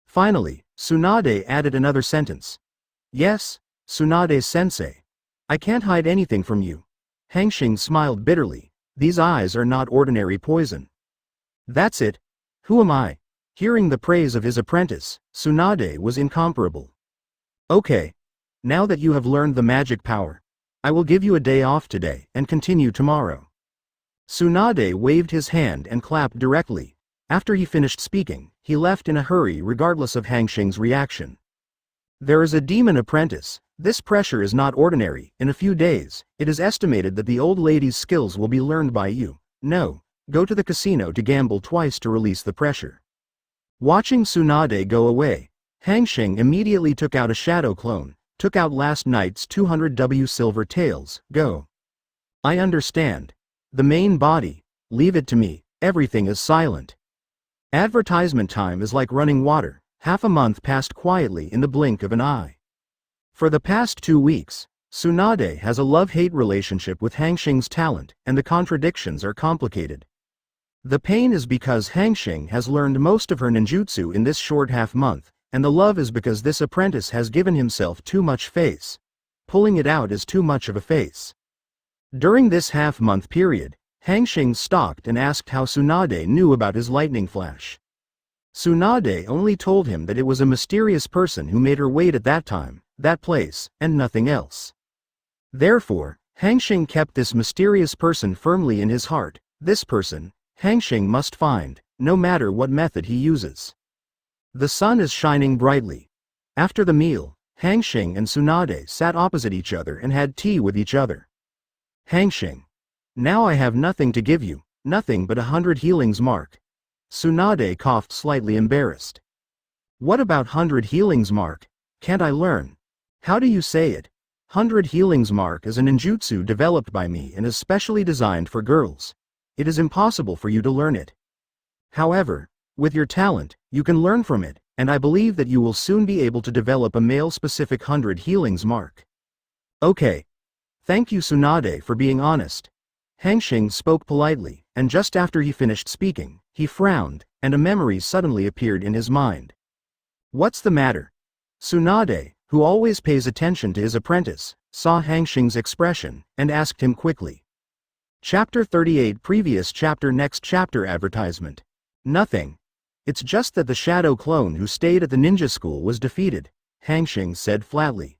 Finally, Tsunade added another sentence. Yes, Tsunade-sensei. I can't hide anything from you. Hanxing smiled bitterly. These eyes are not ordinary poison. That's it. Who am I? Hearing the praise of his apprentice, Tsunade was incomparable. Okay. Now that you have learned the magic power, I will give you a day off today and continue tomorrow. Tsunade waved his hand and clapped directly. After he finished speaking, he left in a hurry regardless of Hanxing's reaction. There is a demon apprentice. This pressure is not ordinary. In a few days, it is estimated that the old lady's skills will be learned by you. No, go to the casino to gamble twice to release the pressure. Watching Tsunade go away, Hanxing immediately took out a shadow clone, took out last night's 200W silver tails. Go. I understand. The main body, leave it to me, everything is silent. Advertisement time is like running water, half a month passed quietly in the blink of an eye. For the past 2 weeks, Tsunade has a love-hate relationship with Hanxing's talent, and the contradictions are complicated. The pain is because Hanxing has learned most of her ninjutsu in this short half-month, and the love is because this apprentice has given himself too much face. Pulling it out is too much of a face. During this half-month period, Hanxing stalked and asked how Tsunade knew about his lightning flash. Tsunade only told him that it was a mysterious person who made her wait at that time, that place, and nothing else. Therefore, Hanxing kept this mysterious person firmly in his heart. This person, Hanxing must find, no matter what method he uses. The sun is shining brightly. After the meal, Hanxing and Tsunade sat opposite each other and had tea with each other. Hanxing. Now I have nothing to give you, nothing but 100 healings mark. Tsunade coughed slightly embarrassed. What about 100 healings mark? Can't I learn? How do you say it? 100 healings mark is a ninjutsu developed by me and is specially designed for girls. It is impossible for you to learn it. However, with your talent, you can learn from it, and I believe that you will soon be able to develop a male-specific 100 healings mark. Okay. Thank you Tsunade for being honest. Hanxing spoke politely, and just after he finished speaking, he frowned, and a memory suddenly appeared in his mind. What's the matter? Tsunade, who always pays attention to his apprentice, saw Hanxing's expression, and asked him quickly. Chapter 38 Previous chapter Next chapter Advertisement. Nothing. It's just that the shadow clone who stayed at the ninja school was defeated, Hanxing said flatly.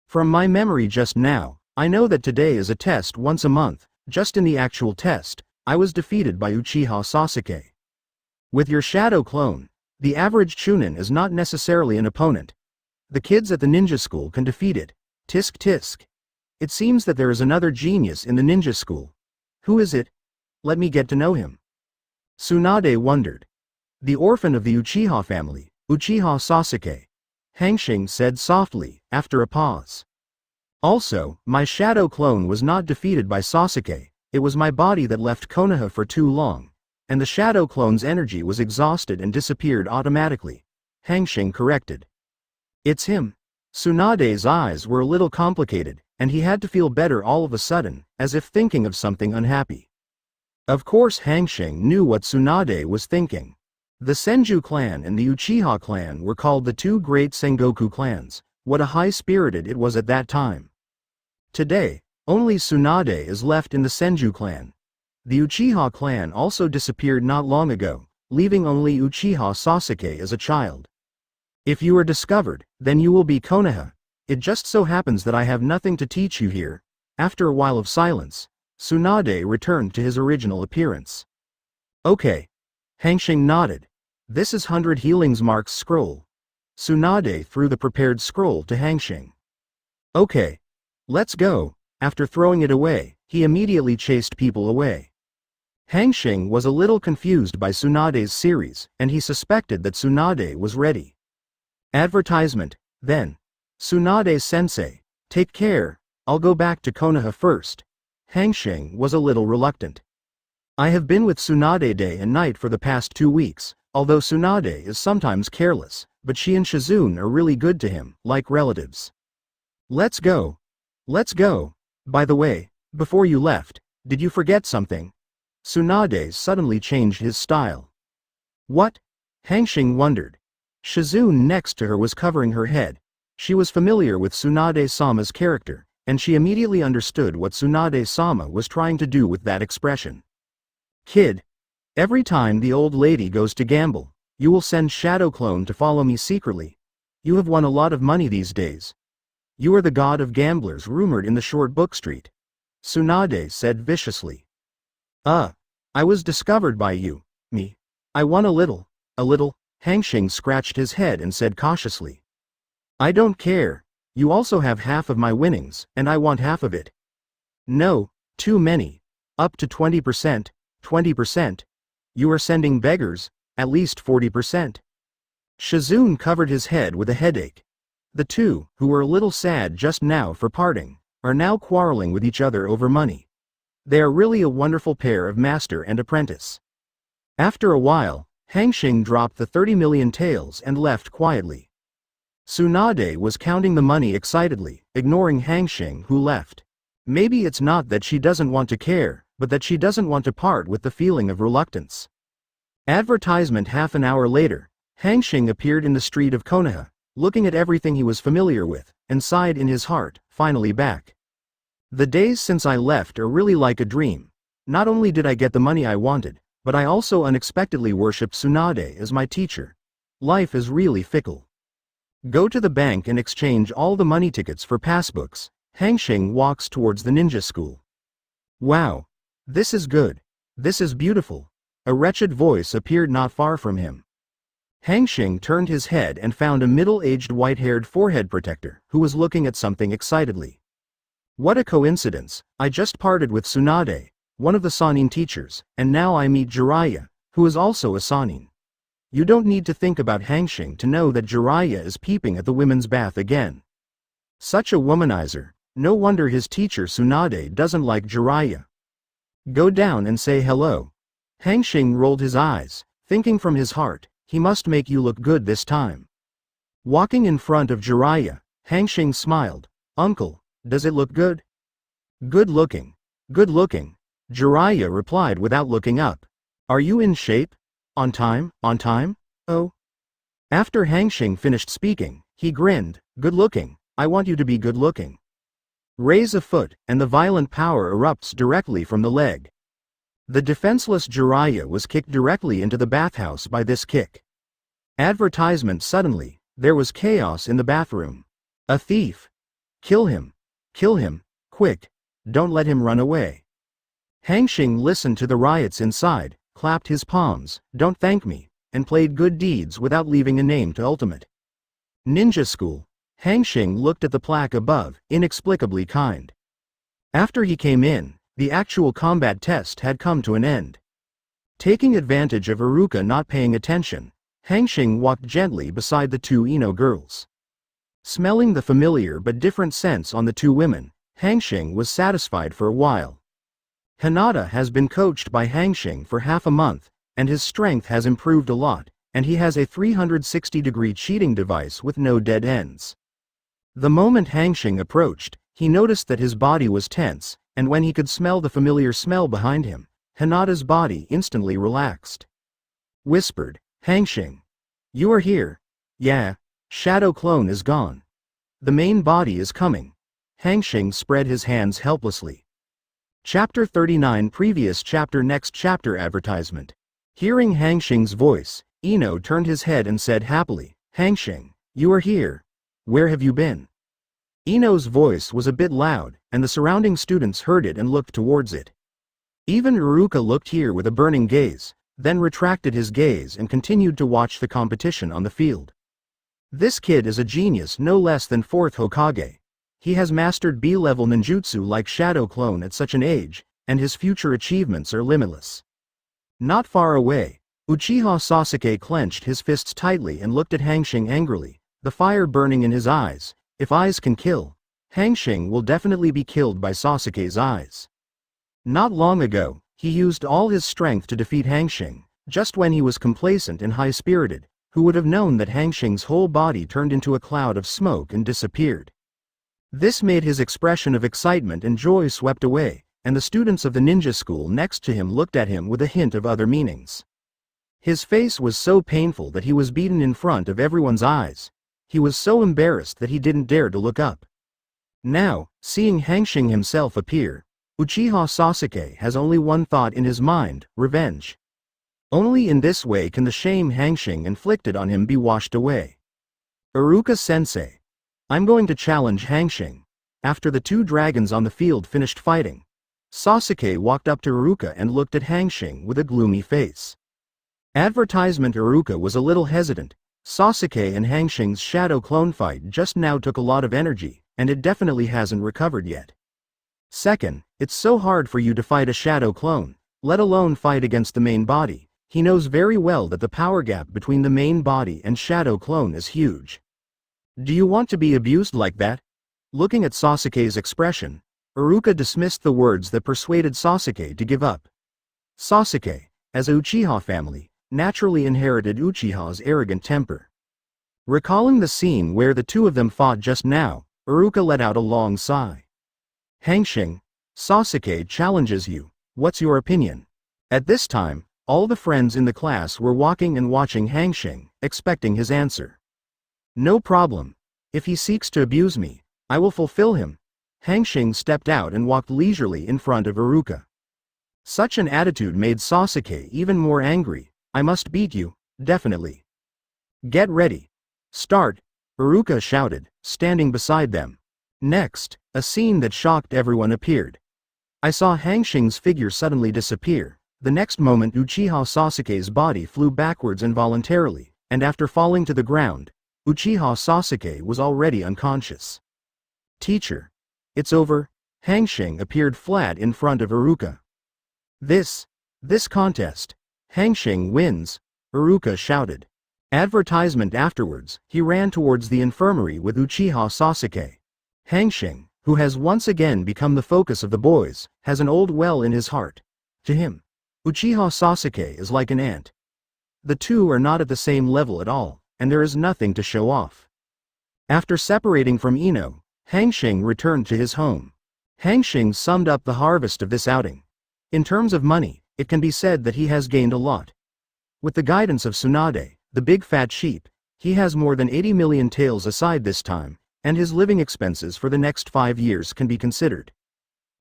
From my memory just now, I know that today is a test once a month. Just in the actual test, I was defeated by Uchiha Sasuke. With your shadow clone, the average chunin is not necessarily an opponent. The kids at the ninja school can defeat it. Tisk tisk. It seems that there is another genius in the ninja school. Who is it? Let me get to know him. Tsunade wondered. The orphan of the Uchiha family, Uchiha Sasuke. Hanxing said softly, after a pause. Also, my shadow clone was not defeated by Sasuke, it was my body that left Konoha for too long, and the shadow clone's energy was exhausted and disappeared automatically. Hanxing corrected. It's him. Tsunade's eyes were a little complicated, and he had to feel better all of a sudden, as if thinking of something unhappy. Of course Hanxing knew what Tsunade was thinking. The Senju clan and the Uchiha clan were called the two great Sengoku clans. What a high-spirited it was at that time. Today, only Tsunade is left in the Senju clan. The Uchiha clan also disappeared not long ago, leaving only Uchiha Sasuke as a child. If you are discovered, then you will be Konoha. It just so happens that I have nothing to teach you here. After a while of silence, Tsunade returned to his original appearance. Okay. Hanxing nodded. This is 100 healings marks scroll. Tsunade threw the prepared scroll to Hanxing. Okay. Let's go. After throwing it away, he immediately chased people away. Hanxing was a little confused by Tsunade's series, and he suspected that Tsunade was ready. Advertisement, then. Tsunade-sensei, take care, I'll go back to Konoha first. Hanxing was a little reluctant. I have been with Tsunade day and night for the past 2 weeks, although Tsunade is sometimes careless, but she and Shizune are really good to him, like relatives. Let's go. Let's go. By the way, before you left, did you forget something? Tsunade suddenly changed his style. What? Hanxing wondered. Shizune next to her was covering her head. She was familiar with Tsunade-sama's character, and she immediately understood what Tsunade-sama was trying to do with that expression. Kid. Every time the old lady goes to gamble, you will send Shadow Clone to follow me secretly. You have won a lot of money these days. You are the god of gamblers rumored in the short book street. Tsunade said viciously. I was discovered by you, me. I won a little. Hanxing scratched his head and said cautiously. I don't care. You also have half of my winnings, and I want half of it. No, too many. Up to 20%, 20%. You are sending beggars, at least 40%. Shizune covered his head with a headache. The two, who were a little sad just now for parting, are now quarreling with each other over money. They are really a wonderful pair of master and apprentice. After a while, Hanxing dropped the 30 million taels and left quietly. Tsunade was counting the money excitedly, ignoring Hanxing, who left. Maybe it's not that she doesn't want to care, but that she doesn't want to part with the feeling of reluctance. Advertisement. Half an hour later, Hanxing appeared in the street of Konoha, looking at everything he was familiar with, and sighed in his heart, finally back. The days since I left are really like a dream. Not only did I get the money I wanted, but I also unexpectedly worshipped Tsunade as my teacher. Life is really fickle. Go to the bank and exchange all the money tickets for passbooks. Hanxing walks towards the ninja school. Wow. This is good. This is beautiful. A wretched voice appeared not far from him. Hanxing turned his head and found a middle-aged white-haired forehead protector, who was looking at something excitedly. What a coincidence, I just parted with Tsunade, one of the Sannin teachers, and now I meet Jiraiya, who is also a Sannin. You don't need to think about Hanxing to know that Jiraiya is peeping at the women's bath again. Such a womanizer, no wonder his teacher Tsunade doesn't like Jiraiya. Go down and say hello. Hanxing rolled his eyes, thinking from his heart, he must make you look good this time. Walking in front of Jiraiya, Hanxing smiled. Uncle, does it look good? Good looking. Good looking. Jiraiya replied without looking up. Are you in shape? On time? On time? Oh. After Hanxing finished speaking, he grinned. Good looking. I want you to be good looking. Raise a foot, and the violent power erupts directly from the leg. The defenseless Jiraiya was kicked directly into the bathhouse by this kick. Advertisement. Suddenly, there was chaos in the bathroom. A thief. Kill him. Kill him. Quick. Don't let him run away. Hanxing listened to the riots inside, clapped his palms, don't thank me, and played good deeds without leaving a name to ultimate. Ninja school. Hanxing looked at the plaque above, inexplicably kind. After he came in, the actual combat test had come to an end. Taking advantage of Iruka not paying attention, Hanxing walked gently beside the two Ino girls. Smelling the familiar but different scents on the two women, Hanxing was satisfied for a while. Hinata has been coached by Hanxing for half a month, and his strength has improved a lot, and he has a 360-degree cheating device with no dead ends. The moment Hanxing approached, he noticed that his body was tense, and when he could smell the familiar smell behind him, Hinata's body instantly relaxed. Whispered, Hanxing. You are here. Yeah, Shadow Clone is gone. The main body is coming. Hanxing spread his hands helplessly. Chapter 39. Previous chapter. Next chapter. Advertisement. Hearing Hanxing's voice, Ino turned his head and said happily, Hanxing, you are here. Where have you been? Ino's voice was a bit loud, and the surrounding students heard it and looked towards it. Even Iruka looked here with a burning gaze, then retracted his gaze and continued to watch the competition on the field. This kid is a genius, no less than 4th Hokage. He has mastered B-level ninjutsu like Shadow Clone at such an age, and his future achievements are limitless. Not far away, Uchiha Sasuke clenched his fists tightly and looked at Hanxing angrily, the fire burning in his eyes. If eyes can kill, Hanxing will definitely be killed by Sasuke's eyes. Not long ago, he used all his strength to defeat Hanxing, just when he was complacent and high-spirited. Who would have known that Hanxing's whole body turned into a cloud of smoke and disappeared? This made his expression of excitement and joy swept away, and the students of the ninja school next to him looked at him with a hint of other meanings. His face was so painful that he was beaten in front of everyone's eyes. He was so embarrassed that he didn't dare to look up. Now, seeing Hanxing himself appear, Uchiha Sasuke has only one thought in his mind, revenge. Only in this way can the shame Hanxing inflicted on him be washed away. Iruka-sensei. I'm going to challenge Hanxing. After the two dragons on the field finished fighting, Sasuke walked up to Iruka and looked at Hanxing with a gloomy face. Advertisement. Iruka was a little hesitant, Sasuke and Hanxing's shadow clone fight just now took a lot of energy, and it definitely hasn't recovered yet. Second, it's so hard for you to fight a shadow clone, let alone fight against the main body. He knows very well that the power gap between the main body and shadow clone is huge. Do you want to be abused like that? Looking at Sasuke's expression, Iruka dismissed the words that persuaded Sasuke to give up. Sasuke, as a Uchiha family, naturally inherited Uchiha's arrogant temper. Recalling the scene where the two of them fought just now, Iruka let out a long sigh. Hanxing, Sasuke challenges you, what's your opinion? At this time, all the friends in the class were walking and watching Hanxing, expecting his answer. No problem. If he seeks to abuse me, I will fulfill him. Hanxing stepped out and walked leisurely in front of Iruka. Such an attitude made Sasuke even more angry. I must beat you, definitely. Get ready. Start, Iruka shouted, standing beside them. Next, a scene that shocked everyone appeared. I saw Hanxing's figure suddenly disappear. The next moment Uchiha Sasuke's body flew backwards involuntarily, and after falling to the ground, Uchiha Sasuke was already unconscious. Teacher. It's over. Hanxing appeared flat in front of Iruka. This contest. Hanxing wins, Iruka shouted. Advertisement afterwards, he ran towards the infirmary with Uchiha Sasuke. Hanxing, who has once again become the focus of the boys, has an old well in his heart. To him, Uchiha Sasuke is like an ant. The two are not at the same level at all, and there is nothing to show off. After separating from Ino, Hanxing returned to his home. Hanxing summed up the harvest of this outing. In terms of money, it can be said that he has gained a lot. With the guidance of Tsunade, the big fat sheep, he has more than 80 million taels aside this time, and his living expenses for the next 5 years can be considered.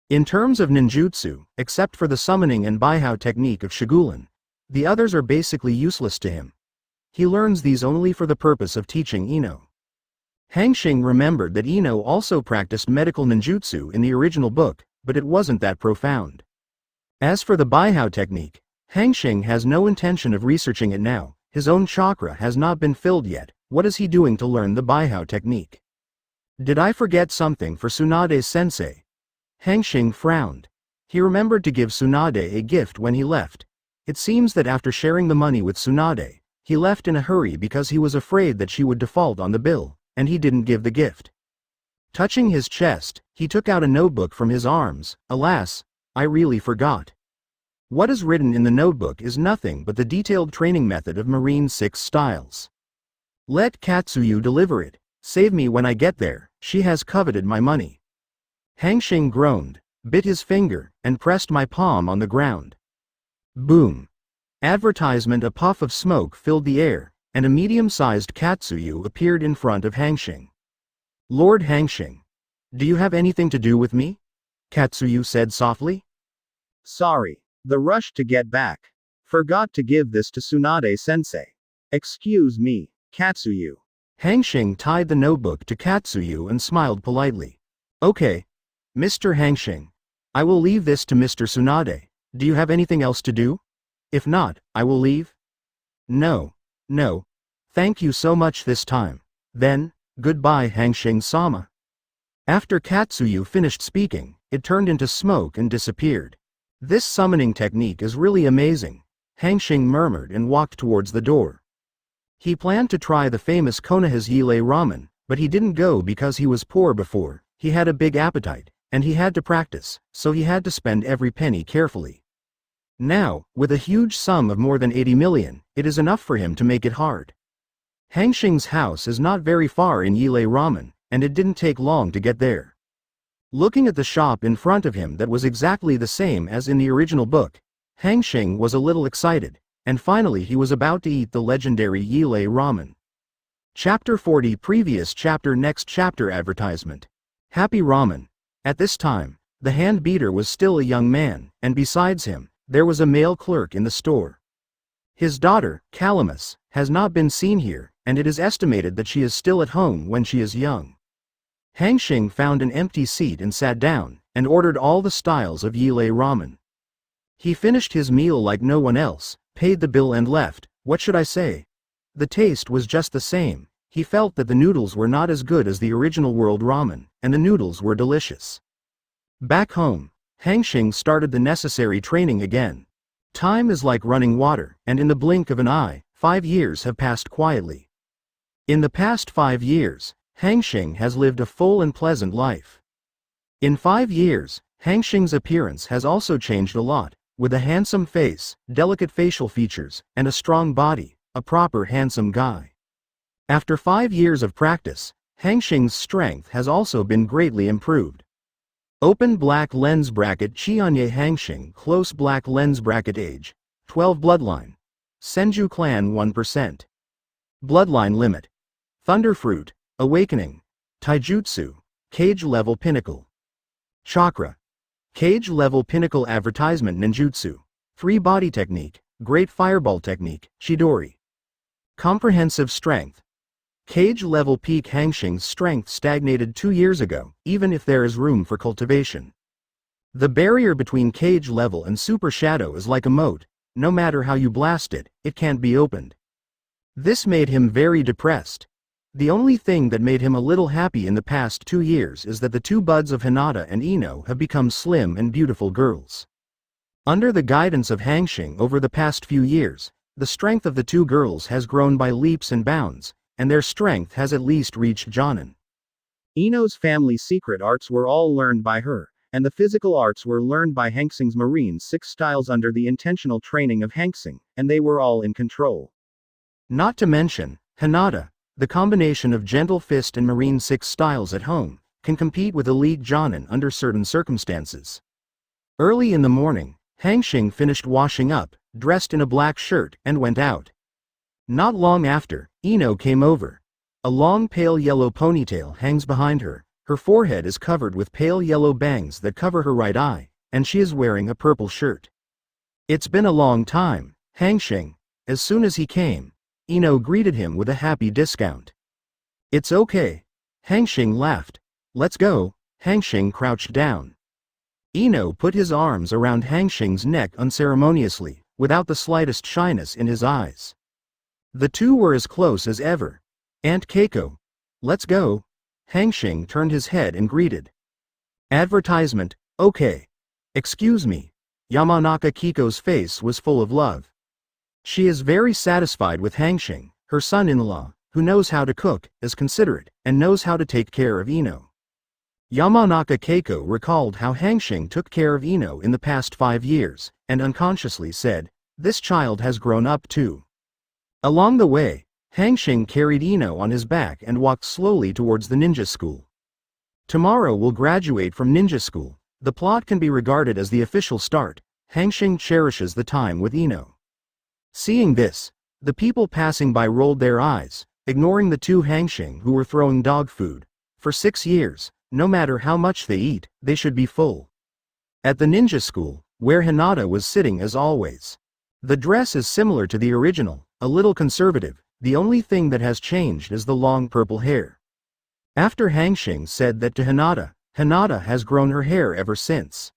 In terms of ninjutsu, except for the summoning and Baihao technique of Shigulan, the others are basically useless to him. He learns these only for the purpose of teaching Ino. Hanxing remembered that Ino also practiced medical ninjutsu in the original book, but it wasn't that profound. As for the Baihao technique, Hanxing has no intention of researching it now. His own chakra has not been filled yet. What is he doing to learn the Baihao technique? Did I forget something for Tsunade sensei? Hanxing frowned. He remembered to give Tsunade a gift when he left. It seems that after sharing the money with Tsunade, he left in a hurry because he was afraid that she would default on the bill, and he didn't give the gift. Touching his chest, he took out a notebook from his arms. Alas, I really forgot. What is written in the notebook is nothing but the detailed training method of Marine 6 styles. Let Katsuyu deliver it. Save me when I get there, she has coveted my money. Hanxing groaned, bit his finger, and pressed my palm on the ground. Boom. Advertisement. A puff of smoke filled the air, and a medium-sized Katsuyu appeared in front of Hanxing. Lord Hanxing. Do you have anything to do with me? Katsuyu said softly. Sorry. The rush to get back. Forgot to give this to Tsunade-sensei. Excuse me, Katsuyu. Hanxing tied the notebook to Katsuyu and smiled politely. Okay. Mr. Hanxing. I will leave this to Mr. Tsunade. Do you have anything else to do? If not, I will leave. No. Thank you so much this time. Then, goodbye Hanxing-sama. After Katsuyu finished speaking, it turned into smoke and disappeared. This summoning technique is really amazing, Hanxing murmured and walked towards the door. He planned to try the famous Konoha's Yile ramen, but he didn't go because he was poor before. He had a big appetite, and he had to practice, so he had to spend every penny carefully. Now, with a huge sum of more than 80 million, it is enough for him to make it hard. Hanxing's house is not very far in Yile ramen, and it didn't take long to get there. Looking at the shop in front of him that was exactly the same as in the original book, Hanxing was a little excited, and finally he was about to eat the legendary Yile ramen. Chapter 40. Previous chapter. Next chapter. Advertisement. Happy Ramen. At this time, the hand beater was still a young man, and besides him, there was a male clerk in the store. His daughter, Calamus, has not been seen here, and it is estimated that she is still at home when she is young. Hanxing found an empty seat and sat down, and ordered all the styles of Yile ramen. He finished his meal like no one else, paid the bill and left. What should I say? The taste was just the same. He felt that the noodles were not as good as the original world ramen, and the noodles were delicious. Back home, Hanxing started the necessary training again. Time is like running water, and in the blink of an eye, 5 years have passed quietly. In the past 5 years, Hanxing has lived a full and pleasant life. In 5 years, Hanxing's appearance has also changed a lot, with a handsome face, delicate facial features, and a strong body, a proper handsome guy. After 5 years of practice, Hanxing's strength has also been greatly improved. Open black lens bracket Chiba Hanxing close black lens bracket age, 12 bloodline. Senju clan 1%. Bloodline limit. Thunderfruit, Awakening. Taijutsu, Cage level pinnacle. Chakra. Cage level pinnacle advertisement ninjutsu. 3 body technique, great fireball technique, Chidori. Comprehensive strength. Cage level peak Hanxing's strength stagnated 2 years ago, even if there is room for cultivation. The barrier between cage level and super shadow is like a moat, no matter how you blast it, it can't be opened. This made him very depressed. The only thing that made him a little happy in the past 2 years is that the 2 buds of Hinata and Ino have become slim and beautiful girls. Under the guidance of Hanxing over the past few years, the strength of the 2 girls has grown by leaps and bounds, and their strength has at least reached Jonin. Ino's family secret arts were all learned by her, and the physical arts were learned by Hanxing's Marine 6 styles under the intentional training of Hanxing, and they were all in control. Not to mention, Hinata, the combination of Gentle Fist and Marine 6 styles at home, can compete with elite Jonin under certain circumstances. Early in the morning, Hanxing finished washing up, dressed in a black shirt, and went out. Not long after, Ino came over. A long pale yellow ponytail hangs behind her, her forehead is covered with pale yellow bangs that cover her right eye, and she is wearing a purple shirt. It's been a long time, Hanxing. As soon as he came, Ino greeted him with a happy discount. It's okay. Hanxing laughed. Let's go. Hanxing crouched down. Ino put his arms around Hanxing's neck unceremoniously, without the slightest shyness in his eyes. The 2 were as close as ever. Aunt Keiko. Let's go. Hanxing turned his head and greeted. Advertisement, okay. Excuse me. Yamanaka Kiko's face was full of love. She is very satisfied with Hanxing, her son-in-law, who knows how to cook, is considerate, and knows how to take care of Ino. Yamanaka Keiko recalled how Hanxing took care of Ino in the past 5 years, and unconsciously said, "This child has grown up too." Along the way, Hanxing carried Ino on his back and walked slowly towards the ninja school. Tomorrow we'll graduate from ninja school. The plot can be regarded as the official start. Hanxing cherishes the time with Ino. Seeing this, the people passing by rolled their eyes, ignoring the 2 Hanxing who were throwing dog food. For 6 years, no matter how much they eat, they should be full. At the ninja school, where Hinata was sitting as always. The dress is similar to the original, a little conservative, the only thing that has changed is the long purple hair. After Hanxing said that to Hinata, Hinata has grown her hair ever since.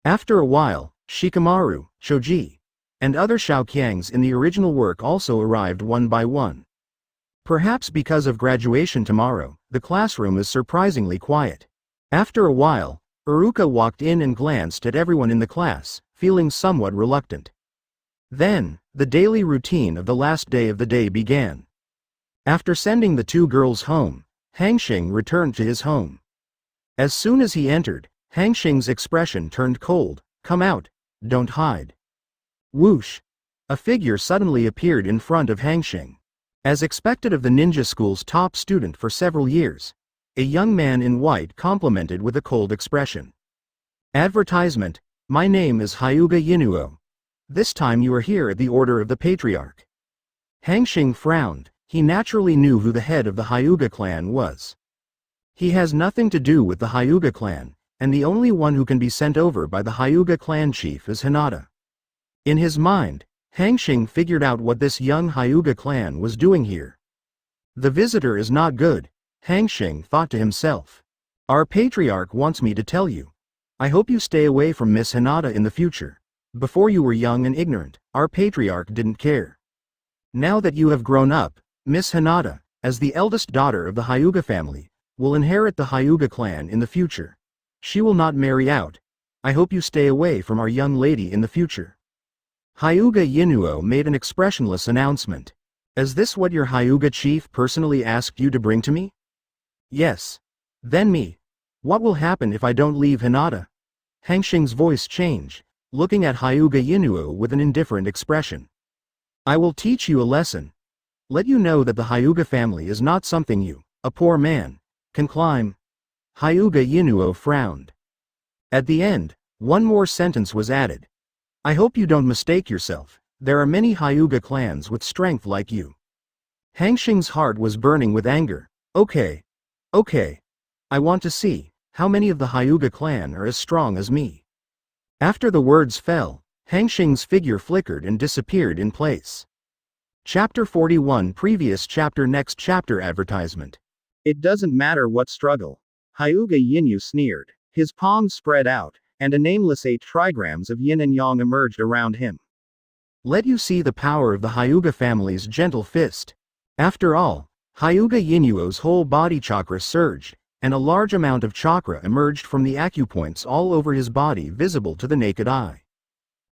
After a while, Shikamaru, Shoji, and other Shaoqiangs in the original work also arrived one by one. Perhaps because of graduation tomorrow, the classroom is surprisingly quiet. After a while, Uruka walked in and glanced at everyone in the class, feeling somewhat reluctant. Then, the daily routine of the last day of the day began. After sending the 2 girls home, Hanxing returned to his home. As soon as he entered, Hanxing's expression turned cold. "Come out, don't hide." Whoosh! A figure suddenly appeared in front of Hanxing. As expected of the ninja school's top student for several years, a young man in white complimented with a cold expression. Advertisement, "My name is Hyuga Yinuo. This time you are here at the order of the Patriarch." Hanxing frowned. He naturally knew who the head of the Hyuga clan was. He has nothing to do with the Hyuga clan, and the only one who can be sent over by the Hyuga clan chief is Hinata. In his mind, Hanxing figured out what this young Hyuga clan was doing here. The visitor is not good, Hanxing thought to himself. Our patriarch wants me to tell you. I hope you stay away from Miss Hinata in the future. Before you were young and ignorant, our patriarch didn't care. Now that you have grown up, Miss Hinata, as the eldest daughter of the Hyuga family, will inherit the Hyuga clan in the future. She will not marry out. I hope you stay away from our young lady in the future." Hyuga Yinuo made an expressionless announcement. "Is this what your Hyuga chief personally asked you to bring to me?" "Yes. Then me. What will happen if I don't leave Hinata?" Hanxing's voice changed, looking at Hyuga Yinuo with an indifferent expression. "I will teach you a lesson. Let you know that the Hyuga family is not something you, a poor man, can climb." Hyuga Yinuo frowned. At the end, one more sentence was added. "I hope you don't mistake yourself, there are many Hyuga clans with strength like you." Hanxing's heart was burning with anger. Okay. I want to see, how many of the Hyuga clan are as strong as me." After the words fell, Hanxing's figure flickered and disappeared in place. Chapter 41 Previous chapter Next chapter Advertisement. "It doesn't matter what struggle." Hyuga Yinyu sneered. His palms spread out, and a nameless 8 trigrams of yin and yang emerged around him. "Let you see the power of the Hyuga family's gentle fist." After all, Hyuga Yinuo's whole body chakra surged, and a large amount of chakra emerged from the acupoints all over his body visible to the naked eye.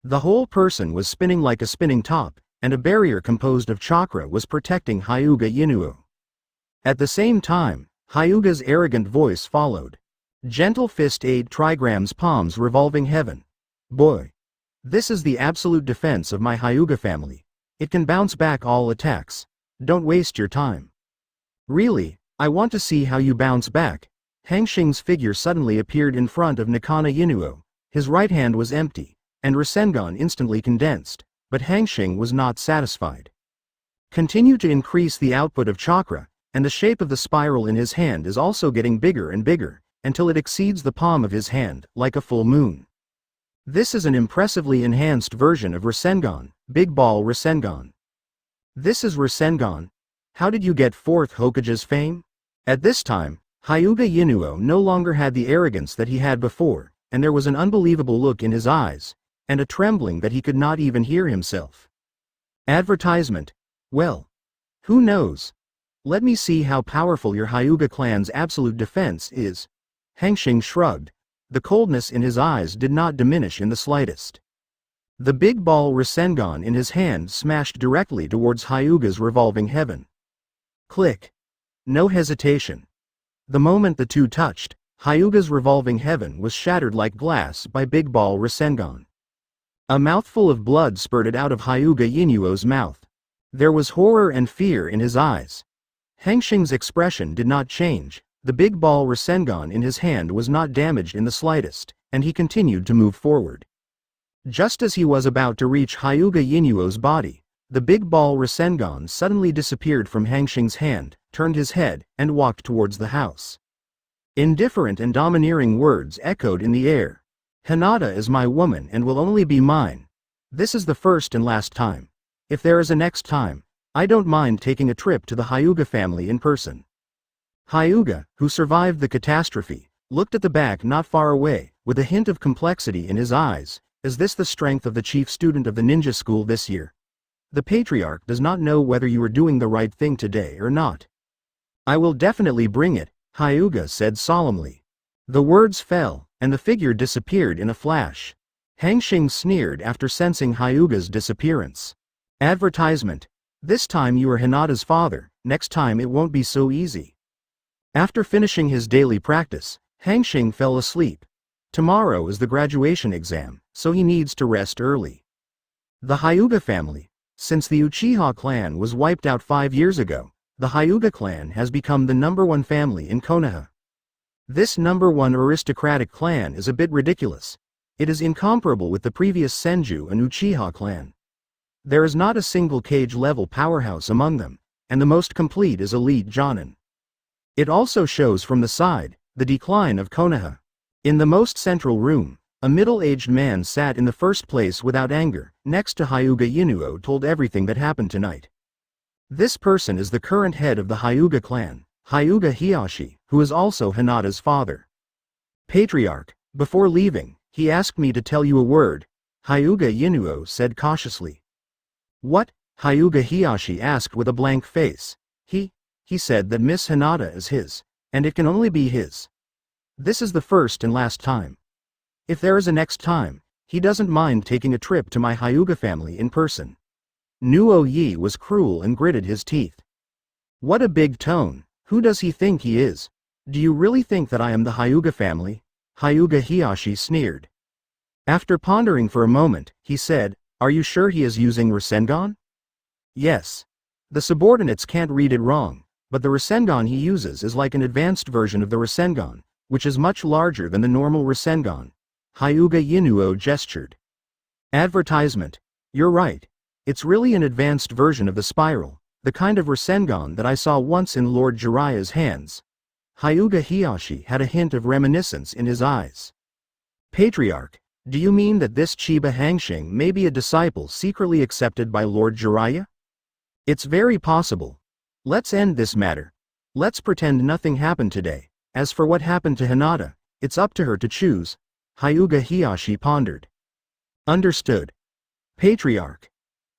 The whole person was spinning like a spinning top, and a barrier composed of chakra was protecting Hyuga Yinuo. At the same time, Hyuga's arrogant voice followed. "Gentle fist 8 trigrams palms revolving heaven. Boy. This is the absolute defense of my Hyuga family. It can bounce back all attacks. Don't waste your time." "Really, I want to see how you bounce back." Hanxing's figure suddenly appeared in front of Nakana Yinuo. His right hand was empty, and Rasengan instantly condensed, but Hanxing was not satisfied. "Continue to increase the output of chakra, and the shape of the spiral in his hand is also getting bigger and bigger, until it exceeds the palm of his hand, like a full moon. This is an impressively enhanced version of Rasengan, Big Ball Rasengan." "This is Rasengan? How did you get 4th Hokage's fame?" At this time, Hyuga Yinuo no longer had the arrogance that he had before, and there was an unbelievable look in his eyes, and a trembling that he could not even hear himself. Advertisement. Well. Who knows? Let me see how powerful your Hyuga clan's absolute defense is. Hanxing shrugged. The coldness in his eyes did not diminish in the slightest. The big ball Rasengan in his hand smashed directly towards Hyuga's revolving heaven. Click. No hesitation. The moment the two touched, Hyuga's revolving heaven was shattered like glass by Big Ball Rasengan. A mouthful of blood spurted out of Hyuga Yinuo's mouth. There was horror and fear in his eyes. Hanxing's expression did not change. The Big Ball Rasengan in his hand was not damaged in the slightest, and he continued to move forward. Just as he was about to reach Hyuga Yinuo's body, the Big Ball Rasengan suddenly disappeared from Hanxing's hand, turned his head, and walked towards the house. Indifferent and domineering words echoed in the air. "Hinata is my woman and will only be mine. This is the first and last time. If there is a next time, I don't mind taking a trip to the Hyuga family in person." Hyuga, who survived the catastrophe, looked at the back not far away, with a hint of complexity in his eyes. "Is this the strength of the chief student of the ninja school this year? The patriarch does not know whether you are doing the right thing today or not." "I will definitely bring it," Hyuga said solemnly. The words fell, and the figure disappeared in a flash. Hanxing sneered after sensing Hyuga's disappearance. Advertisement. "This time you are Hinata's father, next time it won't be so easy." After finishing his daily practice, Hanxing fell asleep. Tomorrow is the graduation exam, so he needs to rest early. The Hyuga family. Since the Uchiha clan was wiped out 5 years ago, the Hyuga clan has become the #1 family in Konoha. This #1 aristocratic clan is a bit ridiculous. It is incomparable with the previous Senju and Uchiha clan. There is not a single cage-level powerhouse among them, and the most complete is elite Jonin. It also shows from the side, the decline of Konoha. In the most central room, a middle-aged man sat in the first place without anger, next to Hyuga Yinuo told everything that happened tonight. This person is the current head of the Hyuga clan, Hyuga Hiyashi, who is also Hinata's father. "Patriarch, before leaving, he asked me to tell you a word," Hyuga Yinuo said cautiously. "What?" Hyuga Hiyashi asked with a blank face. He said that Miss Hinata is his, and it can only be his. This is the first and last time. If there is a next time, he doesn't mind taking a trip to my Hyuga family in person. Nuo Yi was cruel and gritted his teeth. What a big tone, who does he think he is? Do you really think that I am the Hyuga family? Hyuga Hiyashi sneered. After pondering for a moment, he said, are you sure he is using Rasengan? Yes. The subordinates can't read it wrong, but the Rasengan he uses is like an advanced version of the Rasengan, which is much larger than the normal Rasengan. Hyuga Yinuo gestured. Advertisement. You're right. It's really an advanced version of the spiral, the kind of Rasengan that I saw once in Lord Jiraiya's hands. Hyuga Hiyashi had a hint of reminiscence in his eyes. Patriarch, do you mean that this Chiba Hanxing may be a disciple secretly accepted by Lord Jiraiya? It's very possible. Let's end this matter. Let's pretend nothing happened today. As for what happened to Hinata, it's up to her to choose. Hyuga Hiyashi pondered. Understood. Patriarch.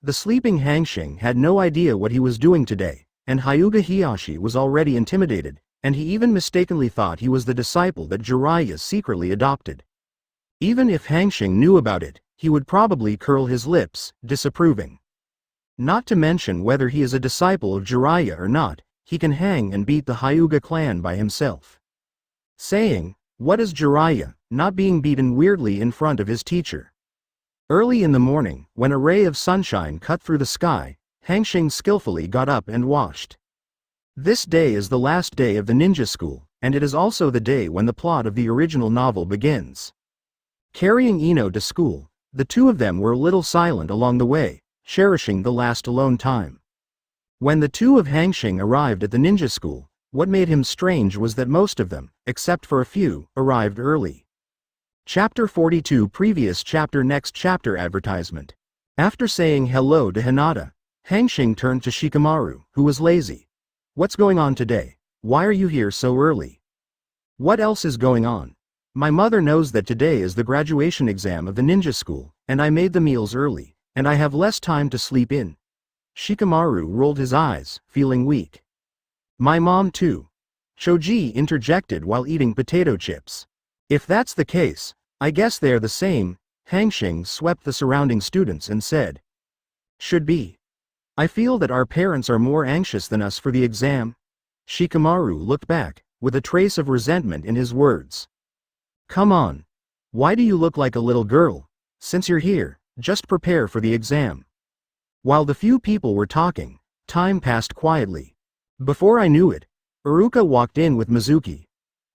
The sleeping Hanxing had no idea what he was doing today, and Hyuga Hiyashi was already intimidated, and he even mistakenly thought he was the disciple that Jiraiya secretly adopted. Even if Hanxing knew about it, he would probably curl his lips, disapproving. Not to mention whether he is a disciple of Jiraiya or not, he can hang and beat the Hyuga clan by himself. Saying, what is Jiraiya, not being beaten weirdly in front of his teacher? Early in the morning, when a ray of sunshine cut through the sky, Hanxing skillfully got up and washed. This day is the last day of the ninja school, and it is also the day when the plot of the original novel begins. Carrying Ino to school, the two of them were a little silent along the way, cherishing the last alone time. When the two of Hanxing arrived at the ninja school, what made him strange was that most of them, except for a few, arrived early. Chapter 42 Previous chapter Next chapter Advertisement. After saying hello to Hinata, Hanxing turned to Shikamaru, who was lazy. What's going on today? Why are you here so early? What else is going on? My mother knows that today is the graduation exam of the ninja school, and I made the meals early, and I have less time to sleep in. Shikamaru rolled his eyes, feeling weak. My mom too. Choji interjected while eating potato chips. If that's the case, I guess they're the same. Hanxing swept the surrounding students and said. Should be. I feel that our parents are more anxious than us for the exam. Shikamaru looked back, with a trace of resentment in his words. Come on. Why do you look like a little girl? Since you're here, just prepare for the exam. While the few people were talking, time passed quietly. Before I knew it, Iruka walked in with Mizuki.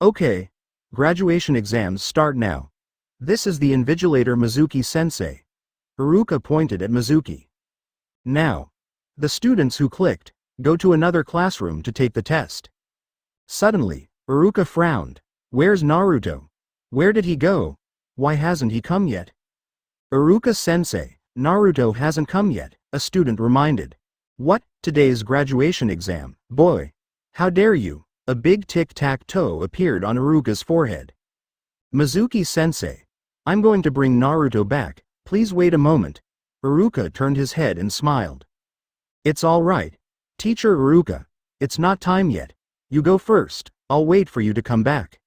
Okay. Graduation exams start now. This is the invigilator Mizuki-sensei. Iruka pointed at Mizuki. Now. The students who clicked, go to another classroom to take the test. Suddenly, Iruka frowned. Where's Naruto? Where did he go? Why hasn't he come yet? Iruka-sensei, Naruto hasn't come yet, a student reminded. What, today's graduation exam, boy? How dare you? A big tic-tac-toe appeared on Iruka's forehead. Mizuki-sensei. I'm going to bring Naruto back, please wait a moment. Iruka turned his head and smiled. It's all right. Teacher Iruka. It's not time yet. You go first, I'll wait for you to come back.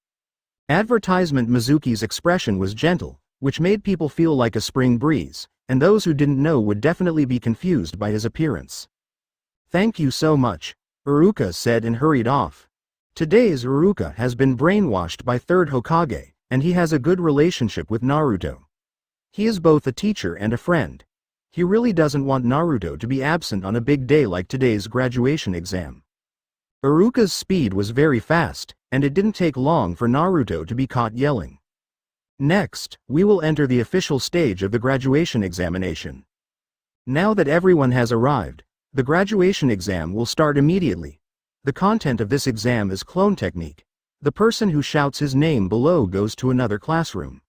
Advertisement Mizuki's expression was gentle, which made people feel like a spring breeze, and those who didn't know would definitely be confused by his appearance. Thank you so much, Iruka said and hurried off. Today's Iruka has been brainwashed by third Hokage, and he has a good relationship with Naruto. He is both a teacher and a friend. He really doesn't want Naruto to be absent on a big day like today's graduation exam. Iruka's speed was very fast, and it didn't take long for Naruto to be caught yelling. Next, we will enter the official stage of the graduation examination. Now that everyone has arrived, the graduation exam will start immediately. The content of this exam is clone technique. The person who shouts his name below goes to another classroom.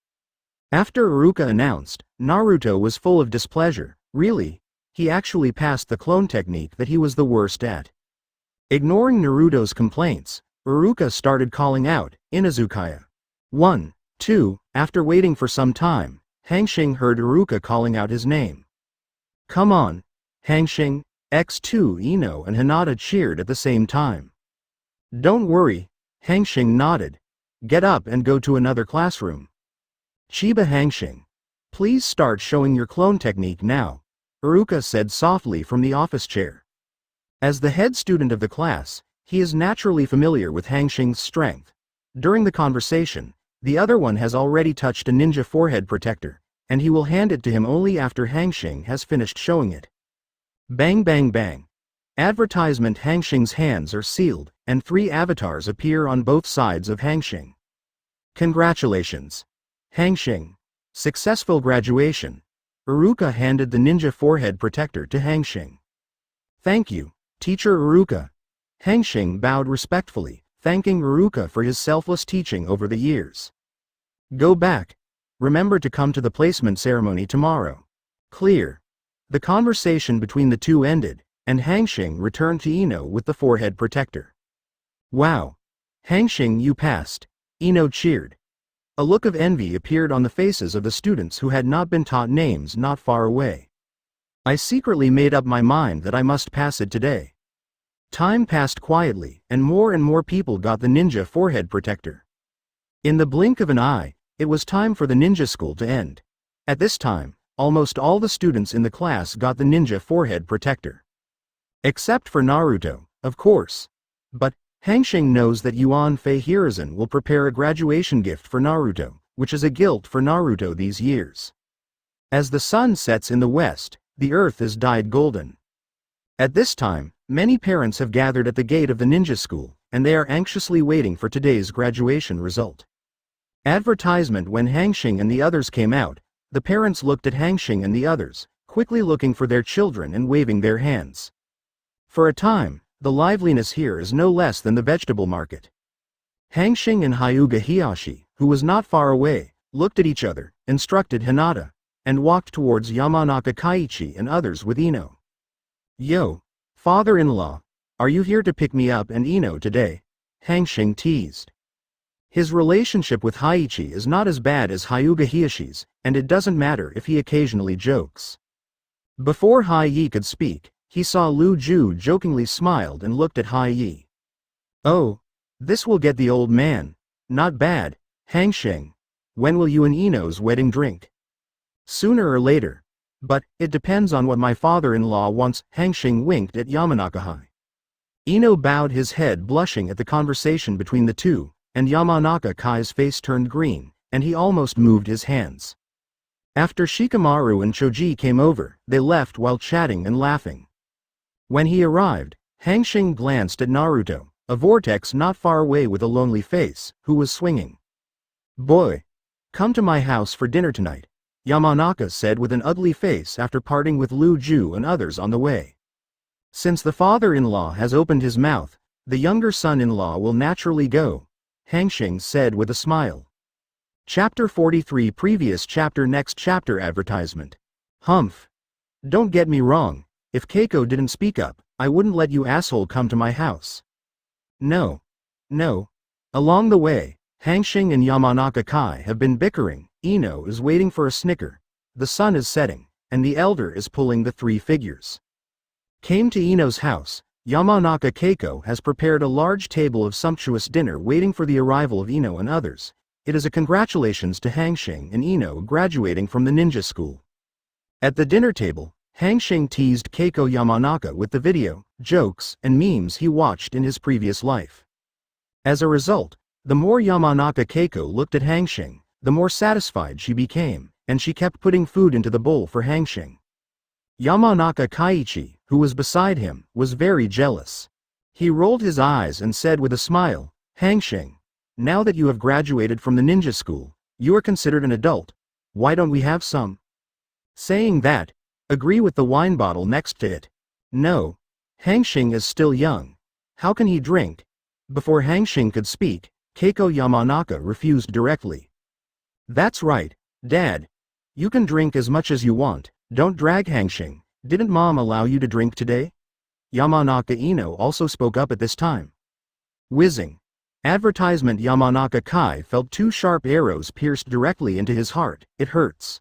After Iruka announced, Naruto was full of displeasure. Really? He actually passed the clone technique that he was the worst at. Ignoring Naruto's complaints, Iruka started calling out, Inazukaya. 1, 2, after waiting for some time, Hanxing heard Iruka calling out his name. Come on. Hanxing, X2 Ino and Hinata cheered at the same time. Don't worry, Hanxing nodded. Get up and go to another classroom. Chiba Hanxing. Please start showing your clone technique now, Uruka said softly from the office chair. As the head student of the class, he is naturally familiar with Hanxing's strength. During the conversation, the other one has already touched a ninja forehead protector, and he will hand it to him only after Hanxing has finished showing it. Bang bang bang. Advertisement. Hanxing's hands are sealed, and 3 avatars appear on both sides of Hanxing. Congratulations, Hanxing. Successful graduation. Uruka handed the ninja forehead protector to Hanxing. Thank you, Teacher Uruka. Hanxing bowed respectfully, thanking Uruka for his selfless teaching over the years. Go back. Remember to come to the placement ceremony tomorrow. Clear. The conversation between the two ended, and Hanxing returned to Ino with the forehead protector. Wow. Hanxing, you passed. Ino cheered. A look of envy appeared on the faces of the students who had not been taught names not far away. I secretly made up my mind that I must pass it today. Time passed quietly, and more people got the ninja forehead protector. In the blink of an eye, it was time for the ninja school to end. At this time, almost all the students in the class got the ninja forehead protector. Except for Naruto, of course. But Hanxing knows that Yuan Fei Hiruzen will prepare a graduation gift for Naruto, which is a guilt for Naruto these years. As the sun sets in the west, the earth is dyed golden. At this time, many parents have gathered at the gate of the ninja school, and they are anxiously waiting for today's graduation result. Advertisement. When Hanxing and the others came out, the parents looked at Hanxing and the others, quickly looking for their children and waving their hands. For a time, the liveliness here is no less than the vegetable market. Hanxing and Hyuga Hiyashi, who was not far away, looked at each other, instructed Hinata, and walked towards Yamanaka Kaiichi and others with Ino. Yo, father-in-law, are you here to pick me up and Ino today? Hanxing teased. His relationship with Haiichi is not as bad as Hyuga Hiyashi's, and it doesn't matter if he occasionally jokes. Before Hai-Yi could speak, he saw Lu Ju jokingly smiled and looked at Hai-Yi. Oh, this will get the old man. Not bad, Hanxing. When will you and Ino's wedding drink? Sooner or later. But, it depends on what my father-in-law wants. Hanxing winked at Yamanaka Hai. Ino bowed his head, blushing at the conversation between the two, and Yamanaka Kai's face turned green, and he almost moved his hands. After Shikamaru and Choji came over, they left while chatting and laughing. When he arrived, Hanxing glanced at Naruto, a vortex not far away with a lonely face, who was swinging. Boy, come to my house for dinner tonight, Yamanaka said with an ugly face after parting with Lu Ju and others on the way. Since the father-in-law has opened his mouth, the younger son-in-law will naturally go, Hanxing said with a smile. Chapter 43. Previous chapter. Next chapter. Advertisement. Humph. Don't get me wrong, if Keiko didn't speak up, I wouldn't let you asshole come to my house. No. No. Along the way, Hanxing and Yamanaka Kai have been bickering. Ino is waiting for a snicker. The sun is setting, and the elder is pulling the 3 figures. Came to Ino's house. Yamanaka Keiko has prepared a large table of sumptuous dinner waiting for the arrival of Ino and others. It is a congratulations to Hanxing and Ino graduating from the ninja school. At the dinner table, Hanxing teased Keiko Yamanaka with the video, jokes, and memes he watched in his previous life. As a result, the more Yamanaka Keiko looked at Hanxing, the more satisfied she became, and she kept putting food into the bowl for Hanxing. Yamanaka Kaiichi, who was beside him, was very jealous. He rolled his eyes and said with a smile, Hanxing, now that you have graduated from the ninja school, you are considered an adult. Why don't we have some? Saying that, agree with the wine bottle next to it. No. Hanxing is still young. How can he drink? Before Hanxing could speak, Keiko Yamanaka refused directly. That's right, Dad. You can drink as much as you want, don't drag Hanxing. Didn't Mom allow you to drink today? Yamanaka Ino also spoke up at this time. Whizzing. Advertisement. Yamanaka Kai felt 2 sharp arrows pierced directly into his heart. It hurts.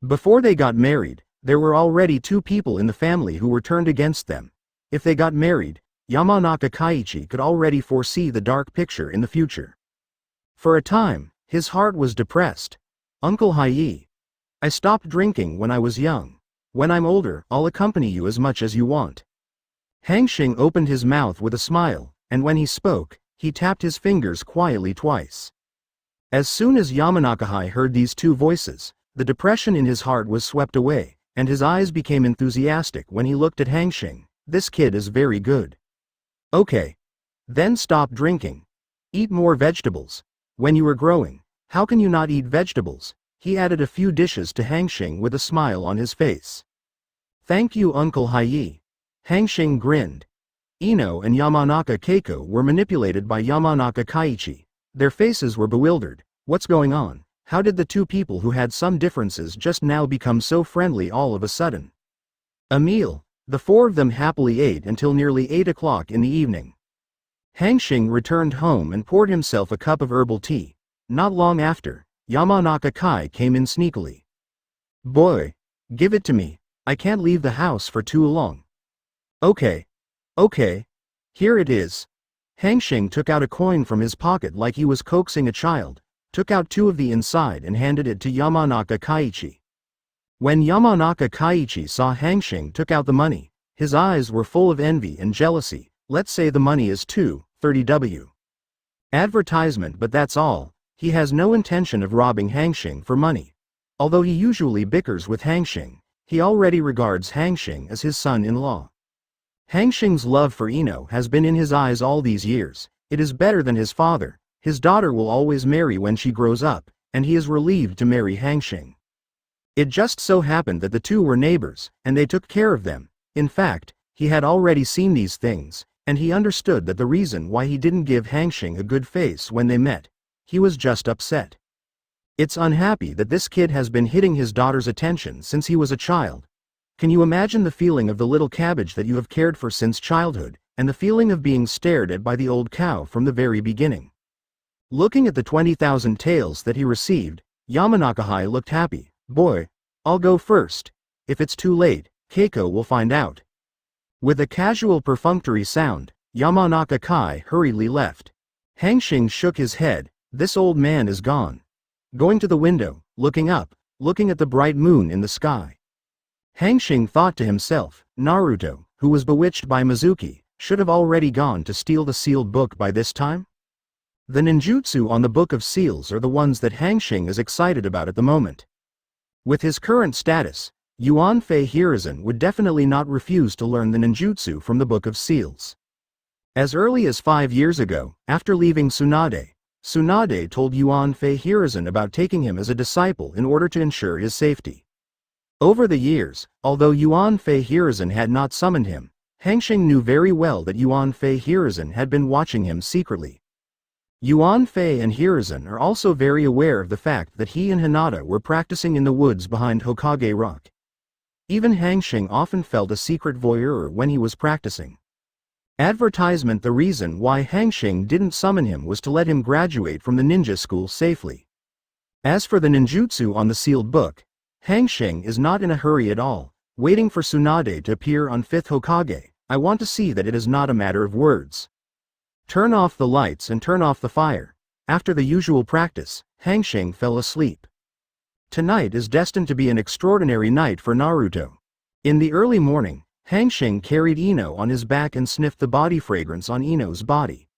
Before they got married, There were already 2 people in the family who were turned against them. If they got married, Yamanaka Kaiichi could already foresee the dark picture in the future. For a time, his heart was depressed. Uncle Hai, I stopped drinking when I was young. When I'm older, I'll accompany you as much as you want. Hanxing opened his mouth with a smile, and when he spoke, he tapped his fingers quietly twice. As soon as Yamanaka heard these 2 voices, the depression in his heart was swept away, and his eyes became enthusiastic when he looked at Hanxing. This kid is very good. Okay. Then stop drinking. Eat more vegetables. When you were growing, how can you not eat vegetables? He added a few dishes to Hanxing with a smile on his face. Thank you, Uncle Hai. Hanxing grinned. Ino and Yamanaka Keiko were manipulated by Yamanaka Kaiichi. Their faces were bewildered. What's going on? How did the 2 people who had some differences just now become so friendly all of a sudden? A meal. The 4 of them happily ate until nearly 8 o'clock in the evening. Hanxing returned home and poured himself a cup of herbal tea. Not long after, Yamanaka Kai came in sneakily. Boy, give it to me. I can't leave the house for too long. Okay. Here it is. Hanxing took out a coin from his pocket like he was coaxing a child, took out 2 of the inside and handed it to Yamanaka Kaiichi. When Yamanaka Kaiichi saw Hanxing took out the money, his eyes were full of envy and jealousy. Let's say the money is 230W. Advertisement, but that's all. He has no intention of robbing Hanxing for money. Although he usually bickers with Hanxing, he already regards Hanxing as his son-in-law. Hanxing's love for Ino has been in his eyes all these years. It is better than his father. His daughter will always marry when she grows up, and he is relieved to marry Hanxing. It just so happened that the 2 were neighbors, and they took care of them. In fact, he had already seen these things, and he understood that the reason why he didn't give Hanxing a good face when they met. He was just upset. It's unhappy that this kid has been hitting his daughter's attention since he was a child. Can you imagine the feeling of the little cabbage that you have cared for since childhood, and the feeling of being stared at by the old cow from the very beginning? Looking at the 20,000 taels that he received, Yamanaka looked happy. Boy, I'll go first. If it's too late, Keiko will find out. With a casual perfunctory sound, Yamanaka Kai hurriedly left. Hanxing shook his head. This old man is gone. Going to the window, looking up, looking at the bright moon in the sky. Hanxing thought to himself, Naruto, who was bewitched by Mizuki, should have already gone to steal the sealed book by this time? The ninjutsu on the Book of Seals are the ones that Hanxing is excited about at the moment. With his current status, Yuanfei Hiruzen would definitely not refuse to learn the ninjutsu from the Book of Seals. As early as 5 years ago, after leaving Tsunade, Tsunade told Yuanfei Hiruzen about taking him as a disciple in order to ensure his safety. Over the years, although Yuanfei Hiruzen had not summoned him, Hanxing knew very well that Yuanfei Hiruzen had been watching him secretly. Yuanfei and Hiruzen are also very aware of the fact that he and Hinata were practicing in the woods behind Hokage Rock. Even Hanxing often felt a secret voyeur when he was practicing. Advertisement. The reason why Hanxing didn't summon him was to let him graduate from the ninja school safely. As for the ninjutsu on the sealed book, Hanxing is not in a hurry at all, waiting for Tsunade to appear on 5th Hokage. I want to see that it is not a matter of words. Turn off the lights and turn off the fire. After the usual practice, Hanxing fell asleep. Tonight is destined to be an extraordinary night for Naruto. In the early morning, Hanxing carried Ino on his back and sniffed the body fragrance on Ino's body.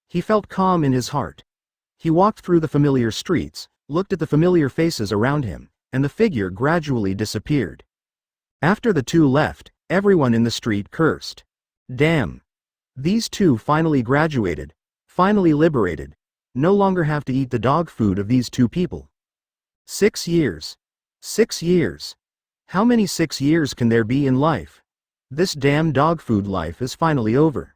He felt calm in his heart. He walked through the familiar streets, looked at the familiar faces around him, and the figure gradually disappeared. After the 2 left, everyone in the street cursed. Damn. These 2 finally graduated, finally liberated, no longer have to eat the dog food of these 2 people. 6 years. 6 years. How many 6 years can there be in life? This damn dog food life is finally over.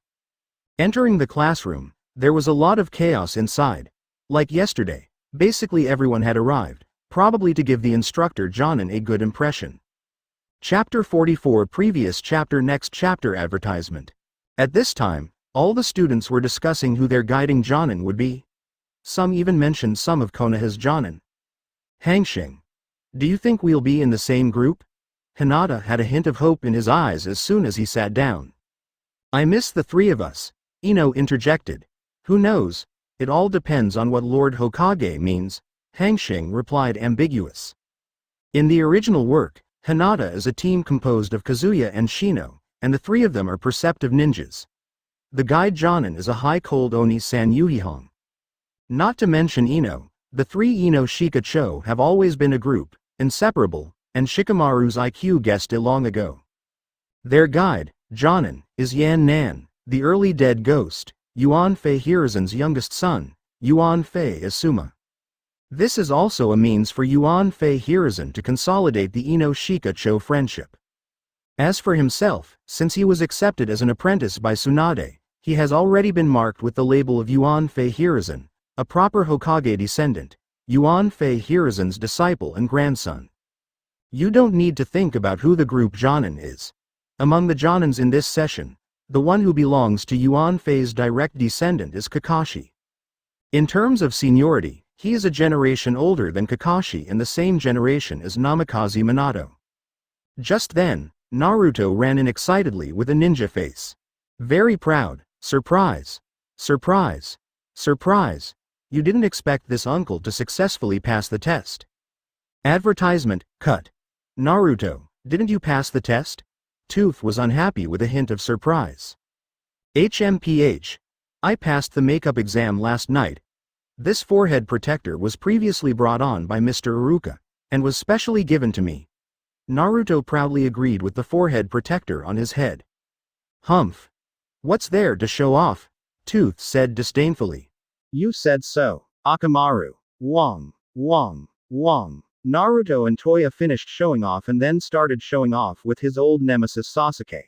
Entering the classroom, there was a lot of chaos inside. Like yesterday, basically everyone had arrived, probably to give the instructor Jonin a good impression. Chapter 44. Previous chapter. Next chapter. Advertisement. At this time, all the students were discussing who their guiding Jonin would be. Some even mentioned some of Konoha's Jonin. Hanxing. Do you think we'll be in the same group? Hinata had a hint of hope in his eyes as soon as he sat down. I miss the three of us, Ino interjected. Who knows? It all depends on what Lord Hokage means, Hanxing replied ambiguous. In the original work, Hinata is a team composed of Kazuya and Shino, and the three of them are perceptive ninjas. The guide Jonin is a high-cold Oni-san Yuhihong. Not to mention Ino, the three Ino Shikacho have always been a group, inseparable, and Shikamaru's IQ guessed it long ago. Their guide, Jonin, is Yan Nan, the early dead ghost, Yuan Fei Hiruzen's youngest son, Yuan Fei Asuma. This is also a means for Yuan Fei Hiruzen to consolidate the Ino Shikacho friendship. As for himself, since he was accepted as an apprentice by Tsunade, he has already been marked with the label of Yuan Fei Hiruzen, a proper Hokage descendant, Yuan Fei Hiruzen's disciple and grandson. You don't need to think about who the group Jonin is. Among the Jonins in this session, the one who belongs to Yuan Fei's direct descendant is Kakashi. In terms of seniority, he is a generation older than Kakashi and the same generation as Namikaze Minato. Just then, Naruto ran in excitedly with a ninja face. Very proud. Surprise. Surprise. Surprise. You didn't expect this uncle to successfully pass the test. Advertisement, cut. Naruto, didn't you pass the test? Tooth was unhappy with a hint of surprise. HMPH. I passed the makeup exam last night. This forehead protector was previously brought on by Mr. Iruka, and was specially given to me. Naruto proudly agreed with the forehead protector on his head. Humph. What's there to show off? Tooth said disdainfully. You said so. Akamaru. Wong. Wong. Wong. Naruto and Toya finished showing off and then started showing off with his old nemesis Sasuke.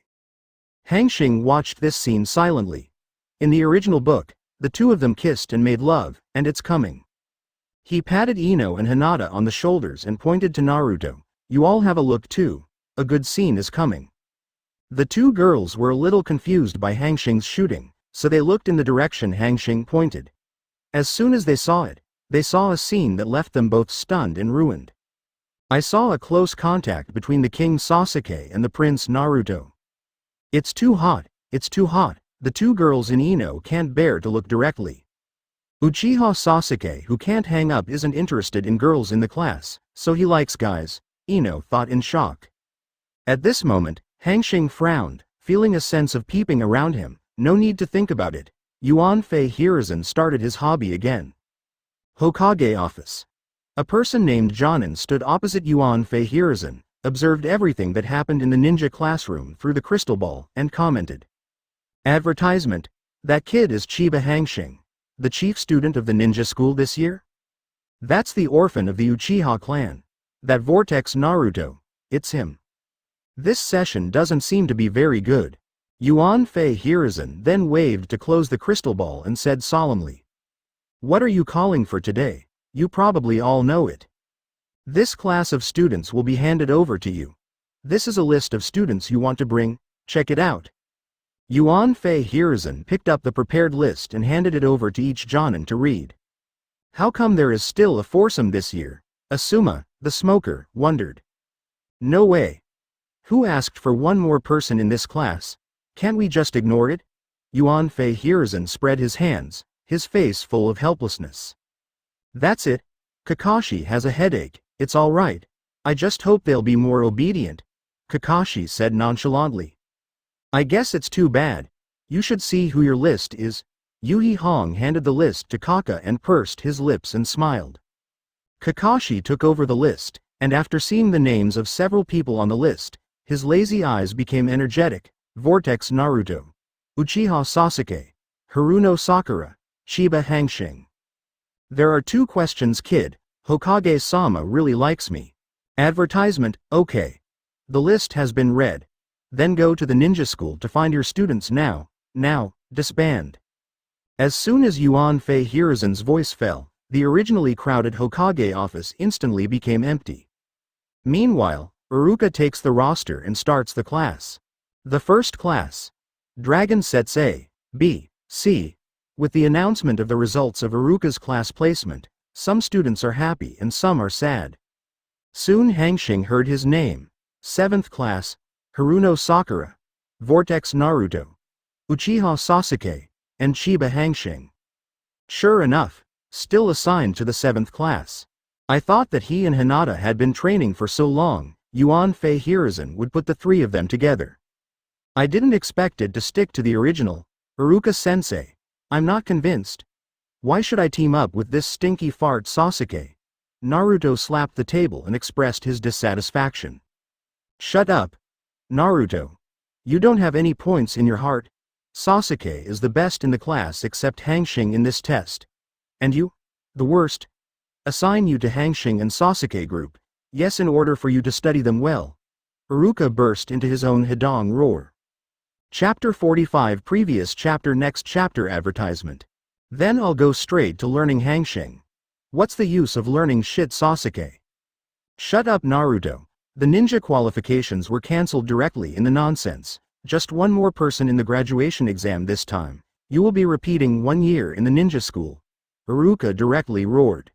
Hanxing watched this scene silently. In the original book, the two of them kissed and made love, and it's coming. He patted Ino and Hinata on the shoulders and pointed to Naruto. You all have a look too. A good scene is coming. The two girls were a little confused by Hanxing's shooting, so they looked in the direction Hanxing pointed. As soon as they saw it, they saw a scene that left them both stunned and ruined. I saw a close contact between the King Sasuke and the Prince Naruto. It's too hot, it's too hot. The two girls in Ino can't bear to look directly. Uchiha Sasuke, who can't hang up, isn't interested in girls in the class, so he likes guys, Ino thought in shock. At this moment, Hanxing frowned, feeling a sense of peeping around him. No need to think about it. Yuan Fei Hiruzen started his hobby again. Hokage office. A person named Jonin stood opposite Yuan Fei Hiruzen, observed everything that happened in the ninja classroom through the crystal ball, and commented. Advertisement. That kid is Chiba Hanxing, the chief student of the ninja school this year? That's the orphan of the Uchiha clan. That vortex Naruto. It's him. This session doesn't seem to be very good. Yuan Fei Hiruzen then waved to close the crystal ball and said solemnly. What are you calling for today? You probably all know it. This class of students will be handed over to you. This is a list of students you want to bring, check it out. Yuan Fei Hiruzen picked up the prepared list and handed it over to each Jonin to read. How come there is still a foursome this year? Asuma, the smoker, wondered. No way. Who asked for one more person in this class? Can't we just ignore it? Yuan Fei Hiruzen spread his hands, his face full of helplessness. That's it. Kakashi has a headache, it's all right. I just hope they'll be more obedient, Kakashi said nonchalantly. I guess it's too bad. You should see who your list is. Yuhihong handed the list to Kaka and pursed his lips and smiled. Kakashi took over the list, and after seeing the names of several people on the list, his lazy eyes became energetic. Vortex Naruto, Uchiha Sasuke, Haruno Sakura, Chiba Hanxing. There are 2 questions, kid. Hokage-sama really likes me. Advertisement, okay. The list has been read. Then go to the ninja school to find your students now, disband. As soon as Yuan Fei Hiruzen's voice fell, the originally crowded Hokage office instantly became empty. Meanwhile, Iruka takes the roster and starts the class. The first class. Dragon sets A, B, C. With the announcement of the results of Iruka's class placement, some students are happy and some are sad. Soon Hanxing heard his name. 7th class, Haruno Sakura, Vortex Naruto, Uchiha Sasuke, and Chiba Hanxing. Sure enough, still assigned to the 7th class. I thought that he and Hinata had been training for so long, Yuan Fei Hiruzen would put the three of them together. I didn't expect it to stick to the original, Iruka-sensei. I'm not convinced. Why should I team up with this stinky fart Sasuke? Naruto slapped the table and expressed his dissatisfaction. Shut up. Naruto. You don't have any points in your heart. Sasuke is the best in the class except Hanxing in this test. And you? The worst. Assign you to Hanxing and Sasuke group. Yes, in order for you to study them well. Iruka burst into his own Hidong roar. Chapter 45 Previous chapter Next chapter advertisement. Then I'll go straight to learning Hanxing. What's the use of learning shit Sasuke? Shut up Naruto. The ninja qualifications were cancelled directly in the nonsense. Just one more person in the graduation exam this time. You will be repeating 1 year in the ninja school. Iruka directly roared.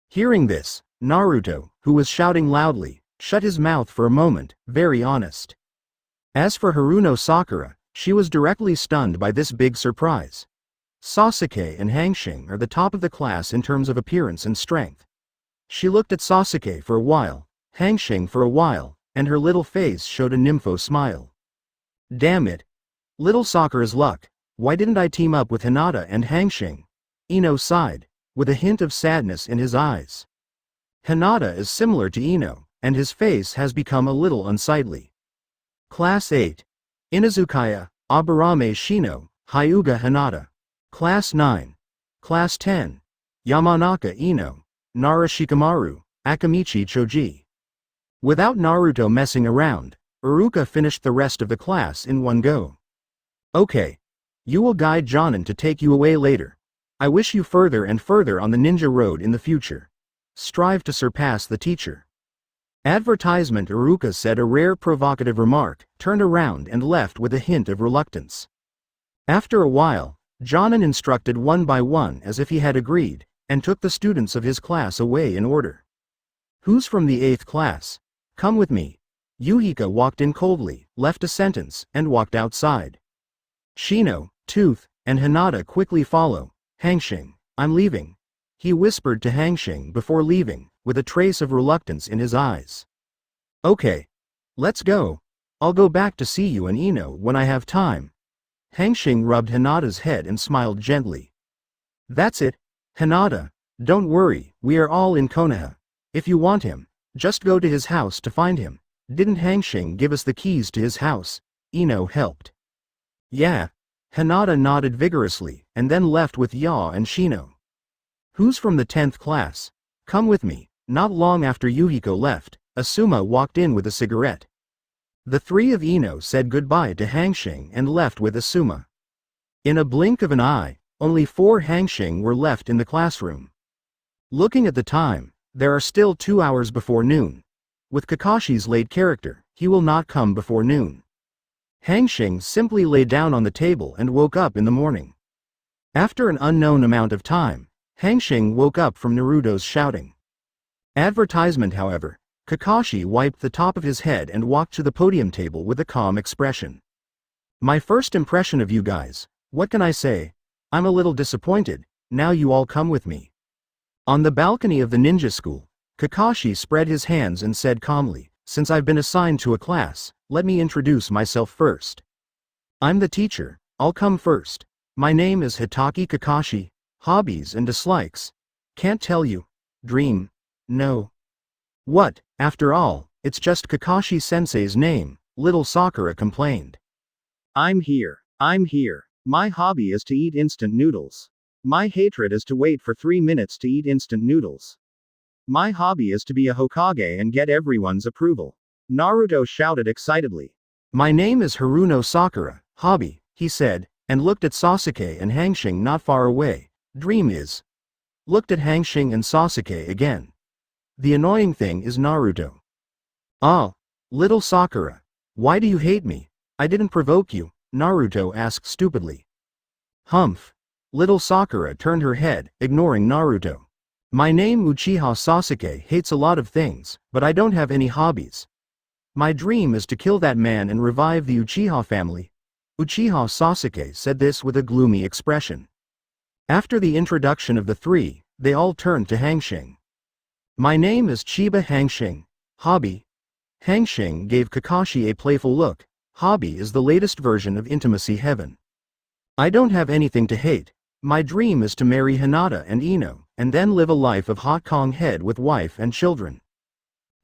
Hearing this, Naruto, who was shouting loudly, shut his mouth for a moment, very honest. As for Haruno Sakura, she was directly stunned by this big surprise. Sasuke and Hanxing are the top of the class in terms of appearance and strength. She looked at Sasuke for a while, Hanxing for a while, and her little face showed a nympho smile. Damn it. Little Sakura's luck, why didn't I team up with Hinata and Hanxing? Ino sighed, with a hint of sadness in his eyes. Hinata is similar to Ino, and his face has become a little unsightly. Class 8. Inazukaya, Aburame Shino, Hyuga Hinata. Class 9. Class 10. Yamanaka Ino, Nara Shikamaru, Akamichi Choji. Without Naruto messing around, Iruka finished the rest of the class in one go. Okay. You will guide Jonin to take you away later. I wish you further and further on the ninja road in the future. Strive to surpass the teacher. Advertisement. Iruka said a rare provocative remark, turned around and left with a hint of reluctance. After a while, Jonin instructed one by one as if he had agreed, and took the students of his class away in order. Who's from the 8th class? Come with me. Yuhika walked in coldly, left a sentence, and walked outside. Shino, Tooth, and Hinata quickly follow. Hanxing, I'm leaving. He whispered to Hanxing before leaving, with a trace of reluctance in his eyes. Okay. Let's go. I'll go back to see you and Ino when I have time. Hanxing rubbed Hinata's head and smiled gently. That's it. Hinata, don't worry, we are all in Konoha. If you want him, just go to his house to find him. Didn't Hanxing give us the keys to his house? Ino helped. Yeah. Hinata nodded vigorously, and then left with Ya and Shino. Who's from the 10th class? Come with me. Not long after Yuhiko left, Asuma walked in with a cigarette. The three of Ino said goodbye to Hanxing and left with Asuma. In a blink of an eye, only 4 Hanxing were left in the classroom. Looking at the time, there are still 2 hours before noon. With Kakashi's late character, he will not come before noon. Hanxing simply lay down on the table and woke up in the morning. After an unknown amount of time, Hanxing woke up from Naruto's shouting. Advertisement. However, Kakashi wiped the top of his head and walked to the podium table with a calm expression. My first impression of you guys, what can I say? I'm a little disappointed. Now you all come with me. On the balcony of the ninja school, Kakashi spread his hands and said calmly, since I've been assigned to a class, let me introduce myself first. I'm the teacher, I'll come first. My name is Hitaki Kakashi. Hobbies and dislikes? Can't tell you. Dream? No. What, after all, it's just Kakashi-sensei's name, little Sakura complained. I'm here. My hobby is to eat instant noodles. My hatred is to wait for 3 minutes to eat instant noodles. My hobby is to be a Hokage and get everyone's approval. Naruto shouted excitedly. My name is Haruno Sakura. Hobby, he said, and looked at Sasuke and Hanxing not far away. Dream is. Looked at Hanxing and Sasuke again. The annoying thing is Naruto. Ah, little Sakura. Why do you hate me? I didn't provoke you, Naruto asked stupidly. Humph. Little Sakura turned her head, ignoring Naruto. My name Uchiha Sasuke hates a lot of things, but I don't have any hobbies. My dream is to kill that man and revive the Uchiha family. Uchiha Sasuke said this with a gloomy expression. After the introduction of the three, they all turned to Hanxing. My name is Chiba Hanxing. Hobby? Hanxing gave Kakashi a playful look. Hobby is the latest version of intimacy heaven. I don't have anything to hate. My dream is to marry Hinata and Ino, and then live a life of hot Kong head with wife and children.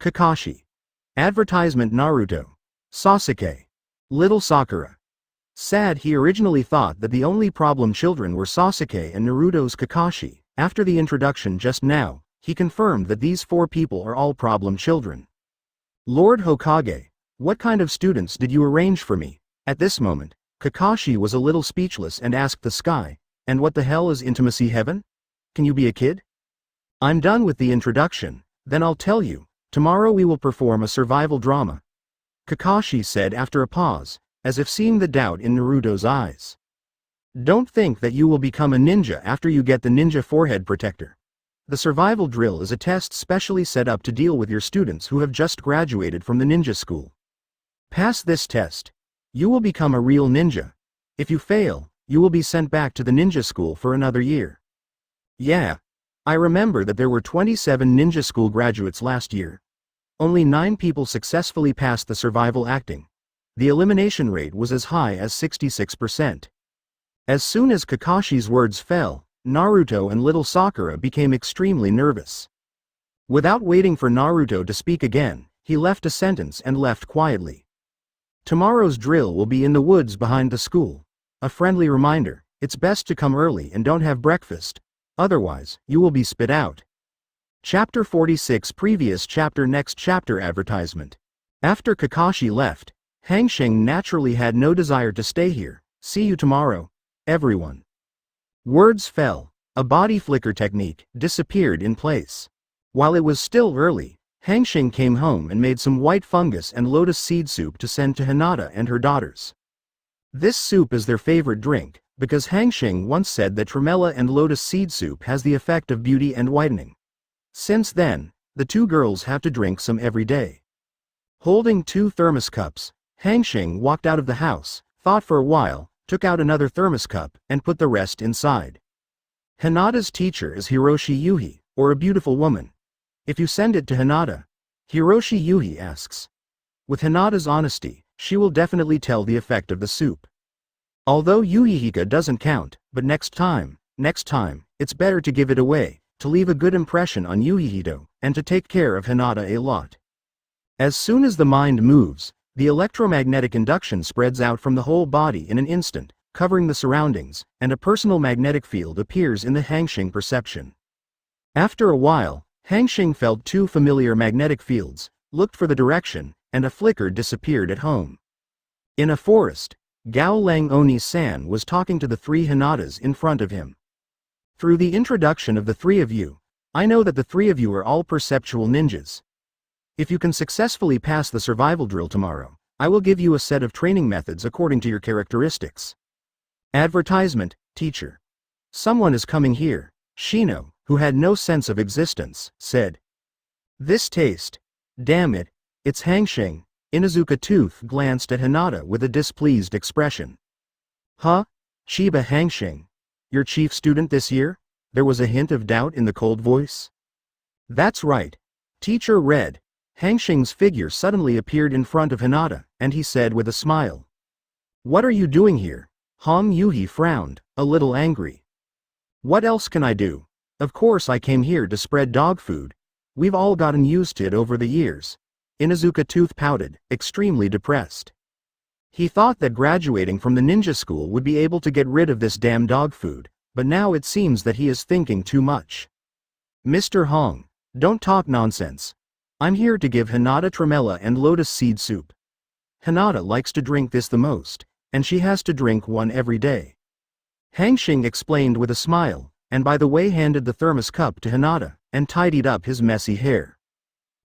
Kakashi. Advertisement Naruto. Sasuke. Little Sakura. Sad. He originally thought that the only problem children were Sasuke and Naruto's Kakashi. After the introduction just now, he confirmed that these four people are all problem children. Lord Hokage, what kind of students did you arrange for me? At this moment, Kakashi was a little speechless and asked the sky, and what the hell is intimacy heaven? Can you be a kid? I'm done with the introduction, then I'll tell you. Tomorrow we will perform a survival drama. Kakashi said after a pause, as if seeing the doubt in Naruto's eyes. Don't think that you will become a ninja after you get the ninja forehead protector. The survival drill is a test specially set up to deal with your students who have just graduated from the ninja school. Pass this test. You will become a real ninja. If you fail, you will be sent back to the ninja school for another year. Yeah. I remember that there were 27 ninja school graduates last year. Only 9 people successfully passed the survival acting. The elimination rate was as high as 66%. As soon as Kakashi's words fell, Naruto and little Sakura became extremely nervous. Without waiting for Naruto to speak again, he left a sentence and left quietly. Tomorrow's drill will be in the woods behind the school. A friendly reminder, it's best to come early and don't have breakfast. Otherwise, you will be spit out. Chapter 46 Previous chapter Next chapter Advertisement. After Kakashi left, Hanxing naturally had no desire to stay here. See you tomorrow, everyone. Words fell. A body flicker technique disappeared in place. While it was still early, Hanxing came home and made some white fungus and lotus seed soup to send to Hinata and her daughters. This soup is their favorite drink, because Hanxing once said that tremella and lotus seed soup has the effect of beauty and whitening. Since then, the two girls have to drink some every day. Holding 2 thermos cups, Hanxing walked out of the house, thought for a while, took out another thermos cup, and put the rest inside. Hinata's teacher is Hiroshi Yuhi, or a beautiful woman. If you send it to Hinata, Hiroshi Yuhi asks. With Hinata's honesty, she will definitely tell the effect of the soup. Although Yuhihika doesn't count, but next time, it's better to give it away, to leave a good impression on Yuhihito, and to take care of Hinata a lot. As soon as the mind moves, the electromagnetic induction spreads out from the whole body in an instant, covering the surroundings, and a personal magnetic field appears in the Hanxing perception. After a while, Hanxing felt 2 familiar magnetic fields, looked for the direction, and a flicker disappeared at home. In a forest, Gao Lang Oni-san was talking to the 3 Hinatas in front of him. Through the introduction of the 3 of you, I know that the 3 of you are all perceptual ninjas. If you can successfully pass the survival drill tomorrow, I will give you a set of training methods according to your characteristics. Advertisement, teacher. Someone is coming here, Shino, who had no sense of existence, said. This taste. Damn it, it's Hanxing. Inuzuka Tooth glanced at Hinata with a displeased expression. Huh? Chiba Hanxing. Your chief student this year? There was a hint of doubt in the cold voice. That's right. Teacher read. Hanxing's figure suddenly appeared in front of Hinata, and he said with a smile. What are you doing here? Hong Yuhi frowned, a little angry. What else can I do? Of course I came here to spread dog food. We've all gotten used to it over the years. Inuzuka Tooth pouted, extremely depressed. He thought that graduating from the ninja school would be able to get rid of this damn dog food, but now it seems that he is thinking too much. Mr. Hong, don't talk nonsense. I'm here to give Hinata tremella and lotus seed soup. Hinata likes to drink this the most, and she has to drink one every day. Hanxing explained with a smile, and by the way handed the thermos cup to Hinata, and tidied up his messy hair.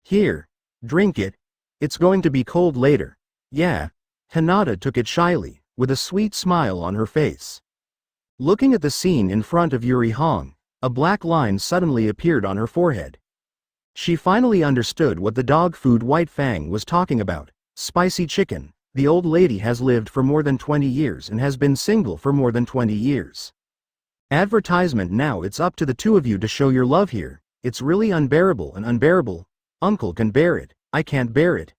Here, drink it. It's going to be cold later. Yeah. Hinata took it shyly, with a sweet smile on her face. Looking at the scene in front of Yuri Hong, a black line suddenly appeared on her forehead. She finally understood what the dog food White Fang was talking about. Spicy chicken. The old lady has lived for more than 20 years and has been single for more than 20 years. Advertisement now. It's up to the two of you to show your love here. It's really unbearable and unbearable. Uncle can bear it. I can't bear it.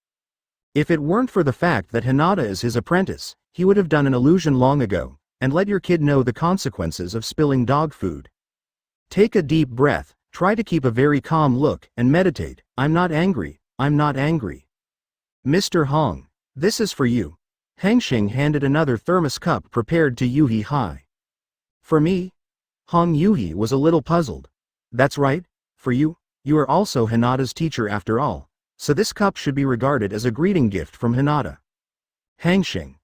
If it weren't for the fact that Hinata is his apprentice, he would have done an illusion long ago, and let your kid know the consequences of spilling dog food. Take a deep breath, try to keep a very calm look, and meditate. I'm not angry, I'm not angry. Mr. Hong, this is for you. Hanxing handed another thermos cup prepared to Yuhi Hai. For me? Hong Yuhi was a little puzzled. That's right, for you. You are also Hinata's teacher after all, so this cup should be regarded as a greeting gift from Hinata. Hanxing.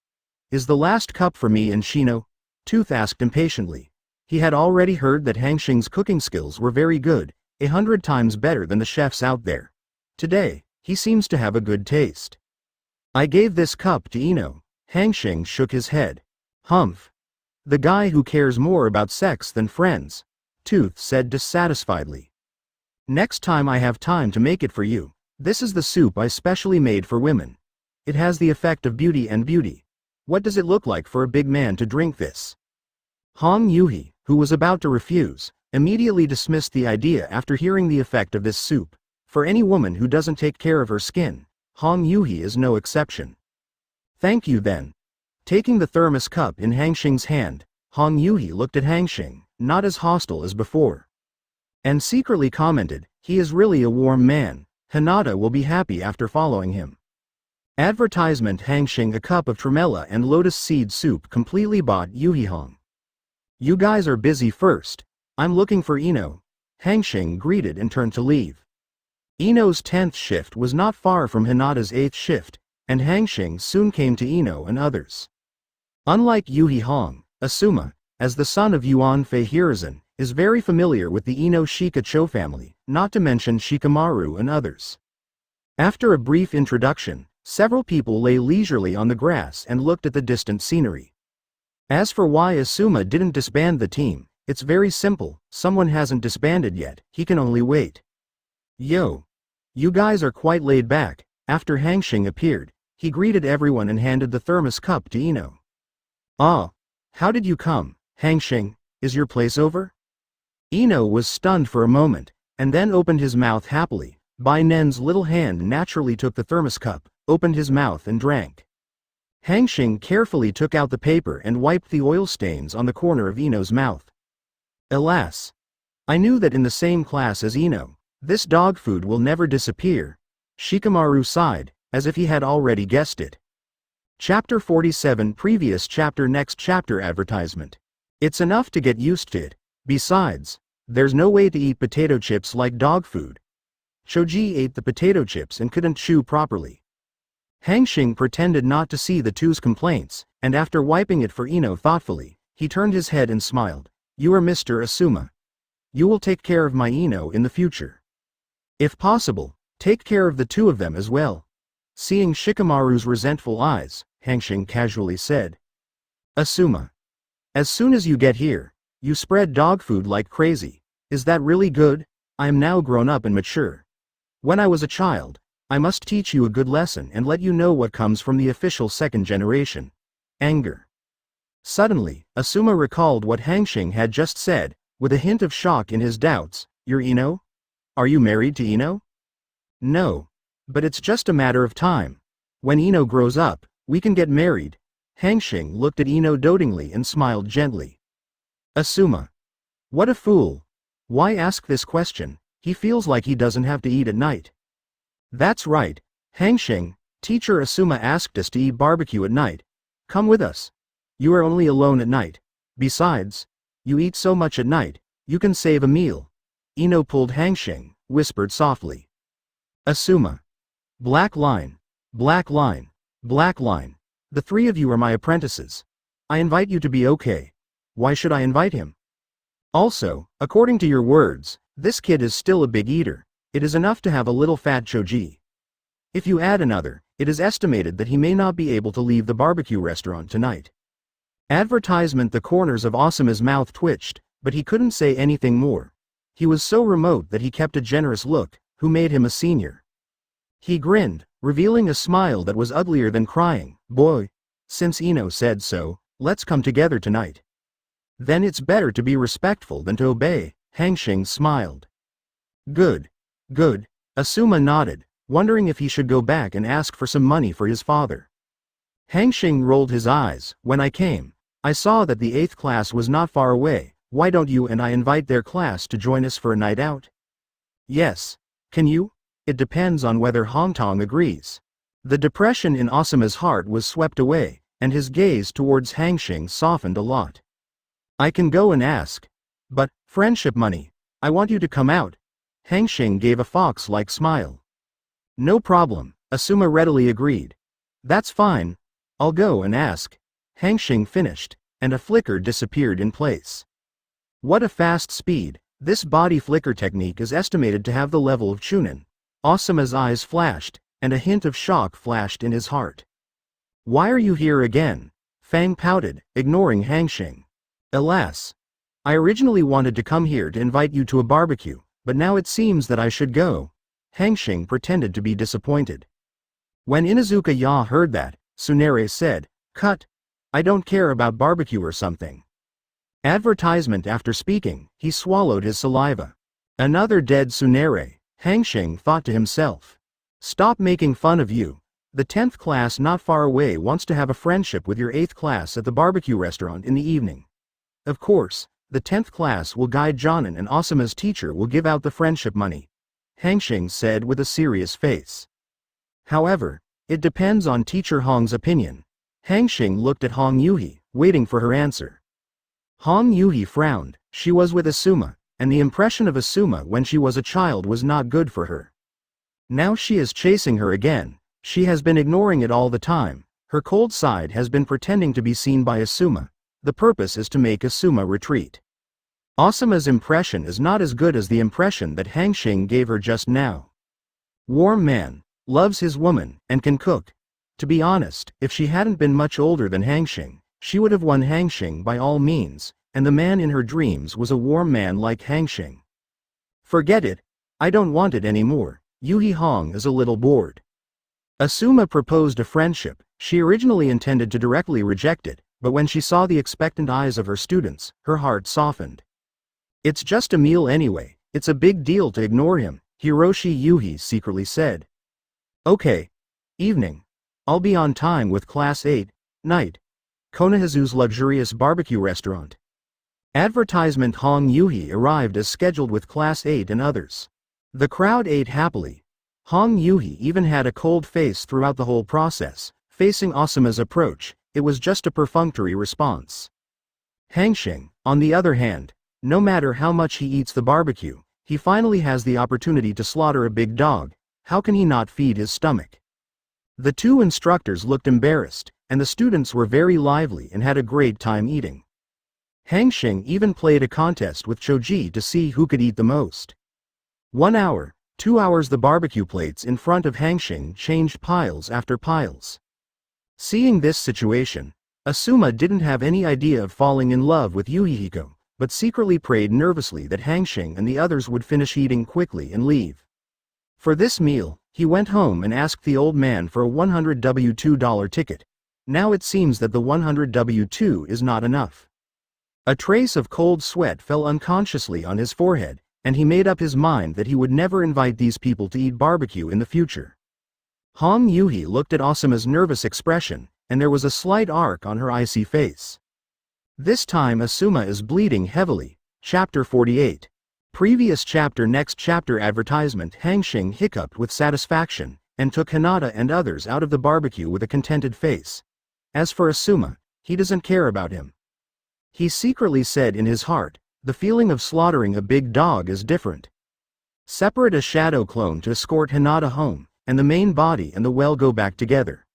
Is the last cup for me and Shino? Tooth asked impatiently. He had already heard that Hanxing's cooking skills were very good, 100 times better than the chefs out there. Today, he seems to have a good taste. I gave this cup to Ino. Hanxing shook his head. Humph. The guy who cares more about sex than friends, Tooth said dissatisfiedly. Next time I have time to make it for you. This is the soup I specially made for women. It has the effect of beauty and beauty. What does it look like for a big man to drink this? Hong Yuhi, who was about to refuse, immediately dismissed the idea after hearing the effect of this soup. For any woman who doesn't take care of her skin, Hong Yuhi is no exception. Thank you then. Taking the thermos cup in Hanxing's hand, Hong Yuhi looked at Hanxing, not as hostile as before. And secretly commented, he is really a warm man. Hinata will be happy after following him. Advertisement. Hanxing a cup of tremella and lotus seed soup completely bought Yuhi Hong. You guys are busy first. I'm looking for Ino. Hanxing greeted and turned to leave. Ino's 10th shift was not far from Hinata's 8th shift, and Hanxing soon came to Ino and others. Unlike Yuhi Hong, Asuma, as the son of Yuan Fei Hiruzen, is very familiar with the Ino Shika Cho family, not to mention Shikamaru and others. After a brief introduction, several people lay leisurely on the grass and looked at the distant scenery. As for why Asuma didn't disband the team, it's very simple. Someone hasn't disbanded yet, he can only wait. Yo. You guys are quite laid back. After Hanxing appeared, he greeted everyone and handed the thermos cup to Ino. Ah. How did you come, Hanxing? Is your place over? Ino was stunned for a moment, and then opened his mouth happily. Bai Nen's little hand naturally took the thermos cup, opened his mouth and drank. Hanxing carefully took out the paper and wiped the oil stains on the corner of Ino's mouth. Alas! I knew that in the same class as Ino, this dog food will never disappear. Shikamaru sighed, as if he had already guessed it. Chapter 47. Previous chapter. Next chapter. Advertisement. It's enough to get used to it. Besides, there's no way to eat potato chips like dog food. Choji ate the potato chips and couldn't chew properly. Hanxing pretended not to see the two's complaints, and after wiping it for Ino thoughtfully, he turned his head and smiled. You are Mr. Asuma. You will take care of my Ino in the future. If possible, take care of the two of them as well. Seeing Shikamaru's resentful eyes, Hanxing casually said. Asuma. As soon as you get here, you spread dog food like crazy. Is that really good? I am now grown up and mature. When I was a child, I must teach you a good lesson and let you know what comes from the official second generation. Anger. Suddenly, Asuma recalled what Hanxing had just said, with a hint of shock in his doubts. You're Ino? Are you married to Ino? No. But it's just a matter of time. When Ino grows up, we can get married. Hanxing looked at Ino dotingly and smiled gently. Asuma. What a fool. Why ask this question? He feels like he doesn't have to eat at night. That's right, Hanxing. Teacher Asuma asked us to eat barbecue at night. Come with us. You are only alone at night. Besides, you eat so much at night, you can save a meal. Ino pulled Hanxing, whispered softly. Asuma. Black line. Black line. Black line. The three of you are my apprentices. I invite you to be okay. Why should I invite him? Also, according to your words, this kid is still a big eater. It is enough to have a little fat Choji. If you add another, it is estimated that he may not be able to leave the barbecue restaurant tonight. Advertisement. The corners of Asuma's mouth twitched, but he couldn't say anything more. He was so remote that he kept a generous look. who made him a senior. He grinned, revealing a smile that was uglier than crying. Boy, since Ino said so, let's come together tonight. Then it's better to be respectful than to obey, Hanxing smiled. Good. Good. Asuma nodded, wondering if he should go back and ask for some money for his father. Hanxing rolled his eyes. When I came, I saw that the 8th class was not far away. Why don't you and I invite their class to join us for a night out? Yes. Can you? It depends on whether Hongtong agrees. The depression in Asuma's heart was swept away, and his gaze towards Hanxing softened a lot. I can go and ask. But, friendship money, I want you to come out. Hanxing gave a fox-like smile. No problem, Asuma readily agreed. That's fine. I'll go and ask. Hanxing finished, and a flicker disappeared in place. What a fast speed. This body flicker technique is estimated to have the level of Chunin. Asuma's eyes flashed, and a hint of shock flashed in his heart. Why are you here again? Fang pouted, ignoring Hanxing. Alas. I originally wanted to come here to invite you to a barbecue, but now it seems that I should go. Hanxing pretended to be disappointed. When Inuzuka Ya heard that, Tsunade said, Cut. I don't care about barbecue or something. Advertisement. After speaking, he swallowed his saliva. Another dead Tsunade, Hanxing thought to himself. Stop making fun of you. The 10th class not far away wants to have a friendship with your 8th class at the barbecue restaurant in the evening. Of course, the 10th class will guide Jonin and Asuma's teacher will give out the friendship money. Hanxing said with a serious face. However, it depends on Teacher Hong's opinion. Hanxing looked at Hong Yuhi, waiting for her answer. Hong Yuhi frowned. She was with Asuma, and the impression of Asuma when she was a child was not good for her. Now she is chasing her again. She has been ignoring it all the time. Her cold side has been pretending to be seen by Asuma. The purpose is to make Asuma retreat. Asuma's impression is not as good as the impression that Hanxing gave her just now. Warm man, loves his woman, and can cook. To be honest, if she hadn't been much older than Hanxing, she would have won Hanxing by all means, and the man in her dreams was a warm man like Hanxing. Forget it. I don't want it anymore. Yuhi Hong is a little bored. Asuma proposed a friendship. She originally intended to directly reject it, but when she saw the expectant eyes of her students, her heart softened. It's just a meal anyway. It's a big deal to ignore him, Hiroshi Yuhi secretly said. Okay. Evening. I'll be on time with Class 8. Night. Konoha's luxurious barbecue restaurant. Advertisement. Hong Yuhi arrived as scheduled with Class 8 and others. The crowd ate happily. Hong Yuhi even had a cold face throughout the whole process, facing Asuma's approach. It was just a perfunctory response. Hanxing, on the other hand, no matter how much he eats the barbecue, he finally has the opportunity to slaughter a big dog. How can he not feed his stomach? The two instructors looked embarrassed, and the students were very lively and had a great time eating. Hanxing even played a contest with Choji to see who could eat the most. 1 hour, 2 hours. The barbecue plates in front of Hanxing changed piles after piles. Seeing this situation, Asuma didn't have any idea of falling in love with Yuhihiko, but secretly prayed nervously that Hanxing and the others would finish eating quickly and leave. For this meal, he went home and asked the old man for a 100 W2 ticket. Now it seems that the 100 W2 is not enough. A trace of cold sweat fell unconsciously on his forehead, and he made up his mind that he would never invite these people to eat barbecue in the future. Hong Yuhi looked at Asuma's nervous expression, and there was a slight arc on her icy face. This time Asuma is bleeding heavily. Chapter 48. Previous chapter. Next chapter. Advertisement. Hanxing hiccuped with satisfaction, and took Hinata and others out of the barbecue with a contented face. As for Asuma, he doesn't care about him. He secretly said in his heart, the feeling of slaughtering a big dog is different. Separate a shadow clone to escort Hinata home, and the main body and the well go back together.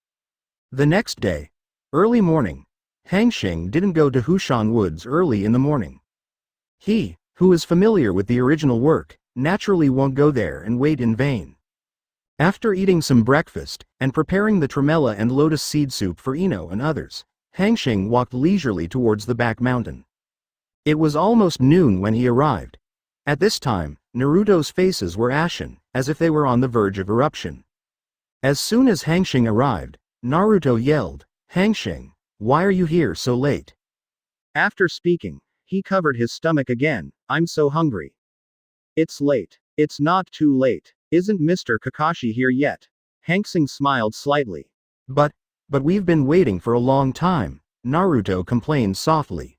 The next day, early morning, Hanxing didn't go to Hushan Woods early in the morning. He, who is familiar with the original work, naturally won't go there and wait in vain. After eating some breakfast, and preparing the tremella and lotus seed soup for Ino and others, Hanxing walked leisurely towards the back mountain. It was almost noon when he arrived. At this time, Naruto's faces were ashen, as if they were on the verge of eruption. As soon as Hanxing arrived, Naruto yelled, "Hanxing, why are you here so late?" After speaking, he covered his stomach again. "I'm so hungry." "It's late." "It's not too late. Isn't Mr. Kakashi here yet?" Hanxing smiled slightly. But we've been waiting for a long time," Naruto complained softly.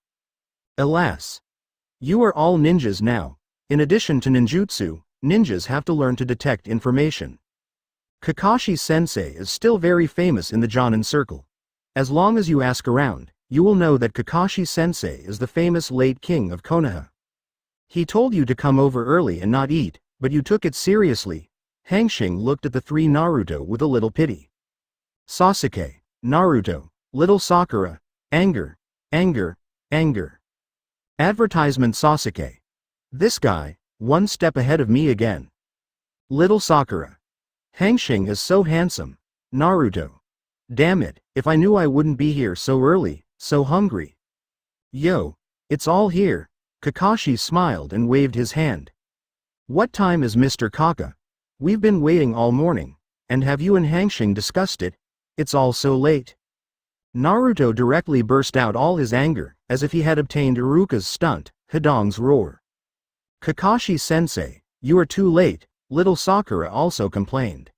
"Alas. You are all ninjas now. In addition to ninjutsu, ninjas have to learn to detect information. Kakashi-sensei is still very famous in the Jonin circle. As long as you ask around, you will know that Kakashi-sensei is the famous late king of Konoha. He told you to come over early and not eat, but you took it seriously." Hanxing looked at the three Naruto with a little pity. Sasuke, Naruto, little Sakura, anger, anger, anger. Advertisement Sasuke. This guy, one step ahead of me again. Little Sakura. Hanxing is so handsome. Naruto. Damn it, if I knew I wouldn't be here so early, so hungry. Yo, it's all here. Kakashi smiled and waved his hand. What time is Mr. Kaka? We've been waiting all morning, and have you and Hanxing discussed it? It's all so late. Naruto directly burst out all his anger, as if he had obtained Iruka's stunt, Hidong's roar. Kakashi-sensei, you are too late, little Sakura also complained.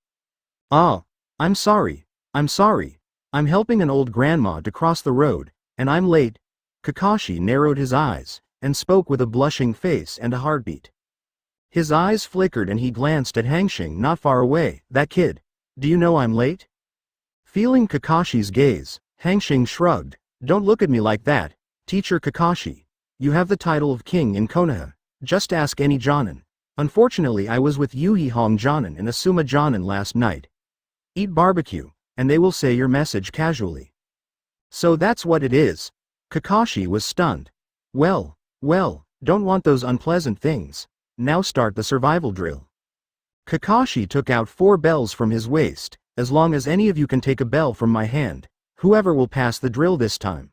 "Ah, I'm sorry, I'm helping an old grandma to cross the road, and I'm late." Kakashi narrowed his eyes, and spoke with a blushing face and a heartbeat. His eyes flickered and he glanced at Hanxing not far away. "That kid. Do you know I'm late?" Feeling Kakashi's gaze, Hanxing shrugged. "Don't look at me like that, Teacher Kakashi. You have the title of king in Konoha. Just ask any Jonin. Unfortunately I was with Yuhi-hong Jonin and Asuma Jonin last night. Eat barbecue, and they will say your message casually." "So that's what it is." Kakashi was stunned. Well, don't want those unpleasant things. Now start the survival drill." Kakashi took out 4 bells from his waist. "As long as any of you can take a bell from my hand, whoever will pass the drill this time.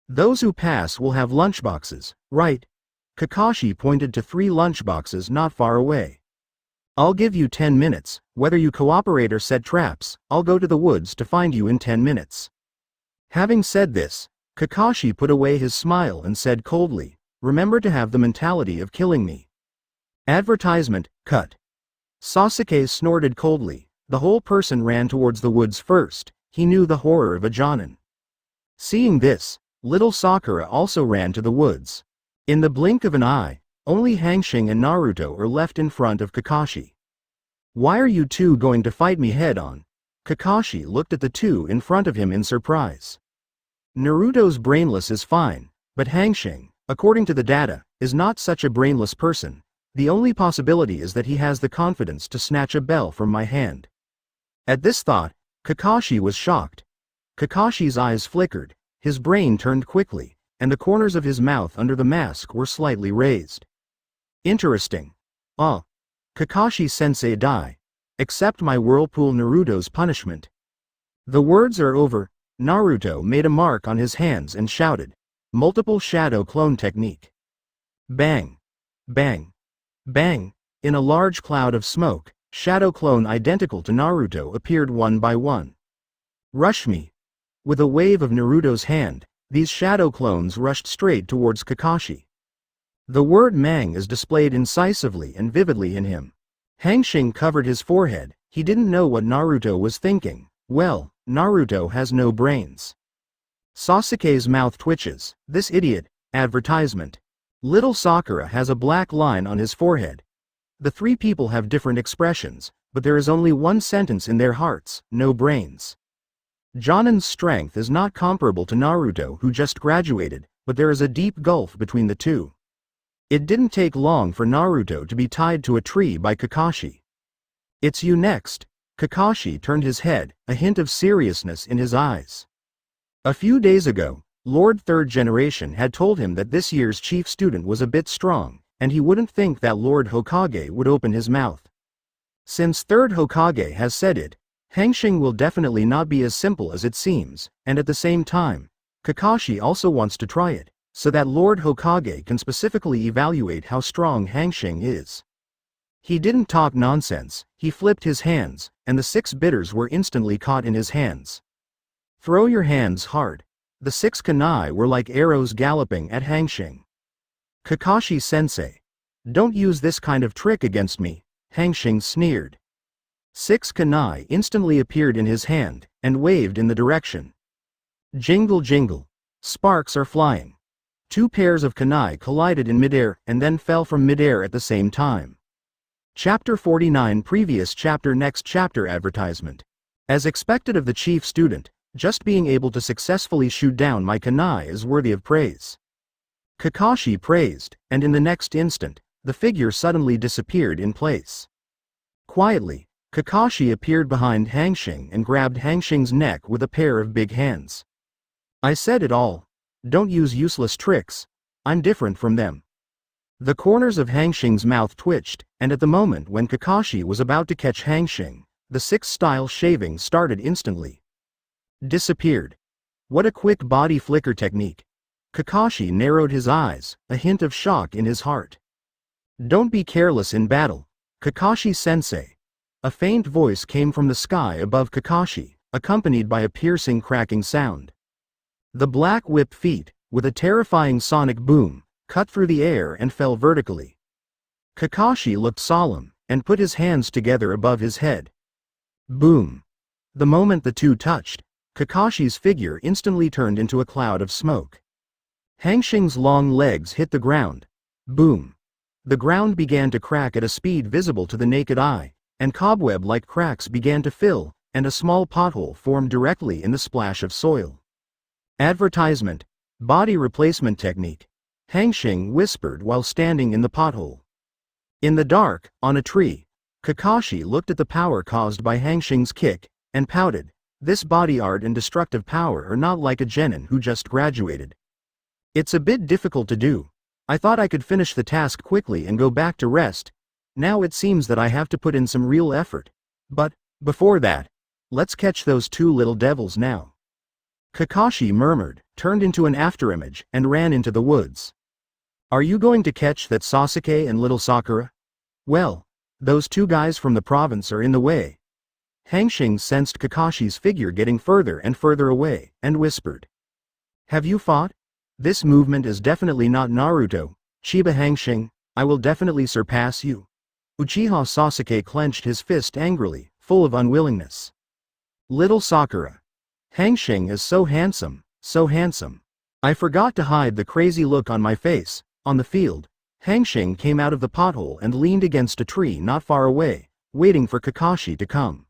Those who pass will have lunchboxes, right?" Kakashi pointed to 3 lunchboxes not far away. "I'll give you 10 minutes, whether you cooperate or set traps, I'll go to the woods to find you in 10 minutes. Having said this, Kakashi put away his smile and said coldly, "Remember to have the mentality of killing me." Advertisement, cut. Sasuke snorted coldly. The whole person ran towards the woods first. He knew the horror of a Jonin. Seeing this, little Sakura also ran to the woods. In the blink of an eye, only Hanxing and Naruto are left in front of Kakashi. "Why are you two going to fight me head-on?" Kakashi looked at the two in front of him in surprise. Naruto's brainless is fine, but Hanxing, according to the data, is not such a brainless person. The only possibility is that he has the confidence to snatch a bell from my hand. At this thought, Kakashi was shocked. Kakashi's eyes flickered, his brain turned quickly, and the corners of his mouth under the mask were slightly raised. Interesting. Ah. Kakashi-sensei die. Accept my whirlpool Naruto's punishment. The words are over. Naruto made a mark on his hands and shouted. Multiple shadow clone technique. Bang. Bang. Bang. In a large cloud of smoke, shadow clone identical to Naruto appeared one by one. Rush me. With a wave of Naruto's hand, these shadow clones rushed straight towards Kakashi. The word Mang is displayed incisively and vividly in him. Hanxing covered his forehead. He didn't know what Naruto was thinking. Well, Naruto has no brains. Sasuke's mouth twitches. This idiot. Advertisement. Little Sakura has a black line on his forehead. The 3 people have different expressions, but there is only one sentence in their hearts: no brains. Jonin's strength is not comparable to Naruto, who just graduated, but there is a deep gulf between the two. It didn't take long for Naruto to be tied to a tree by Kakashi. It's you next. Kakashi turned his head, a hint of seriousness in his eyes. A few days ago, Lord Third Generation had told him that this year's chief student was a bit strong, and he wouldn't think that Lord Hokage would open his mouth. Since Third Hokage has said it, Hanxing will definitely not be as simple as it seems, and at the same time, Kakashi also wants to try it, so that Lord Hokage can specifically evaluate how strong Hanxing is. He didn't talk nonsense, he flipped his hands, and the 6 bitters were instantly caught in his hands. Throw your hands hard. The 6 kunai were like arrows galloping at Hanxing. Kakashi-sensei. Don't use this kind of trick against me, Hanxing sneered. 6 kunai instantly appeared in his hand, and waved in the direction. Jingle jingle. Sparks are flying. 2 pairs of kunai collided in midair and then fell from midair at the same time. Chapter 49 Previous chapter Next chapter Advertisement. As expected of the chief student, just being able to successfully shoot down my kunai is worthy of praise. Kakashi praised, and in the next instant, the figure suddenly disappeared in place. Quietly, Kakashi appeared behind Hanxing and grabbed Hanxing's neck with a pair of big hands. I said it all. Don't use useless tricks. I'm different from them. The corners of Hanxing's mouth twitched, and at the moment when Kakashi was about to catch Hanxing, the 6-style shaving started instantly. Disappeared. What a quick body flicker technique. Kakashi narrowed his eyes, a hint of shock in his heart. Don't be careless in battle, Kakashi-sensei. A faint voice came from the sky above Kakashi, accompanied by a piercing cracking sound. The black whip feet, with a terrifying sonic boom, cut through the air and fell vertically. Kakashi looked solemn, and put his hands together above his head. Boom. The moment the two touched, Kakashi's figure instantly turned into a cloud of smoke. Hanxing's long legs hit the ground. Boom. The ground began to crack at a speed visible to the naked eye, and cobweb-like cracks began to fill, and a small pothole formed directly in the splash of soil. Advertisement. Body replacement technique. Hanxing whispered while standing in the pothole. In the dark, on a tree, Kakashi looked at the power caused by Hanxing's kick, and pouted. This body art and destructive power are not like a genin who just graduated. It's a bit difficult to do. I thought I could finish the task quickly and go back to rest. Now it seems that I have to put in some real effort. But, before that, let's catch those 2 little devils now. Kakashi murmured, turned into an afterimage, and ran into the woods. Are you going to catch that Sasuke and little Sakura? Well, those 2 guys from the province are in the way. Hanxing sensed Kakashi's figure getting further and further away, and whispered. Have you fought? This movement is definitely not Naruto, Chiba Hanxing. I will definitely surpass you. Uchiha Sasuke clenched his fist angrily, full of unwillingness. Little Sakura. Hanxing is so handsome, so handsome. I forgot to hide the crazy look on my face. On the field, Hanxing came out of the pothole and leaned against a tree not far away, waiting for Kakashi to come.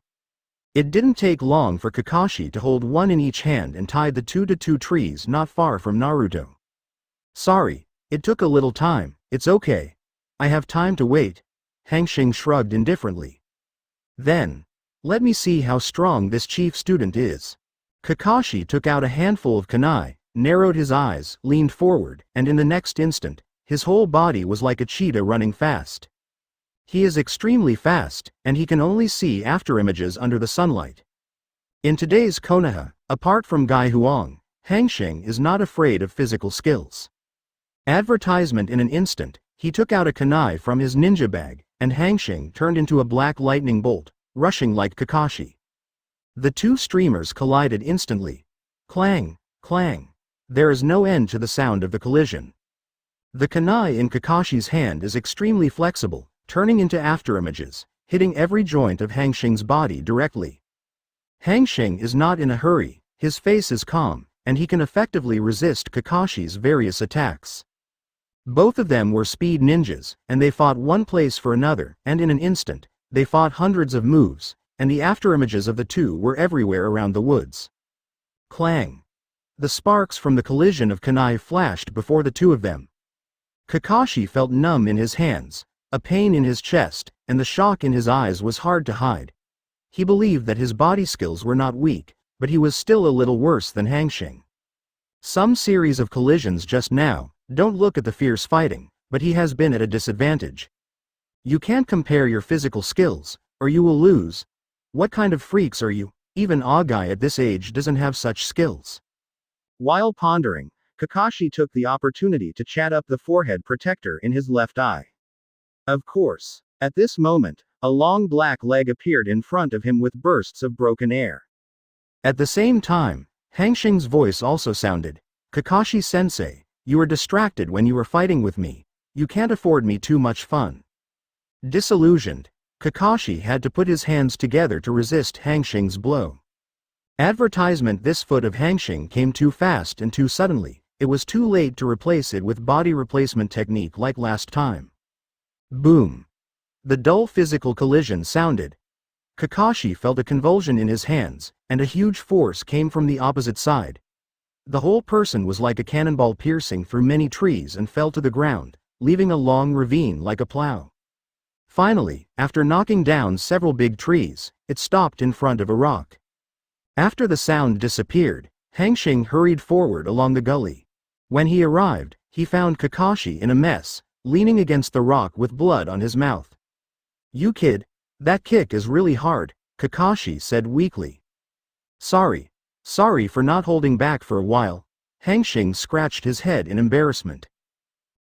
It didn't take long for Kakashi to hold one in each hand and tie the 2 to 2 trees not far from Naruto. Sorry, it took a little time. It's okay. I have time to wait. Hanxing shrugged indifferently. Then, let me see how strong this chief student is. Kakashi took out a handful of kunai, narrowed his eyes, leaned forward, and in the next instant, his whole body was like a cheetah running fast. He is extremely fast, and he can only see afterimages under the sunlight. In today's Konoha, apart from Gai Huang, Hanxing is not afraid of physical skills. Advertisement. In an instant, he took out a kunai from his ninja bag, and Hanxing turned into a black lightning bolt, rushing like Kakashi. The 2 streamers collided instantly. Clang, clang. There is no end to the sound of the collision. The kunai in Kakashi's hand is extremely flexible, turning into afterimages, hitting every joint of Hanxing's body directly. Hanxing is not in a hurry, his face is calm, and he can effectively resist Kakashi's various attacks. Both of them were speed ninjas, and they fought one place for another, and in an instant, they fought hundreds of moves, and the afterimages of the 2 were everywhere around the woods. Clang. The sparks from the collision of kunai flashed before the 2 of them. Kakashi felt numb in his hands, a pain in his chest, and the shock in his eyes was hard to hide. He believed that his body skills were not weak, but he was still a little worse than Hanxing. Some series of collisions just now. Don't look at the fierce fighting, but he has been at a disadvantage. You can't compare your physical skills, or you will lose. What kind of freaks are you? Even Hokage at this age doesn't have such skills. While pondering, Kakashi took the opportunity to chat up the forehead protector in his left eye. Of course, At this moment, a long black leg appeared in front of him with bursts of broken air. At the same time, Hanxing's voice also sounded. Kakashi-sensei, you were distracted when you were fighting with me. You can't afford me too much fun. Disillusioned, Kakashi had to put his hands together to resist Hanxing's blow. Advertisement. This foot of Hanxing came too fast and too suddenly. It was too late to replace it with body replacement technique like last time. Boom. The dull physical collision sounded. Kakashi felt a convulsion in his hands, and a huge force came from the opposite side. The whole person was like a cannonball piercing through many trees and fell to the ground, leaving a long ravine like a plow. Finally, after knocking down several big trees, it stopped in front of a rock. After the sound disappeared, Hanxing hurried forward along the gully. When he arrived, he found Kakashi in a mess, leaning against the rock with blood on his mouth. You kid, that kick is really hard, Kakashi said weakly. Sorry for not holding back for a while. Hanxing scratched his head in embarrassment.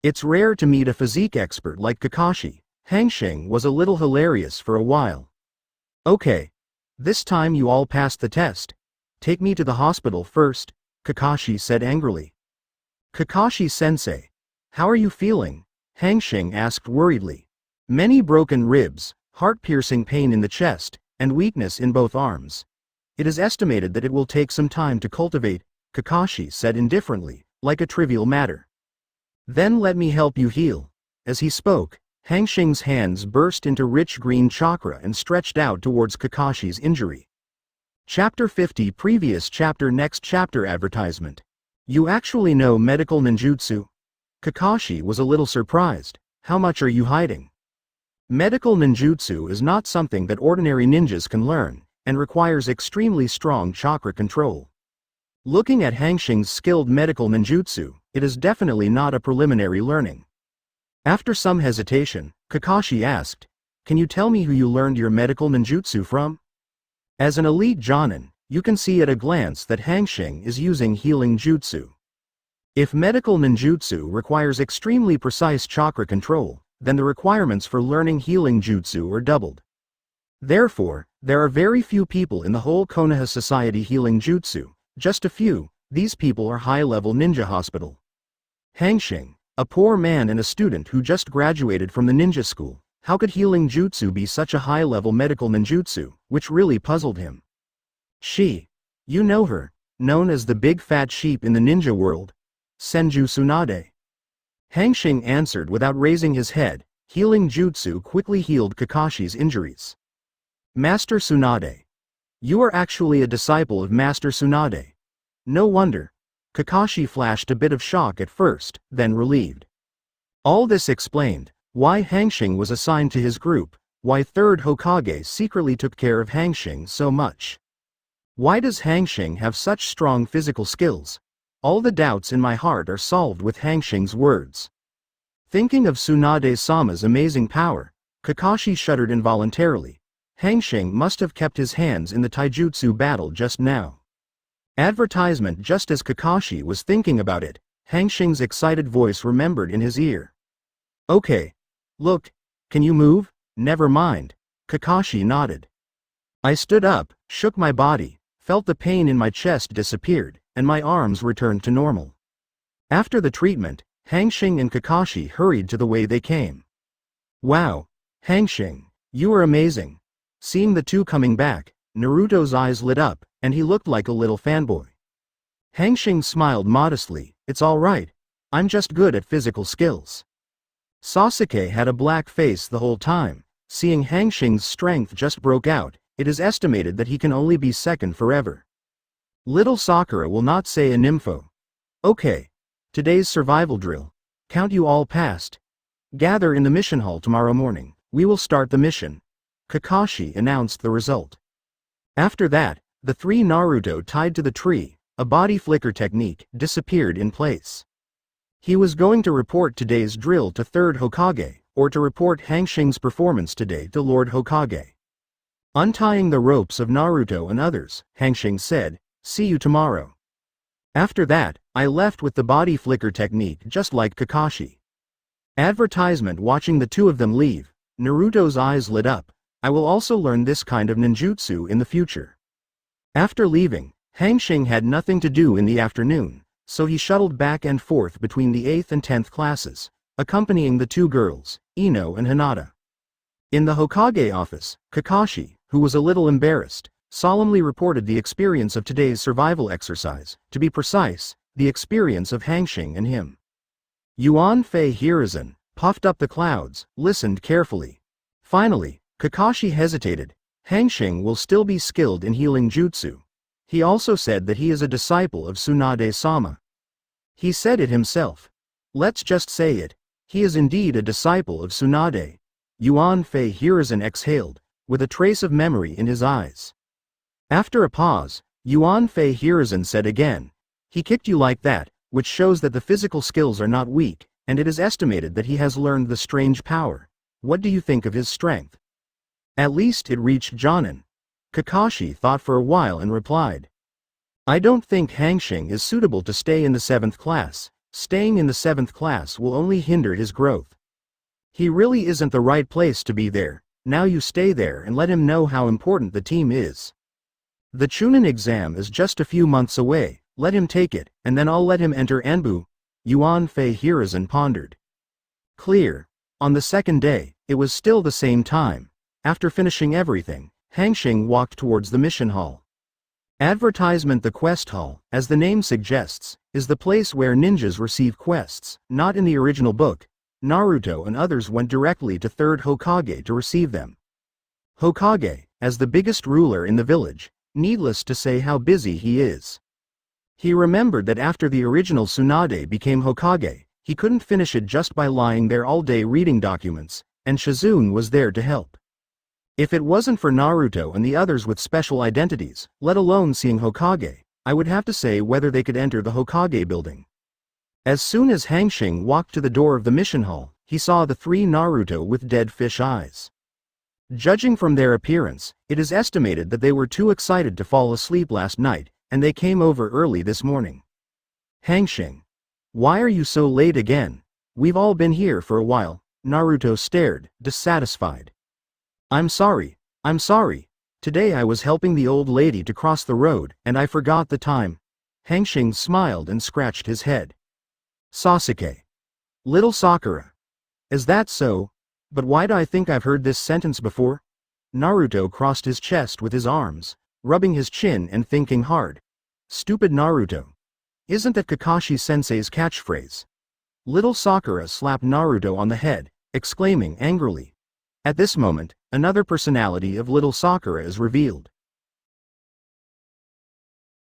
It's rare to meet a physique expert like Kakashi. Hanxing was a little hilarious for a while. Okay. This time you all passed the test. Take me to the hospital first, Kakashi said angrily. Kakashi-sensei, how are you feeling? Hanxing asked worriedly. Many broken ribs, heart-piercing pain in the chest, and weakness in both arms. It is estimated that it will take some time to cultivate, Kakashi said indifferently, like a trivial matter. Then let me help you heal. As he spoke, Hanxing's hands burst into rich green chakra and stretched out towards Kakashi's injury. Chapter 50. Previous chapter. Next chapter. Advertisement. You actually know medical ninjutsu? Kakashi was a little surprised. How much are you hiding? Medical ninjutsu is not something that ordinary ninjas can learn, and requires extremely strong chakra control. Looking at Hanxing's skilled medical ninjutsu, it is definitely not a preliminary learning. After some hesitation, Kakashi asked, can you tell me who you learned your medical ninjutsu from? As an elite jonin, you can see at a glance that Hanxing is using healing jutsu. If medical ninjutsu requires extremely precise chakra control, then the requirements for learning healing jutsu are doubled. Therefore, there are very few people in the whole Konoha society healing jutsu, just a few. These people are high-level ninja hospital. Hanxing, a poor man and a student who just graduated from the ninja school, how could healing jutsu be such a high-level medical ninjutsu, which really puzzled him. She. You know her, known as the big fat sheep in the ninja world. Senju Tsunade. Hanxing answered without raising his head. Healing jutsu quickly healed Kakashi's injuries. Master Tsunade. You are actually a disciple of Master Tsunade. No wonder. Kakashi flashed a bit of shock at first, then relieved. All this explained why Hanxing was assigned to his group, why third Hokage secretly took care of Hanxing so much. Why does Hanxing have such strong physical skills? All the doubts in my heart are solved with Hanxing's words. Thinking of Tsunade-sama's amazing power, Kakashi shuddered involuntarily. Hanxing must have kept his hands in the taijutsu battle just now. Advertisement. Just as Kakashi was thinking about it, Hanxing's excited voice remembered in his ear. Okay. Look, can you move? Never mind. Kakashi nodded. I stood up, shook my body, felt the pain in my chest disappeared, and my arms returned to normal. After the treatment, Hanxing and Kakashi hurried to the way they came. Wow, Hanxing, you are amazing. Seeing the two coming back, Naruto's eyes lit up, and he looked like a little fanboy. Hanxing smiled modestly. It's all right. I'm just good at physical skills. Sasuke had a black face the whole time. Seeing Hanxing's strength just broke out, it is estimated that he can only be second forever. Little Sakura will not say a nympho. Okay. Today's survival drill. Count you all passed. Gather in the mission hall tomorrow morning. We will start the mission. Kakashi announced the result. After that, the three Naruto tied to the tree, a body flicker technique, disappeared in place. He was going to report today's drill to third Hokage, or to report Hanxing's performance today to Lord Hokage. Untying the ropes of Naruto and others, Hanxing said, see you tomorrow. After that, I left with the body flicker technique just like Kakashi. Advertisement. Watching the two of them leave, Naruto's eyes lit up. I will also learn this kind of ninjutsu in the future. After leaving, Hanxing had nothing to do in the afternoon, so he shuttled back and forth between the 8th and 10th classes, accompanying the two girls, Ino and Hinata. In the Hokage office, Kakashi, who was a little embarrassed, solemnly reported the experience of today's survival exercise, to be precise, the experience of Hanxing and him. Yuan Fei Hiruzen, puffed up the clouds, listened carefully. Finally, Kakashi hesitated. Hanxing will still be skilled in healing jutsu. He also said that he is a disciple of Tsunade-sama. He said it himself. Let's just say it. He is indeed a disciple of Tsunade. Yuan Fei Hiruzen exhaled, with a trace of memory in his eyes. After a pause, Yuan Fei Hiruzen said again, he kicked you like that, which shows that the physical skills are not weak, and it is estimated that he has learned the strange power. What do you think of his strength? At least it reached Jonin. Kakashi thought for a while and replied. I don't think Hanxing is suitable to stay in the 7th class. Staying in the 7th class will only hinder his growth. He really isn't the right place to be there. Now you stay there and let him know how important the team is. The Chunin exam is just a few months away. Let him take it, and then I'll let him enter Enbu. Yuan Fei Hiruzen pondered. Clear. On the second day, it was still the same time. After finishing everything, Hanxing walked towards the mission hall. Advertisement. The quest hall, as the name suggests, is the place where ninjas receive quests. Not in the original book, Naruto and others went directly to 3rd Hokage to receive them. Hokage, as the biggest ruler in the village, needless to say how busy he is. He remembered that after the original Tsunade became Hokage, he couldn't finish it just by lying there all day reading documents, and Shizune was there to help. If it wasn't for Naruto and the others with special identities, let alone seeing Hokage, I would have to say whether they could enter the Hokage building. As soon as Hanxing walked to the door of the mission hall, he saw the 3 Naruto with dead fish eyes. Judging from their appearance, it is estimated that they were too excited to fall asleep last night, and they came over early this morning. Hanxing. Why are you so late again? We've all been here for a while. Naruto stared, dissatisfied. I'm sorry. Today I was helping the old lady to cross the road, and I forgot the time. Hanxing smiled and scratched his head. Sasuke. Little Sakura. Is that so? But why do I think I've heard this sentence before? Naruto crossed his chest with his arms, rubbing his chin and thinking hard. Stupid Naruto. Isn't that Kakashi-sensei's catchphrase? Little Sakura slapped Naruto on the head, exclaiming angrily. At this moment, another personality of Little Sakura is revealed.